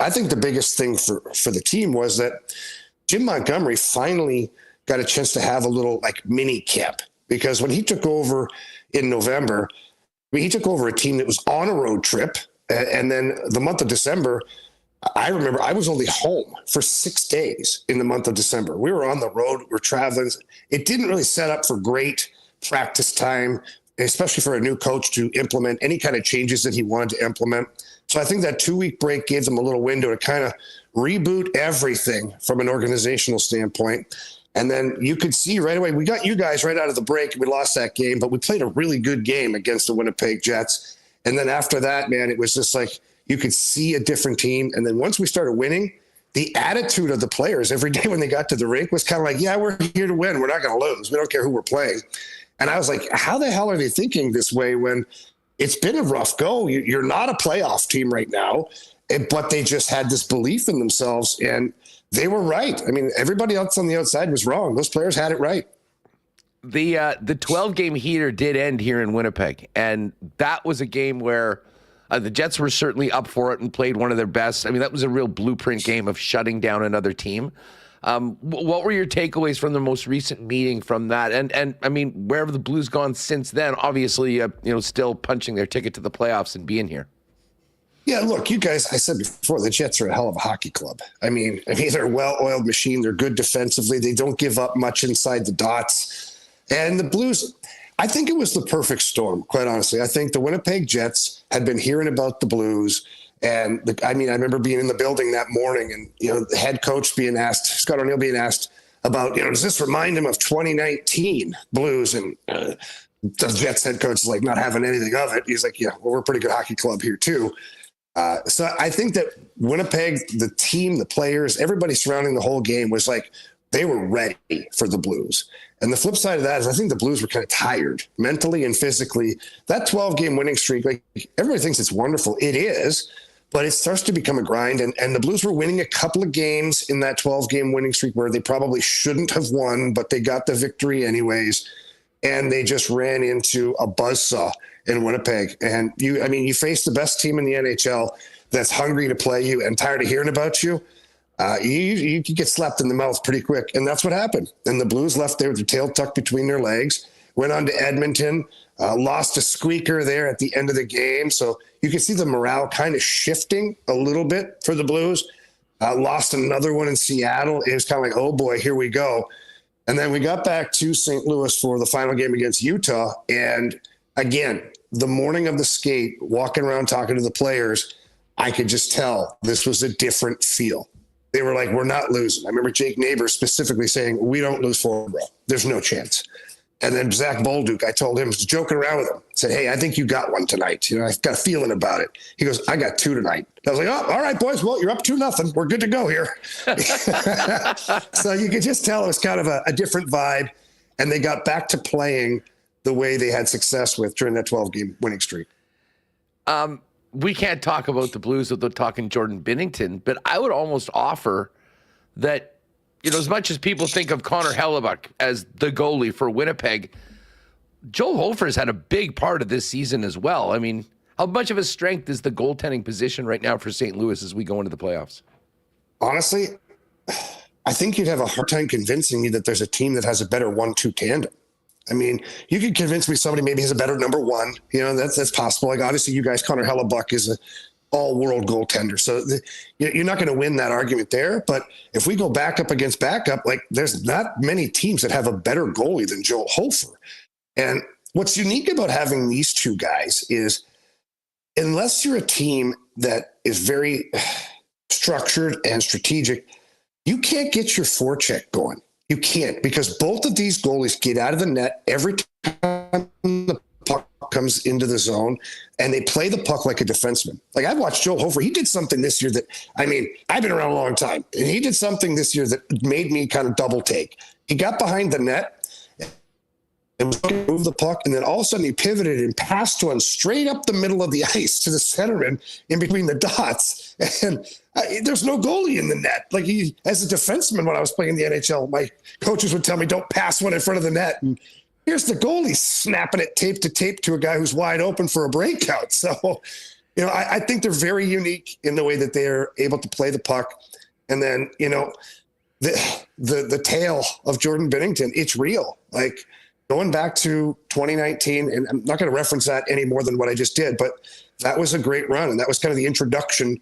I think the biggest thing for the team was that Jim Montgomery finally got a chance to have a little like mini camp, because when he took over in November, he took over a team that was on a road trip. And then the month of December, I remember I was only home for 6 days in the month of December. We were on the road, we're traveling. It didn't really set up for great practice time, especially for a new coach to implement any kind of changes that he wanted to implement. So I think that 2-week break gave them a little window to kind of reboot everything from an organizational standpoint. And then you could see right away, we got you guys right out of the break. We lost that game, but we played a really good game against the Winnipeg Jets. And then after that, man, it was just like, you could see a different team. And then once we started winning, the attitude of the players every day when they got to the rink was kind of like, yeah, we're here to win. We're not going to lose. We don't care who we're playing. And I was like, how the hell are they thinking this way when it's been a rough go? You're not a playoff team right now, but they just had this belief in themselves, and they were right. I mean, everybody else on the outside was wrong. Those players had it right. The 12-game heater did end here in Winnipeg, and that was a game where the Jets were certainly up for it and played one of their best. I mean, that was a real blueprint game of shutting down another team. What were your takeaways from the most recent meeting from that? And I mean, where have the Blues gone since then? Obviously, still punching their ticket to the playoffs and being here. Yeah, look, you guys, I said before, the Jets are a hell of a hockey club. I mean, they're a well-oiled machine. They're good defensively. They don't give up much inside the dots. And the Blues, I think it was the perfect storm, quite honestly. I think the Winnipeg Jets had been hearing about the Blues. And I remember being in the building that morning and, the head coach being asked, Scott Arniel being asked about, does this remind him of 2019 Blues? And the Jets head coach is like, not having anything of it. He's like, yeah, well, we're a pretty good hockey club here too. So I think that Winnipeg, the team, the players, everybody surrounding the whole game was like, they were ready for the Blues. And the flip side of that is I think the Blues were kind of tired mentally and physically. That 12-game winning streak, like everybody thinks it's wonderful. It is, but it starts to become a grind. And the Blues were winning a couple of games in that 12-game winning streak where they probably shouldn't have won, but they got the victory anyways. And they just ran into a buzzsaw in Winnipeg. And you face the best team in the NHL that's hungry to play you and tired of hearing about you. You get slapped in the mouth pretty quick. And that's what happened. And the Blues left there with their tail tucked between their legs, went on to Edmonton, lost a squeaker there at the end of the game. So you can see the morale kind of shifting a little bit for the Blues. Lost another one in Seattle. It was kind of like, oh boy, here we go. And then we got back to St. Louis for the final game against Utah. And again, the morning of the skate, walking around talking to the players, I could just tell this was a different feel. They were like, we're not losing. I remember Jake Neighbors specifically saying, we don't lose 4 in a row. There's no chance. And then Zach Bolduc, I told him, I was joking around with him, said, hey, I think you got one tonight. I've got a feeling about it. He goes, I got 2 tonight. I was like, oh, all right, boys. Well, you're up 2-0. We're good to go here. So you could just tell it was kind of a different vibe. And they got back to playing the way they had success with during that 12-game winning streak. We can't talk about the Blues without talking Jordan Binnington, but I would almost offer that, as much as people think of Connor Hellebuck as the goalie for Winnipeg, Joe Hofer's had a big part of this season as well. I mean, how much of a strength is the goaltending position right now for St. Louis as we go into the playoffs? Honestly, I think you'd have a hard time convincing me that there's a team that has a better 1-2 tandem. I mean, you could convince me somebody maybe has a better number one. That's possible. Like, obviously, you guys, Connor Hellebuck is an all-world goaltender. So you're not going to win that argument there. But if we go backup against backup, like, there's not many teams that have a better goalie than Joe Hofer. And what's unique about having these two guys is, unless you're a team that is very structured and strategic, you can't get your forecheck going. You can't, because both of these goalies get out of the net every time the puck comes into the zone, and they play the puck like a defenseman. Like, I've watched Joe Hofer. He did something this year that, I mean, I've been around a long time, and he did something this year that made me kind of double take. He got behind the net and moved the puck, and then all of a sudden he pivoted and passed one straight up the middle of the ice to the centerman in between the dots. And there's no goalie in the net. Like, as a defenseman, when I was playing in the NHL, my coaches would tell me, don't pass one in front of the net. And here's the goalie snapping it tape to tape to a guy who's wide open for a breakout. So, I think they're very unique in the way that they're able to play the puck. And then, the tale of Jordan Binnington, it's real. Like, going back to 2019, and I'm not going to reference that any more than what I just did, but that was a great run. And that was kind of the introduction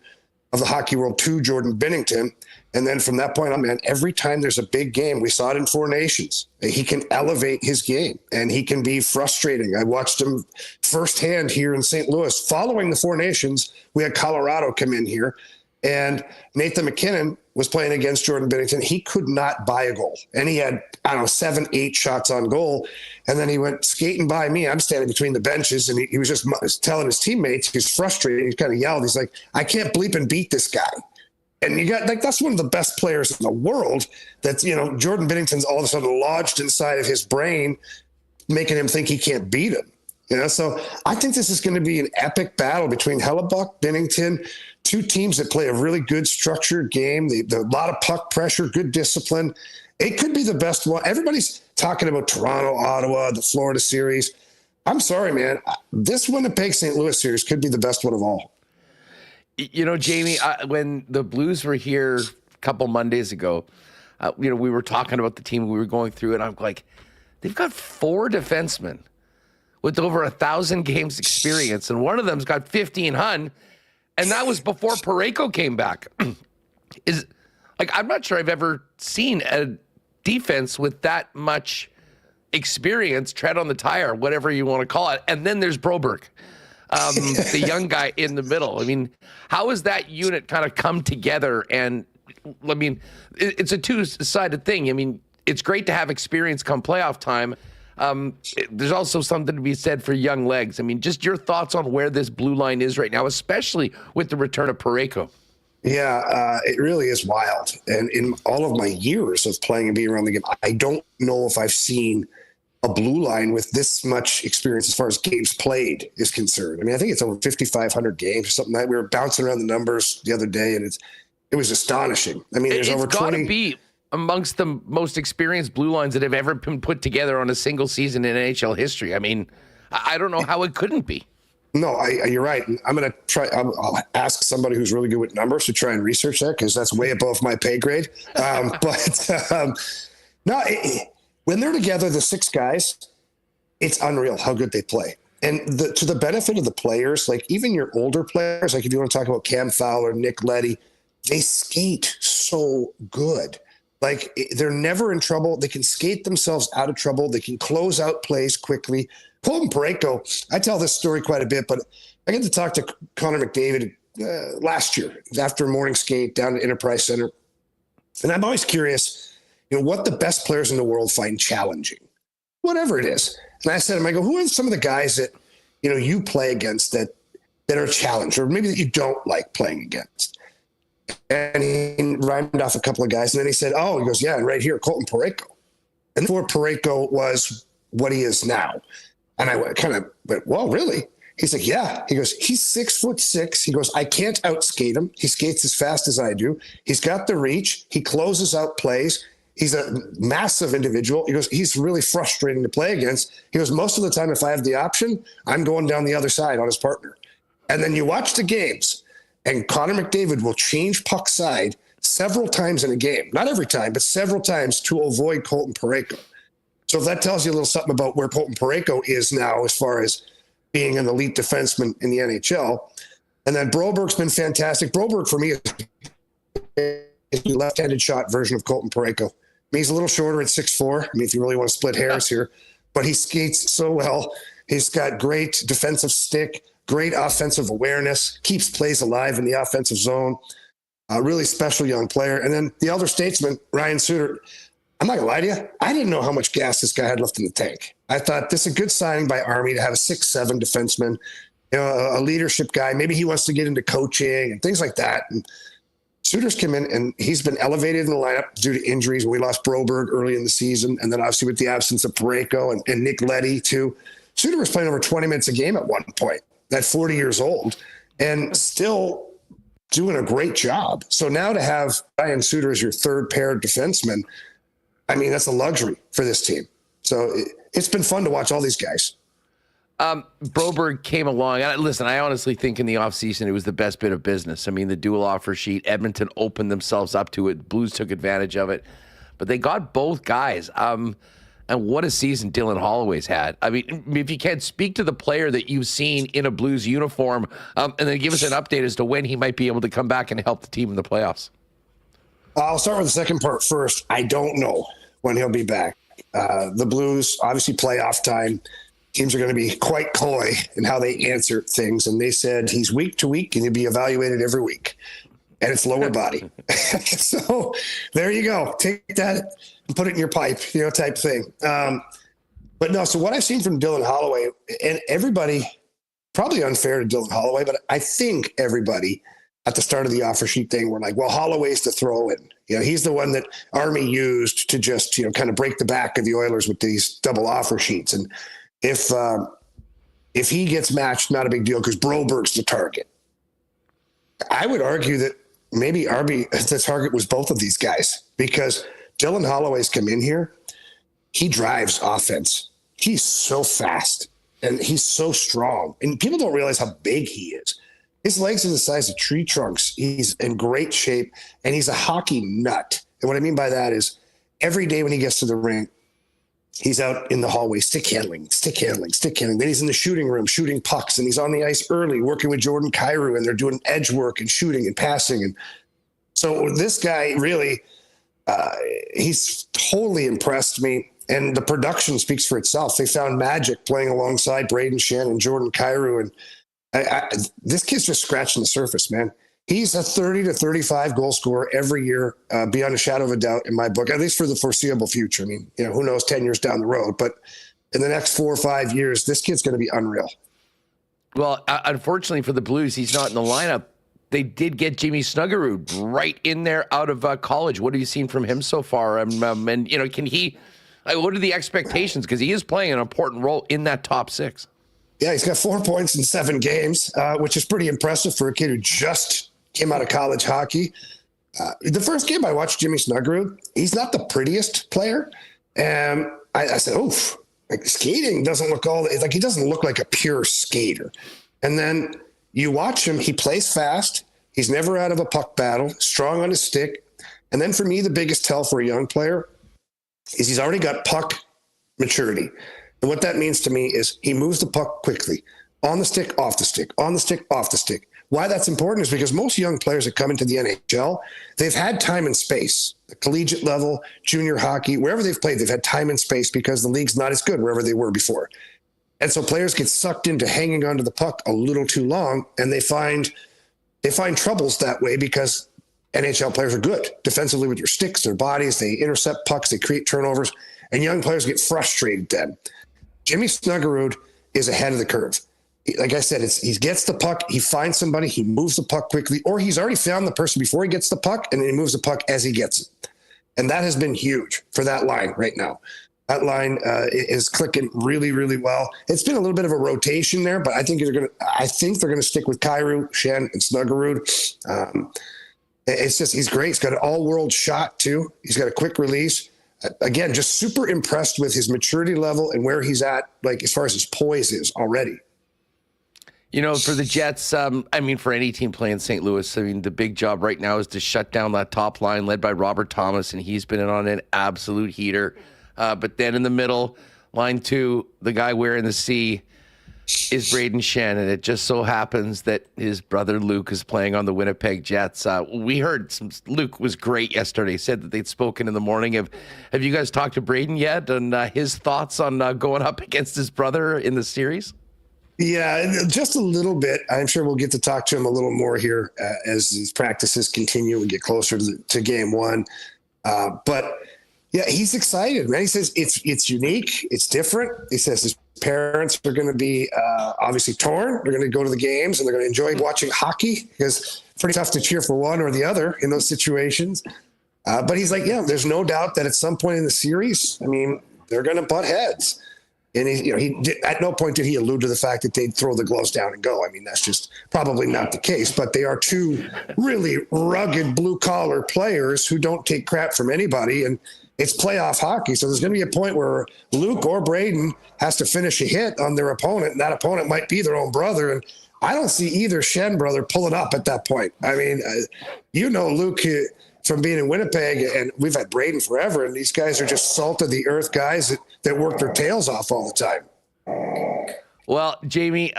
of the hockey world to Jordan Binnington. And then from that point on, man, every time there's a big game, we saw it in Four Nations, he can elevate his game and he can be frustrating. I watched him firsthand here in St. Louis. Following the Four Nations, we had Colorado come in here, and Nathan McKinnon was playing against Jordan Binnington. He could not buy a goal. And he had, 7, 8 shots on goal. And then he went skating by me. I'm standing between the benches, and he was just telling his teammates, he's frustrated. He kind of yelled. He's like, I can't bleep and beat this guy. And you got, like, that's one of the best players in the world. That's, Jordan Binnington's all of a sudden lodged inside of his brain, making him think he can't beat him. So I think this is going to be an epic battle between Hellebuck, Binnington, two teams that play a really good structured game. A lot of puck pressure, good discipline. It could be the best one. Everybody's talking about Toronto, Ottawa, the Florida series. I'm sorry, man. This Winnipeg St. Louis series could be the best one of all. Jamie, when the Blues were here a couple Mondays ago, we were talking about the team we were going through, and I'm like, they've got 4 defensemen with over 1,000 games experience, and one of them's got 1,500, and that was before Parayko came back. I'm not sure I've ever seen a defense with that much experience, tread on the tire, whatever you want to call it. And then there's Broberg, the young guy in the middle. I mean, how has that unit kind of come together? And I mean, it's a two-sided thing. I mean, it's great to have experience come playoff time. There's also something to be said for young legs. I mean, just your thoughts on where this blue line is right now, especially with the return of Parayko. Yeah, it really is wild. And in all of my years of playing and being around the game, I don't know if I've seen a blue line with this much experience as far as games played is concerned. I mean, I think it's over 5,500 games or something. We were bouncing around the numbers the other day, and it was astonishing. I mean, there's over 20. It's got to be amongst the most experienced blue lines that have ever been put together on a single season in NHL history. I mean, I don't know how it couldn't be. No, you're right. I'm going to try. I'll ask somebody who's really good with numbers to try and research that, because that's way above my pay grade. When they're together, the 6 guys, it's unreal how good they play. And to the benefit of the players, like even your older players, like if you want to talk about Cam Fowler, Nick Leddy, they skate so good. Like, they're never in trouble. They can skate themselves out of trouble. They can close out plays quickly. Colton Parayko, I tell this story quite a bit, but I get to talk to Connor McDavid last year after a morning skate down at Enterprise Center. And I'm always curious, what the best players in the world find challenging, whatever it is. And I said to him, I go, who are some of the guys that, you play against that are challenged, or maybe that you don't like playing against? And he rhymed off a couple of guys, and then he said, he goes, yeah, and right here, Colton Parayko. And before Parayko was what he is now. And I went, well, really? He's like, yeah. He goes, he's 6'6". He goes, I can't outskate him. He skates as fast as I do. He's got the reach. He closes out plays. He's a massive individual. He goes, he's really frustrating to play against. He goes, most of the time, if I have the option, I'm going down the other side on his partner. And then you watch the games, and Connor McDavid will change puck side several times in a game. Not every time, but several times to avoid Colton Parayko. So if that tells you a little something about where Colton Parayko is now as far as being an elite defenseman in the NHL. And then Broberg's been fantastic. Broberg, for me, is the left-handed shot version of Colton Parayko. I mean, he's a little shorter at 6'4". I mean, if you really want to split hairs here. But he skates so well. He's got great defensive stick, great offensive awareness, keeps plays alive in the offensive zone. A really special young player. And then the elder statesman, Ryan Suter. I'm not going to lie to you. I didn't know how much gas this guy had left in the tank. I thought this is a good signing by Army to have a 6'7" defenseman, a leadership guy. Maybe he wants to get into coaching and things like that. And Suter's come in, and he's been elevated in the lineup due to injuries. We lost Broberg early in the season, and then obviously with the absence of Parayko and Nick Leddy too. Suter was playing over 20 minutes a game at one point, at 40 years old, and still doing a great job. So now to have Ryan Suter as your third paired defenseman, I mean, that's a luxury for this team. So it's been fun to watch all these guys. Broberg came along. Listen, I honestly think in the offseason it was the best bit of business. I mean, the dual offer sheet, Edmonton opened themselves up to it. Blues took advantage of it. But they got both guys. And what a season Dylan Holloway's had. I mean, if you can speak to the player that you've seen in a Blues uniform, and then give us an update as to when he might be able to come back and help the team in the playoffs. I'll start with the second part first. I don't know when he'll be back. The Blues, obviously playoff time, teams are going to be quite coy in how they answer things. And they said he's week to week and he'll be evaluated every week. And it's lower body. So there you go. Take that and put it in your pipe, type thing. But no, so what I've seen from Dylan Holloway, and everybody, probably unfair to Dylan Holloway, but I think everybody at the start of the offer sheet thing were like, well, Holloway's the throw in. He's the one that Army used to just, kind of break the back of the Oilers with these double offer sheets. And if he gets matched, not a big deal because Broberg's the target. I would argue that maybe Army, the target was both of these guys because Dylan Holloway's come in here. He drives offense. He's so fast and he's so strong. And people don't realize how big he is. His legs are the size of tree trunks. He's in great shape, and he's a hockey nut. And what I mean by that is every day when he gets to the rink, he's out in the hallway, stick handling. Then he's in the shooting room, shooting pucks, and he's on the ice early, working with Jordan Kyrou, and they're doing edge work and shooting and passing. And so this guy really, he's totally impressed me. And the production speaks for itself. They found magic playing alongside Braden Shen and Jordan Kyrou, and this kid's just scratching the surface, man. He's a 30 to 35 goal scorer every year, beyond a shadow of a doubt in my book, at least for the foreseeable future. I mean, who knows 10 years down the road, but in the next 4 or 5 years, this kid's going to be unreal. Well, unfortunately for the Blues, he's not in the lineup. They did get Jimmy Snuggerud right in there out of college. What have you seen from him so far? And can he, what are the expectations? Because he is playing an important role in that top six. Yeah, he's got 4 points in 7 games, which is pretty impressive for a kid who just came out of college hockey. The first game I watched Jimmy Snuggerud, he's not the prettiest player. And I said, oof, like skating doesn't look he doesn't look like a pure skater. And then you watch him, he plays fast. He's never out of a puck battle, strong on his stick. And then for me, the biggest tell for a young player is he's already got puck maturity. And what that means to me is he moves the puck quickly, on the stick, off the stick, on the stick, off the stick. Why that's important is because most young players that come into the NHL, they've had time and space. The collegiate level, junior hockey, wherever they've played, they've had time and space because the league's not as good wherever they were before. And so players get sucked into hanging onto the puck a little too long, and they find troubles that way because NHL players are good defensively with their sticks, their bodies. They intercept pucks, they create turnovers, and young players get frustrated then. Jimmy Snuggerud is ahead of the curve. Like I said, he gets the puck, he finds somebody, he moves the puck quickly, or he's already found the person before he gets the puck, and then he moves the puck as he gets it. And that has been huge for that line right now. That line is clicking really, really well. It's been a little bit of a rotation there, but I think they're going to stick with Kyrou, Schenn, and Snuggerud. It's just, he's great. He's got an all-world shot too. He's got a quick release. Again, just super impressed with his maturity level and where he's at, like as far as his poise is already. You know, for the Jets, for any team playing St. Louis, the big job right now is to shut down that top line led by Robert Thomas, and he's been on an absolute heater. But then in the middle, line 2, the guy wearing the C is Brayden Schenn, and it just so happens that his brother Luke is playing on the Winnipeg Jets. We heard Luke was great yesterday. He said that they'd spoken in the morning. Have you guys talked to Brayden yet and his thoughts on going up against his brother in the series? Yeah, just a little bit. I'm sure we'll get to talk to him a little more here as these practices continue and get closer to game 1. But yeah, he's excited, man. He says it's unique, it's different. He says his parents are going to be obviously torn. They're going to go to the games and they're going to enjoy watching hockey because it's pretty tough to cheer for one or the other in those situations. But he's like, yeah, there's no doubt that at some point in the series, they're going to butt heads. And at no point did he allude to the fact that they'd throw the gloves down and go. That's just probably not the case. But they are two really rugged blue-collar players who don't take crap from anybody, and it's playoff hockey. So there's going to be a point where Luke or Brayden has to finish a hit on their opponent, and that opponent might be their own brother. And I don't see either Schenn brother pulling up at that point. Luke from being in Winnipeg, and we've had Brayden forever, and these guys are just salt of the earth guys that work their tails off all the time. Well, Jamie,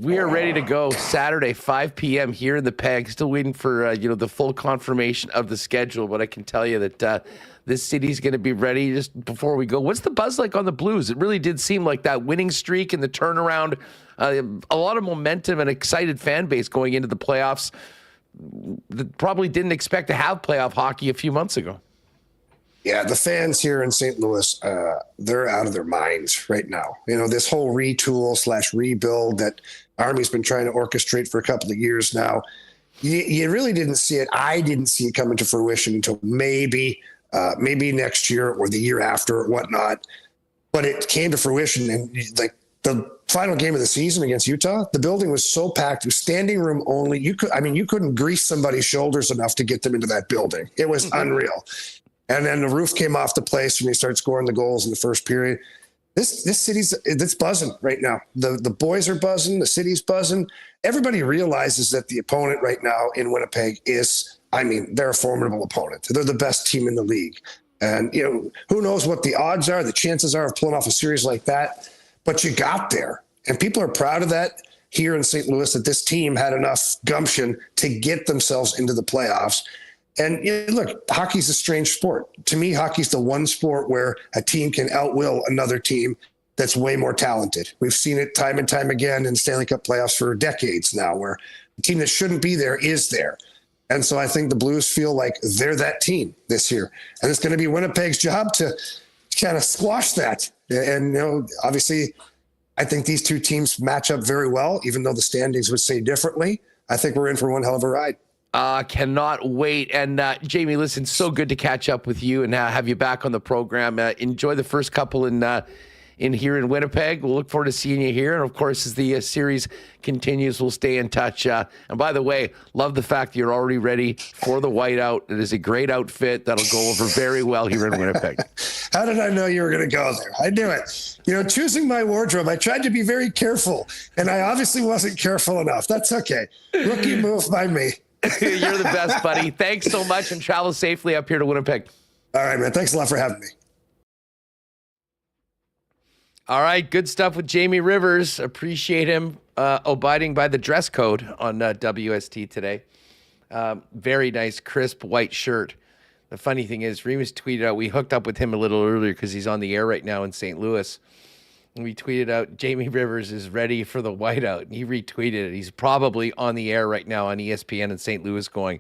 we are ready to go Saturday, 5 p.m. here in the PEG. Still waiting for the full confirmation of the schedule, but I can tell you that this city's going to be ready. Just before we go, what's the buzz like on the Blues? It really did seem like that winning streak and the turnaround, a lot of momentum and excited fan base going into the playoffs that probably didn't expect to have playoff hockey a few months ago. Yeah, the fans here in St. Louis, they're out of their minds right now. This whole retool/rebuild that Army's been trying to orchestrate for a couple of years now, you really didn't see it. I didn't see it coming to fruition until maybe next year or the year after or whatnot. But it came to fruition, and like the final game of the season against Utah, the building was so packed, it was standing room only. You couldn't grease somebody's shoulders enough to get them into that building. It was unreal. And then the roof came off the place when they started scoring the goals in the first period. This city's it's buzzing right now. The boys are buzzing. The city's buzzing. Everybody realizes that the opponent right now in Winnipeg is, they're a formidable opponent. They're the best team in the league. And, who knows what the odds are, the chances are of pulling off a series like that. But you got there. And people are proud of that here in St. Louis, that this team had enough gumption to get themselves into the playoffs. And look, hockey's a strange sport. To me, hockey's the one sport where a team can outwill another team that's way more talented. We've seen it time and time again in Stanley Cup playoffs for decades now, where a team that shouldn't be there is there. And so I think the Blues feel like they're that team this year. And it's going to be Winnipeg's job to kind of squash that. And, obviously, I think these two teams match up very well, even though the standings would say differently. I think we're in for one hell of a ride. Cannot wait. And Jamie, listen, so good to catch up with you and have you back on the program. Enjoy the first couple in here in Winnipeg. We'll look forward to seeing you here. And of course, as the series continues, we'll stay in touch. And by the way, love the fact that you're already ready for the whiteout. It is a great outfit that'll go over very well here in Winnipeg. How did I know you were going to go there? I knew it. Choosing my wardrobe, I tried to be very careful, and I obviously wasn't careful enough. That's okay. Rookie move by me. You're the best, buddy. Thanks so much, and travel safely up here to Winnipeg. All right, man. Thanks a lot for having me. All right, good stuff with Jamie Rivers. Appreciate him abiding by the dress code on WST today. Very nice, crisp white shirt. The funny thing is, Remis tweeted out, we hooked up with him a little earlier because he's on the air right now in St. Louis. And we tweeted out, Jamie Rivers is ready for the whiteout. And he retweeted it. He's probably on the air right now on ESPN in St. Louis going,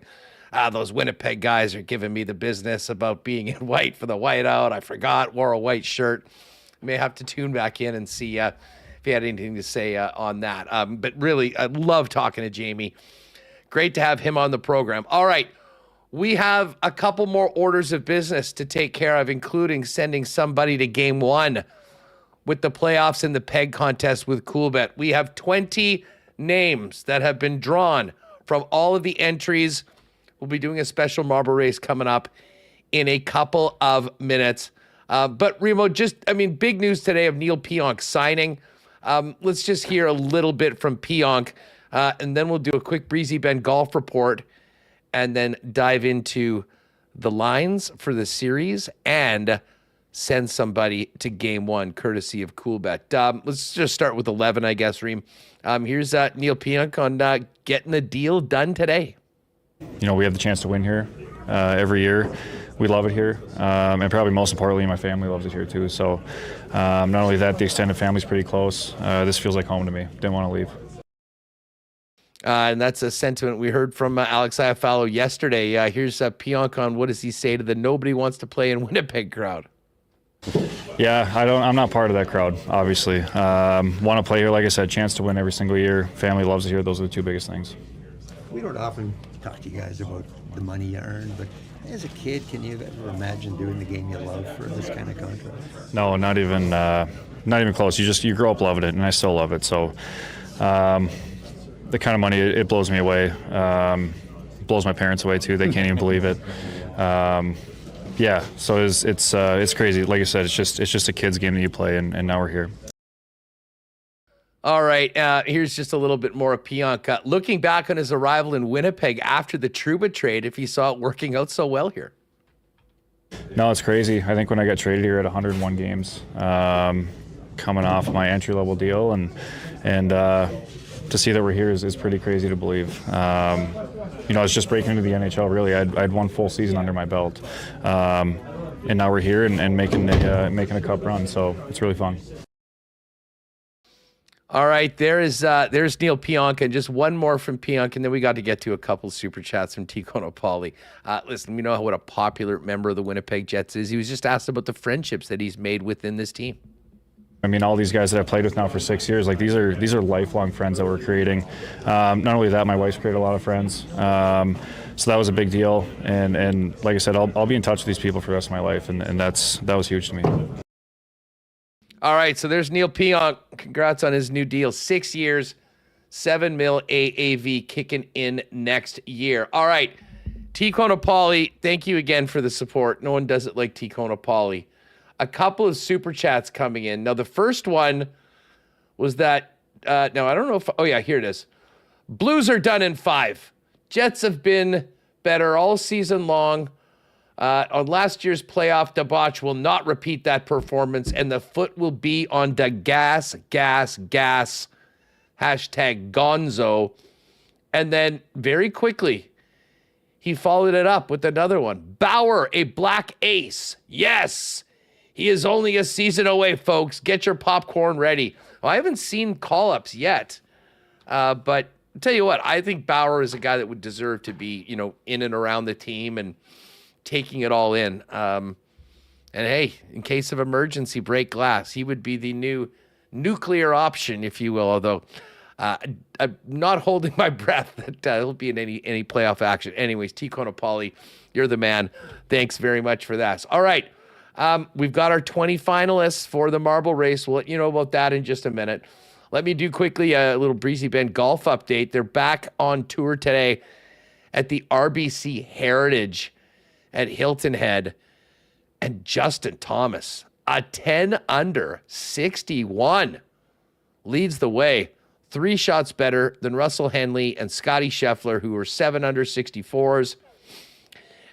those Winnipeg guys are giving me the business about being in white for the whiteout. I forgot, wore a white shirt. May have to tune back in and see if he had anything to say on that. But really, I love talking to Jamie. Great to have him on the program. All right, We have a couple more orders of business to take care of, including sending somebody to game 1 with the playoffs and the peg contest with Coolbet. We have 20 names that have been drawn from all of the entries. We'll be doing a special marble race coming up in a couple of minutes. But Remo, big news today of Neal Pionk signing. Let's just hear a little bit from Pionk, and then we'll do a quick Breezy Bend golf report, and then dive into the lines for the series and send somebody to game 1, courtesy of Coolbet. Let's just start with 11, I guess, Reem. Here's Neal Pionk on getting the deal done today. We have the chance to win here every year. We love it here, and probably most importantly, my family loves it here too. So not only that, the extended family's pretty close. This feels like home to me. Didn't want to leave. And that's a sentiment we heard from Alex Iafallo yesterday. Here's Pionk on what does he say to the nobody wants to play in Winnipeg crowd. Yeah, I'm not part of that crowd, obviously. Want to play here, like I said, chance to win every single year. Family loves it here. Those are the two biggest things. We don't often talk to you guys about the money you earn, but as a kid, can you ever imagine doing the game you love for this kind of contract? No, not even close. You grow up loving it, and I still love it. So the kind of money, it blows me away. Blows my parents away too. They can't even believe it. Yeah, so it's crazy. Like I said, it's just a kid's game that you play, and now we're here. All right, here's just a little bit more of Pionk. Looking back on his arrival in Winnipeg after the Trouba trade, if he saw it working out so well here. No, it's crazy. I think when I got traded here at 101 games, coming off my entry-level deal, and to see that we're here is pretty crazy to believe. It's just breaking into the NHL, really. I'd one full season under my belt. And now we're here and making a cup run, so it's really fun. All right, there's Neal Pionk, and just one more from Pionk, and then we got to get to a couple super chats from Tikhono Pauly. Listen, we know what a popular member of the Winnipeg Jets is. He was just asked about the friendships that he's made within this team. I mean, all these guys that I've played with now for 6 years, like these are lifelong friends that we're creating. Not only that, my wife's created a lot of friends. So that was a big deal. And like I said, I'll be in touch with these people for the rest of my life, and that was huge to me. All right, so there's Neal Pionk. Congrats on his new deal. 6 years, $7 million AAV kicking in next year. All right, Tikhono Pauly, thank you again for the support. No one does it like Tikhono Pauly. A couple of super chats coming in. Now, the first one was that, now I don't know if, oh yeah, here it is. Blues are done in 5. Jets have been better all season long. On last year's playoff, Debauch will not repeat that performance, and the foot will be on the gas. Hashtag Gonzo. And then very quickly, he followed it up with another one. Bauer, a black ace. Yes. He is only a season away, folks. Get your popcorn ready. Well, I haven't seen call-ups yet, but I'll tell you what, I think Bauer is a guy that would deserve to be, in and around the team and taking it all in. And hey, in case of emergency, break glass. He would be the new nuclear option, if you will, although I'm not holding my breath that he'll be in any playoff action. Anyways, Tikhono Pauly, you're the man. Thanks very much for that. All right. We've got our 20 finalists for the marble race. We'll let you know about that in just a minute. Let me do quickly a little Breezy Bend golf update. They're back on tour today at the RBC Heritage at Hilton Head. And Justin Thomas, a 10 under 61, leads the way. 3 shots better than Russell Henley and Scotty Scheffler, who were 7 under 64s.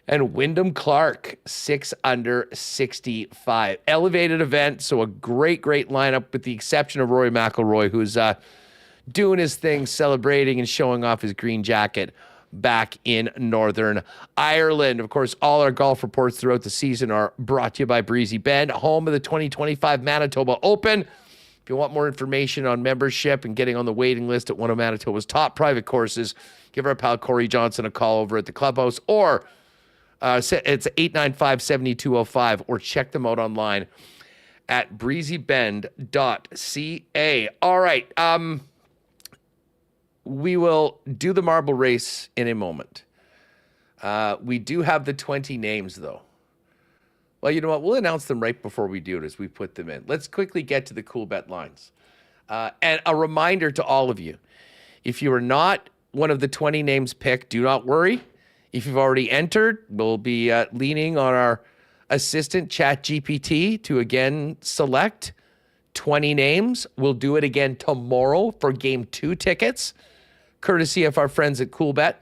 And Wyndham Clark, 6 under 65. Elevated event, so a great lineup with the exception of Rory McIlroy, who's doing his thing, celebrating and showing off his green jacket back in Northern Ireland. Of course, all our golf reports throughout the season are brought to you by Breezy Bend, home of the 2025 Manitoba Open. If you want more information on membership and getting on the waiting list at one of Manitoba's top private courses, give our pal Corey Johnson a call over at the clubhouse, or it's 895-7205, or check them out online at breezybend.ca. All right. We will do the marble race in a moment. We do have the 20 names, though. Well, you know what? We'll announce them right before we do it as we put them in. Let's quickly get to the Coolbet lines. And a reminder to all of you, if you are not one of the 20 names picked, do not worry. If you've already entered, we'll be leaning on our assistant, ChatGPT, to again select 20 names. We'll do it again tomorrow for Game 2 tickets, courtesy of our friends at Coolbet.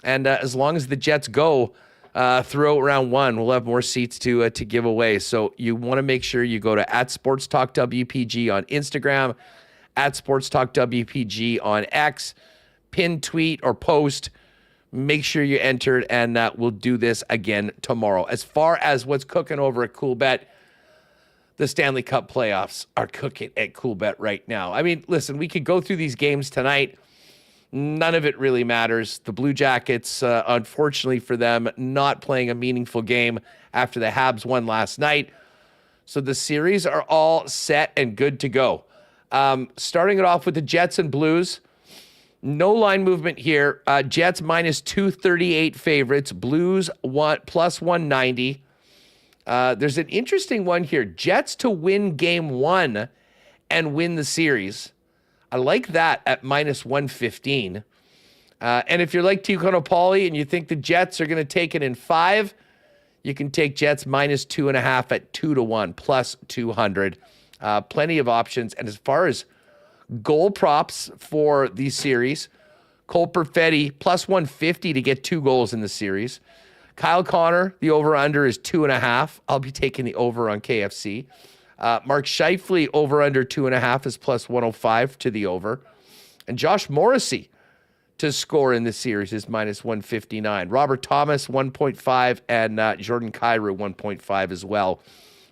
And as long as the Jets go throughout round 1, we'll have more seats to give away. So you want to make sure you go to @SportsTalkWPG on Instagram, @SportsTalkWPG on X, pin tweet or post. Make sure you entered, and we'll do this again tomorrow. As far as what's cooking over at Coolbet, the Stanley Cup playoffs are cooking at Coolbet right now. I mean, listen, we could go through these games tonight. None of it really matters. The Blue Jackets, unfortunately for them, not playing a meaningful game after the Habs won last night. So the series are all set and good to go. Starting it off with the Jets and Blues. No line movement here. Jets minus 238 favorites. Blues plus 190. There's an interesting one here. Jets to win game 1 and win the series. I like that at minus 115. And if you're like Tico Pauly and you think the Jets are going to take it in 5, you can take Jets minus 2.5 at 2-1 plus 200. Plenty of options. And as far as goal props for the series, Cole Perfetti plus 150 to get 2 goals in the series. Kyle Connor, the over-under is 2.5. I'll be taking the over on KFC. Mark Scheifele over-under 2.5 is plus 105 to the over. And Josh Morrissey to score in the series is minus 159. Robert Thomas 1.5 and Jordan Kyrou 1.5 as well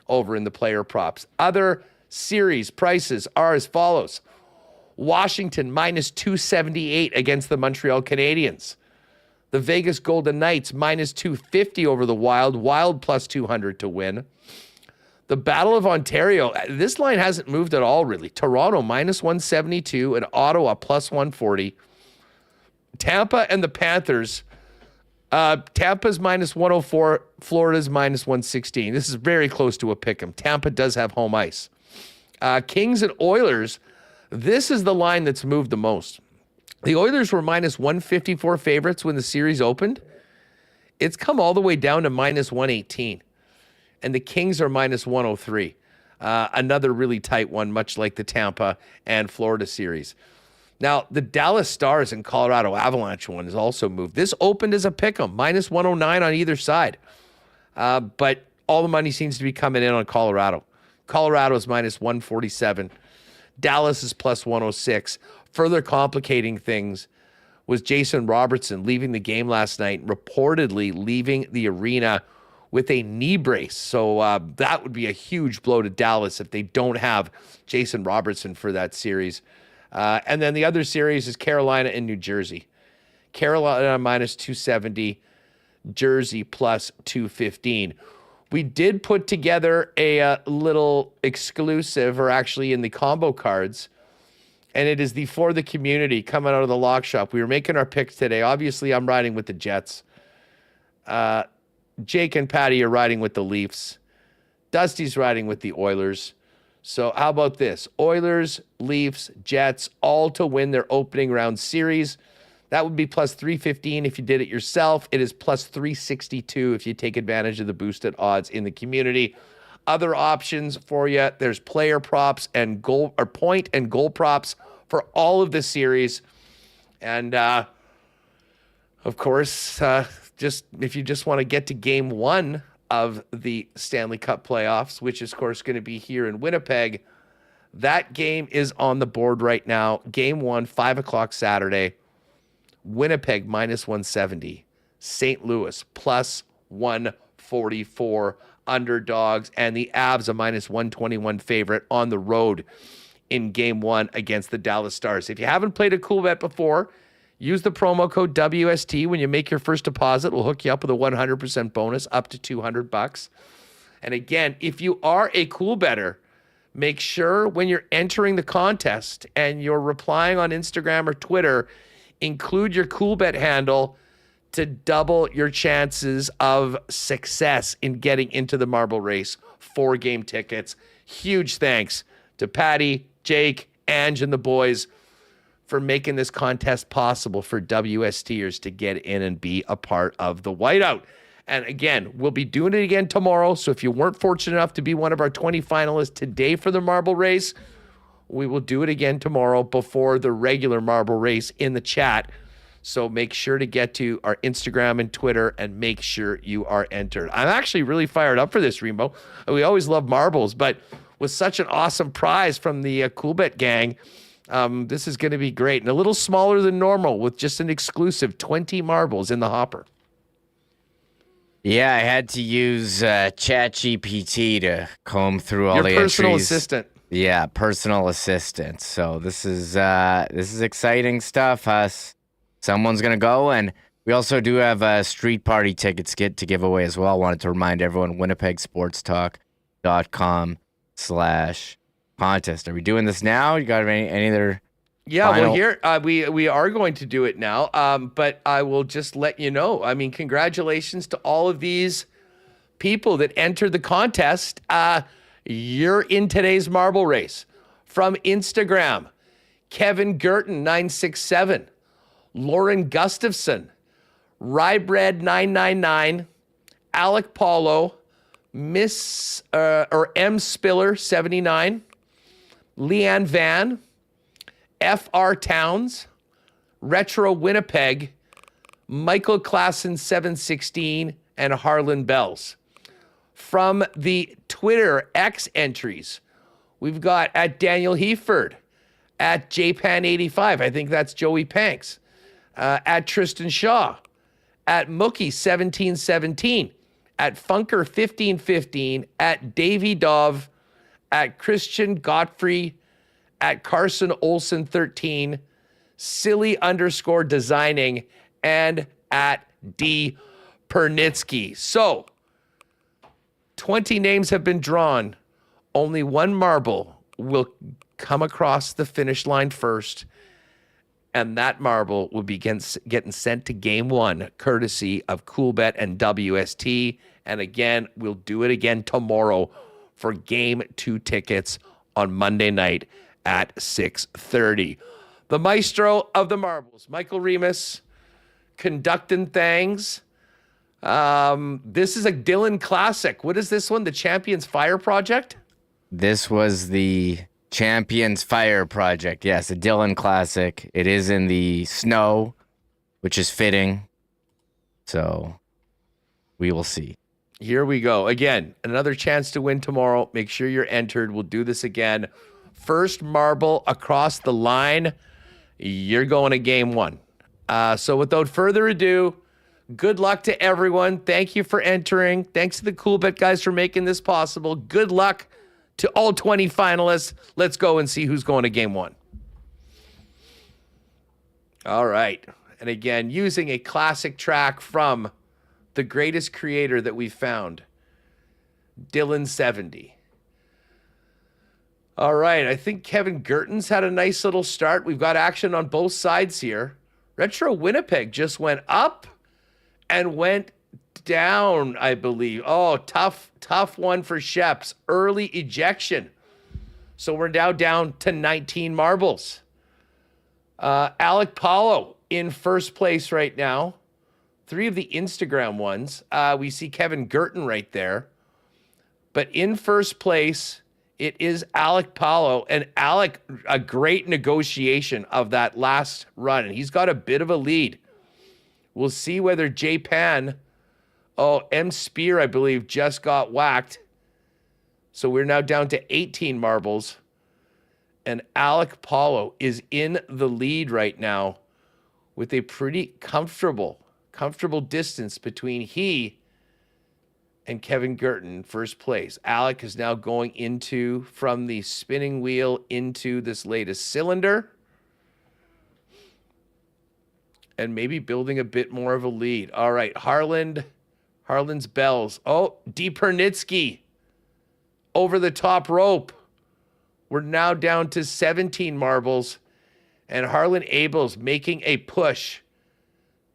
over in the player props. Other series prices are as follows. Washington minus 278 against the Montreal Canadiens. The Vegas Golden Knights minus 250 over the Wild. Wild plus 200 to win. The Battle of Ontario, this line hasn't moved at all, really. Toronto minus 172 and Ottawa plus 140. Tampa and the Panthers. Tampa's minus 104. Florida's minus 116. This is very close to a pick'em. Tampa does have home ice. Kings and Oilers. This is the line that's moved the most. The Oilers were minus 154 favorites when the series opened. It's come all the way down to minus 118. And the Kings are minus 103. Another really tight one, much like the Tampa and Florida series. Now, the Dallas Stars and Colorado Avalanche one is also moved. This opened as a pick'em, minus 109 on either side. But all the money seems to be coming in on Colorado. Colorado's minus 147. Dallas is plus 106. Further complicating things was Jason Robertson leaving the game last night, reportedly leaving the arena with a knee brace. So that would be a huge blow to Dallas if they don't have Jason Robertson for that series. And then the other series is Carolina and New Jersey. Carolina minus 270, Jersey plus 215. We did put together a little exclusive, or actually in the combo cards, and it is the For the Community coming out of the lock shop. We were making our picks today. Obviously, I'm riding with the Jets. Jake and Patty are riding with the Leafs. Dusty's riding with the Oilers. So how about this? Oilers, Leafs, Jets, all to win their opening round series. That would be plus 315 if you did it yourself. It is plus 362 if you take advantage of the boosted odds in the community. Other options for you, there's player props and goal or point and goal props for all of the series. And of course, just if you just want to get to game 1 of the Stanley Cup playoffs, which is of course going to be here in Winnipeg, that game is on the board right now. Game 1, 5 o'clock Saturday. Winnipeg minus 170, St. Louis plus 144 underdogs, and the Avs a minus 121 favorite on the road in game 1 against the Dallas Stars. If you haven't played a Coolbet before, use the promo code WST when you make your first deposit. We'll hook you up with a 100% bonus up to $200. And again, if you are a Coolbetter, make sure when you're entering the contest and you're replying on Instagram or Twitter, include your Coolbet handle to double your chances of success in getting into the marble race. 4-game tickets. Huge thanks to Patty, Jake, Ange, and the boys for making this contest possible for WSTers to get in and be a part of the whiteout. And again, we'll be doing it again tomorrow. So if you weren't fortunate enough to be one of our 20 finalists today for the marble race, we will do it again tomorrow before the regular marble race in the chat. So make sure to get to our Instagram and Twitter and make sure you are entered. I'm actually really fired up for this, Remo. We always love marbles, but with such an awesome prize from the Coolbet gang, this is going to be great. And a little smaller than normal with just an exclusive 20 marbles in the hopper. Yeah, I had to use ChatGPT to comb through all Your the entries. personal assistant. Yeah, personal assistant. So this is exciting stuff, Huss. Someone's gonna go, and we also do have street party tickets to give away as well. Wanted to remind everyone, winnipegsportstalk.com/contest. Are we doing this now? You got any other? Yeah, final? well, here we are going to do it now, but I will just let you know. I mean, congratulations to all of these people that entered the contest. You're in today's marble race. From Instagram, Kevin Gerton 967, Lauren Gustafson, Rybread999, Alec Paulo, M Spiller 79, Leanne Van, FR Towns, Retro Winnipeg, Michael Klassen 716, and Harlan Bells. From the Twitter X entries, we've got at Daniel Heford, at JPan85, I think that's Joey Panks, at Tristan Shaw, at Mookie 1717, at Funker 1515, at Davy Dove, at Christian Godfrey, at Carson Olson 13, silly_designing, and at D Pernitsky. So 20 names have been drawn. Only one marble will come across the finish line first, and that marble will be getting sent to game one, courtesy of Coolbet and WST. And again, we'll do it again tomorrow for game 2 tickets on Monday night at 6:30. The maestro of the marbles, Michael Remis, conducting things. This is a Dylan classic. What is this one? The Champions Fire Project? This was the Champions Fire Project. Yes, a Dylan classic. It is in the snow, which is fitting. So we will see. Here we go. Again, another chance to win tomorrow. Make sure you're entered. We'll do this again. First marble across the line, you're going to game 1. So without further ado, good luck to everyone. Thank you for entering. Thanks to the Coolbet guys for making this possible. Good luck to all 20 finalists. Let's go and see who's going to game 1. All right. And again, using a classic track from the greatest creator that we found, Dylan 70. All right. I think Kevin Gerton's had a nice little start. We've got action on both sides here. Retro Winnipeg just went up and went down, I believe. Oh, tough one for Sheps. Early ejection. So we're now down to 19 marbles. Alec Paulo in first place right now. 3 of the Instagram ones. We see Kevin Gerton right there. But in first place, it is Alec Paulo. And Alec, a great negotiation of that last run. And he's got a bit of a lead. We'll see whether J-Pan, M. Spear, I believe, just got whacked. So we're now down to 18 marbles. And Alec Paulo is in the lead right now with a pretty comfortable distance between he and Kevin Gerton in first place. Alec is now going from the spinning wheel into this latest cylinder. And maybe building a bit more of a lead. All right, Harlan's bells. Oh, D. Pernitsky over the top rope. We're now down to 17 marbles. And Harlan Abels making a push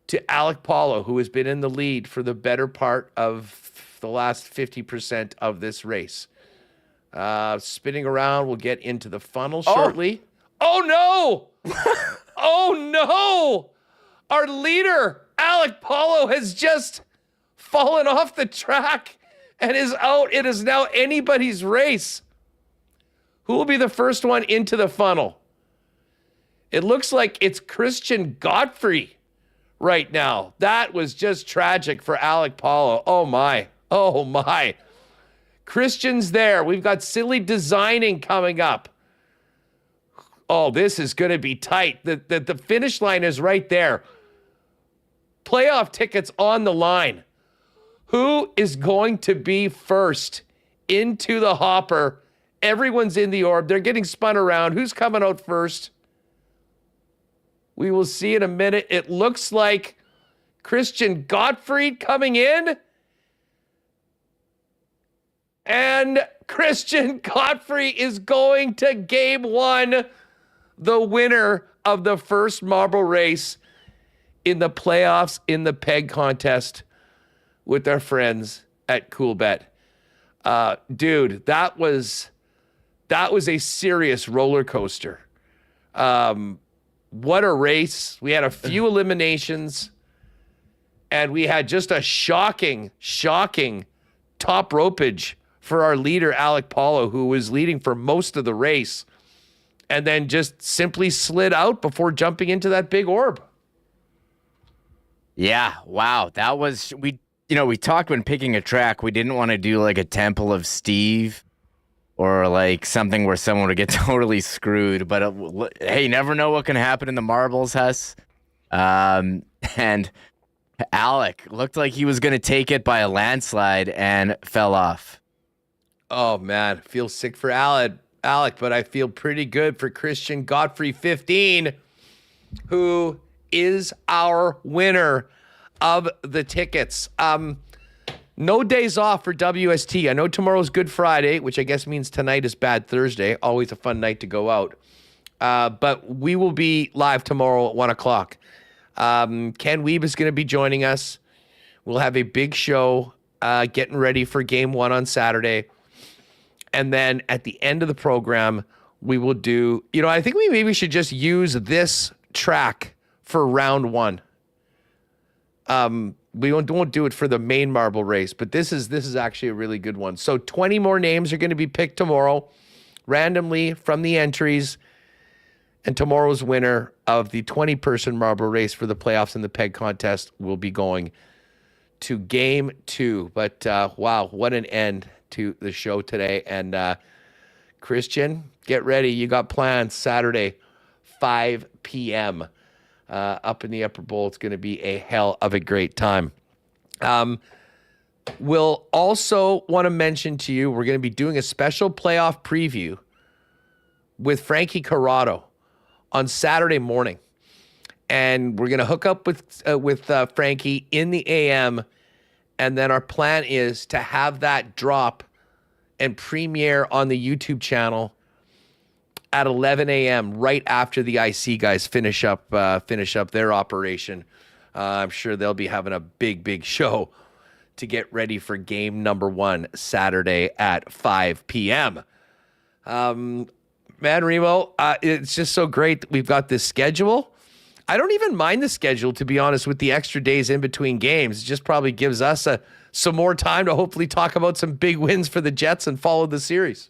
to Alec Paulo, who has been in the lead for the better part of the last 50% of this race. Spinning around, we'll get into the funnel shortly. Oh no! Oh no! Our leader, Alec Paulo, has just fallen off the track and is out. It is now anybody's race. Who will be the first one into the funnel? It looks like it's Christian Godfrey right now. That was just tragic for Alec Paulo. Oh my. Oh my. Christian's there. We've got Silly Designing coming up. Oh, this is going to be tight. The finish line is right there. Playoff tickets on the line. Who is going to be first into the hopper? Everyone's in the orb. They're getting spun around. Who's coming out first? We will see in a minute. It looks like Christian Gottfried coming in. And Christian Godfrey is going to game one, the winner of the first marble race in the playoffs in the peg contest with our friends at Coolbet. Dude, that was a serious roller coaster. What a race. We had a few eliminations, and we had just a shocking top ropage for our leader, Alec Paulo, who was leading for most of the race, and then just simply slid out before jumping into that big orb. Yeah, wow. That was, we talked when picking a track, we didn't want to do like a Temple of Steve or like something where someone would get totally screwed. But hey, you never know what can happen in the marbles, Huss. And Alec looked like he was going to take it by a landslide and fell off. Oh, man. I feel sick for Alec, but I feel pretty good for Christian Godfrey 15, who is our winner of the tickets. No days off for WST. I know tomorrow's Good Friday, which I guess means tonight is Bad Thursday. Always a fun night to go out. But we will be live tomorrow at 1 o'clock. Ken Wiebe is going to be joining us. We'll have a big show getting ready for game one on Saturday. And then at the end of the program, we will do, I think we maybe should just use this track for round one. We won't do it for the main marble race, but this is actually a really good one. So 20 more names are going to be picked tomorrow, randomly from the entries. And tomorrow's winner of the 20-person marble race for the playoffs and the peg contest will be going to game two. But wow, what an end to the show today. And Christian, get ready. You got plans Saturday, 5 p.m. Up in the Upper Bowl. It's going to be a hell of a great time. We'll also want to mention to you, we're going to be doing a special playoff preview with Frankie Corrado on Saturday morning. And we're going to hook up with Frankie in the AM. And then our plan is to have that drop and premiere on the YouTube channel at 11 a.m. right after the IC guys finish up their operation. I'm sure they'll be having a big show to get ready for game number one Saturday at 5 p.m. Man, Remo, it's just so great that we've got this schedule. I don't even mind the schedule, to be honest, with the extra days in between games. It just probably gives us some more time to hopefully talk about some big wins for the Jets and follow the series.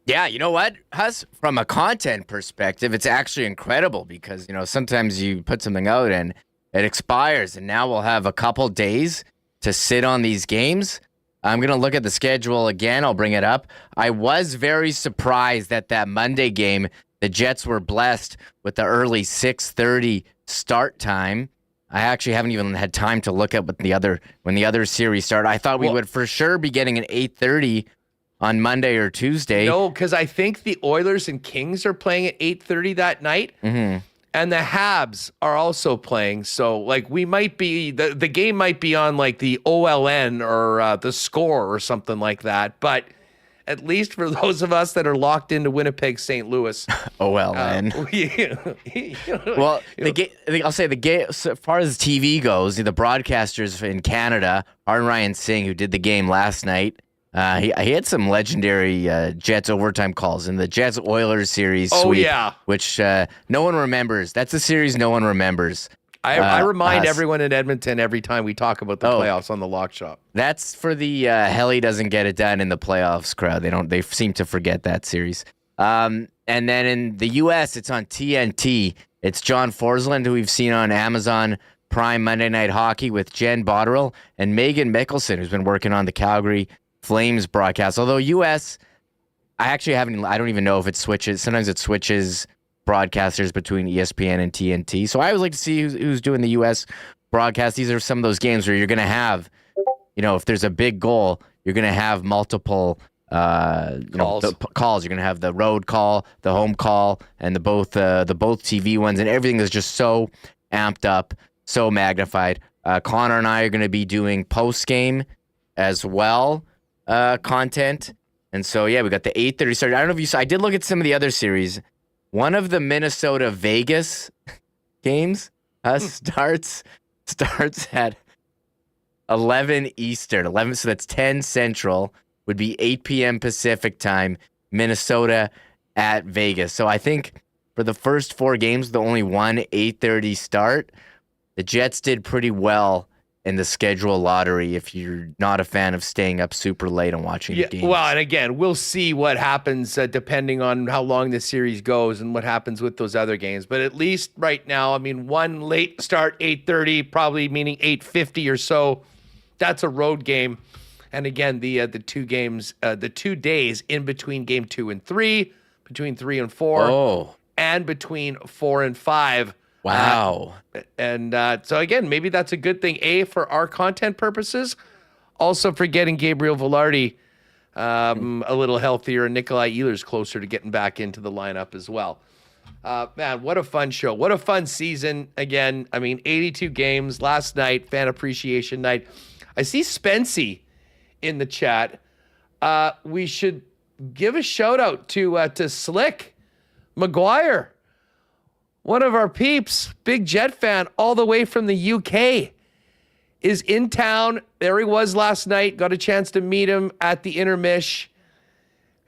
Yeah, you know what, Huss? From a content perspective, it's actually incredible because, sometimes you put something out and it expires, and now we'll have a couple days to sit on these games. I'm going to look at the schedule again. I'll bring it up. I was very surprised that Monday game, the Jets were blessed with the early 6:30 start time. I actually haven't even had time to look at when the other series start. I thought we would for sure be getting an 8:30 on Monday or Tuesday. No, because I think the Oilers and Kings are playing at 8:30 that night. Mm-hmm. And the Habs are also playing. So, we might be, the game might be on, the OLN or the Score or something like that. But at least for those of us that are locked into Winnipeg, St. Louis. Oh, well, man. Well, I'll say the game, so far as TV goes, the broadcasters in Canada, Ryan Singh, who did the game last night, he had some legendary Jets overtime calls in the Jets-Oilers series sweep, which no one remembers. That's a series no one remembers. I remind everyone in Edmonton every time we talk about the playoffs on the Lock Shop. That's for the Helly doesn't get it done in the playoffs crowd. They seem to forget that series. And then in the U.S., it's on TNT. It's John Forsland, who we've seen on Amazon Prime Monday Night Hockey with Jen Botterill and Megan Mickelson, who's been working on the Calgary Flames broadcast. Although U.S., I don't even know if it switches. Sometimes it switches broadcasters between ESPN and TNT. So I always like to see who's doing the U.S. broadcast. These are some of those games where you're going to have, if there's a big goal, you're going to have multiple calls. You're going to have the road call, the home call, and the both TV ones, and everything is just so amped up, so magnified. Connor and I are going to be doing post-game as well content. And so, we got the 8:30 start. I don't know if you saw. I did look at some of the other series. One of the Minnesota-Vegas games starts at 11 Eastern. 11, so that's 10 Central, would be 8 p.m. Pacific time, Minnesota at Vegas. So I think for the first 4 games, the only one 8:30 start, the Jets did pretty well in the schedule lottery if you're not a fan of staying up super late and watching the games. Well, and again, we'll see what happens depending on how long this series goes and what happens with those other games. But at least right now, one late start, 8:30, probably meaning 8:50 or so. That's a road game. And again, the 2 games, the 2 days in between game 2 and 3, between 3 and 4, and between 4 and 5. Wow. So again, maybe that's a good thing, for our content purposes, also for getting Gabriel Velarde a little healthier and Nikolai Ehlers closer to getting back into the lineup as well. Man, what a fun show. What a fun season. Again, 82 games last night, fan appreciation night. I see Spency in the chat. We should give a shout out to Slick McGuire. One of our peeps, big Jet fan, all the way from the UK, is in town. There he was last night. Got a chance to meet him at the Intermish.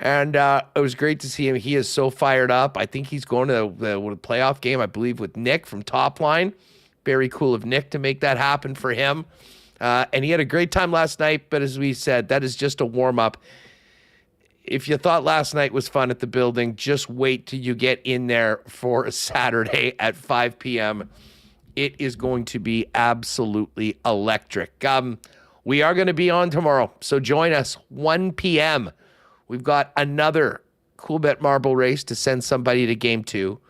And it was great to see him. He is so fired up. I think he's going to the playoff game, I believe, with Nick from Top Line. Very cool of Nick to make that happen for him. And he had a great time last night. But as we said, that is just a warm-up. If you thought last night was fun at the building, just wait till you get in there for a Saturday at 5 p.m. It is going to be absolutely electric. We are going to be on tomorrow, so join us, 1 p.m. We've got another Coolbet marble race to send somebody to game 2.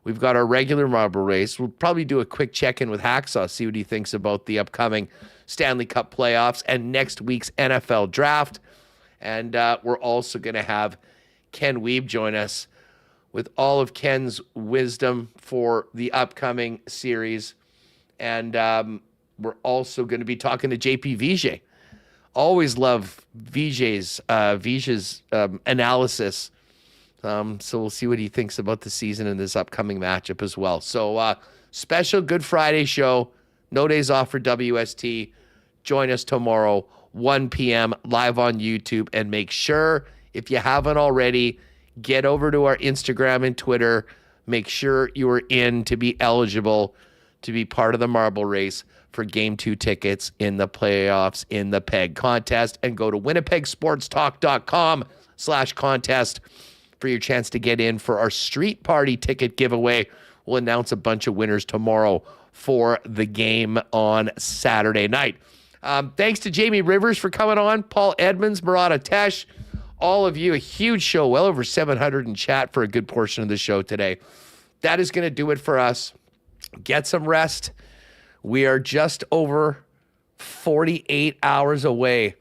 We've got our regular marble race. We'll probably do a quick check-in with Hacksaw, see what he thinks about the upcoming Stanley Cup playoffs and next week's NFL draft. And we're also going to have Ken Wiebe join us with all of Ken's wisdom for the upcoming series. And we're also going to be talking to JP Vigier. Always love Vigier's analysis. So we'll see what he thinks about the season and this upcoming matchup as well. So special Good Friday show. No days off for WST. Join us tomorrow, 1 p.m. live on YouTube. And make sure, if you haven't already, get over to our Instagram and Twitter. Make sure you are in to be eligible to be part of the marble race for Game 2 tickets in the playoffs in the PEG contest. And go to winnipegsportstalk.com/contest for your chance to get in for our street party ticket giveaway. We'll announce a bunch of winners tomorrow for the game on Saturday night. Thanks to Jamie Rivers for coming on, Paul Edmonds, Murat, all of you. A huge show, well over 700 in chat for a good portion of the show today. That is going to do it for us. Get some rest. We are just over 48 hours away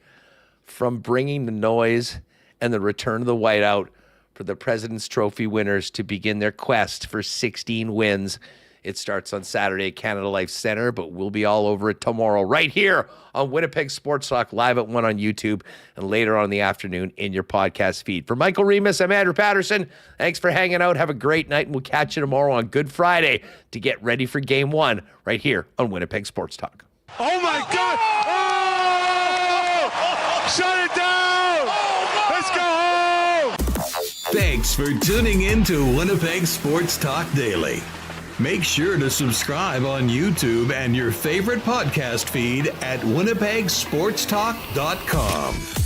from bringing the noise and the return of the whiteout for the President's Trophy winners to begin their quest for 16 wins It starts on Saturday at Canada Life Center, but we'll be all over it tomorrow right here on Winnipeg Sports Talk, live at 1 on YouTube, and later on in the afternoon in your podcast feed. For Michael Remis, I'm Andrew Paterson. Thanks for hanging out. Have a great night, and we'll catch you tomorrow on Good Friday to get ready for Game 1 right here on Winnipeg Sports Talk. Oh, my God! Oh! Shut it down! Let's go home! Thanks for tuning in to Winnipeg Sports Talk Daily. Make sure to subscribe on YouTube and your favorite podcast feed at winnipegsportstalk.com.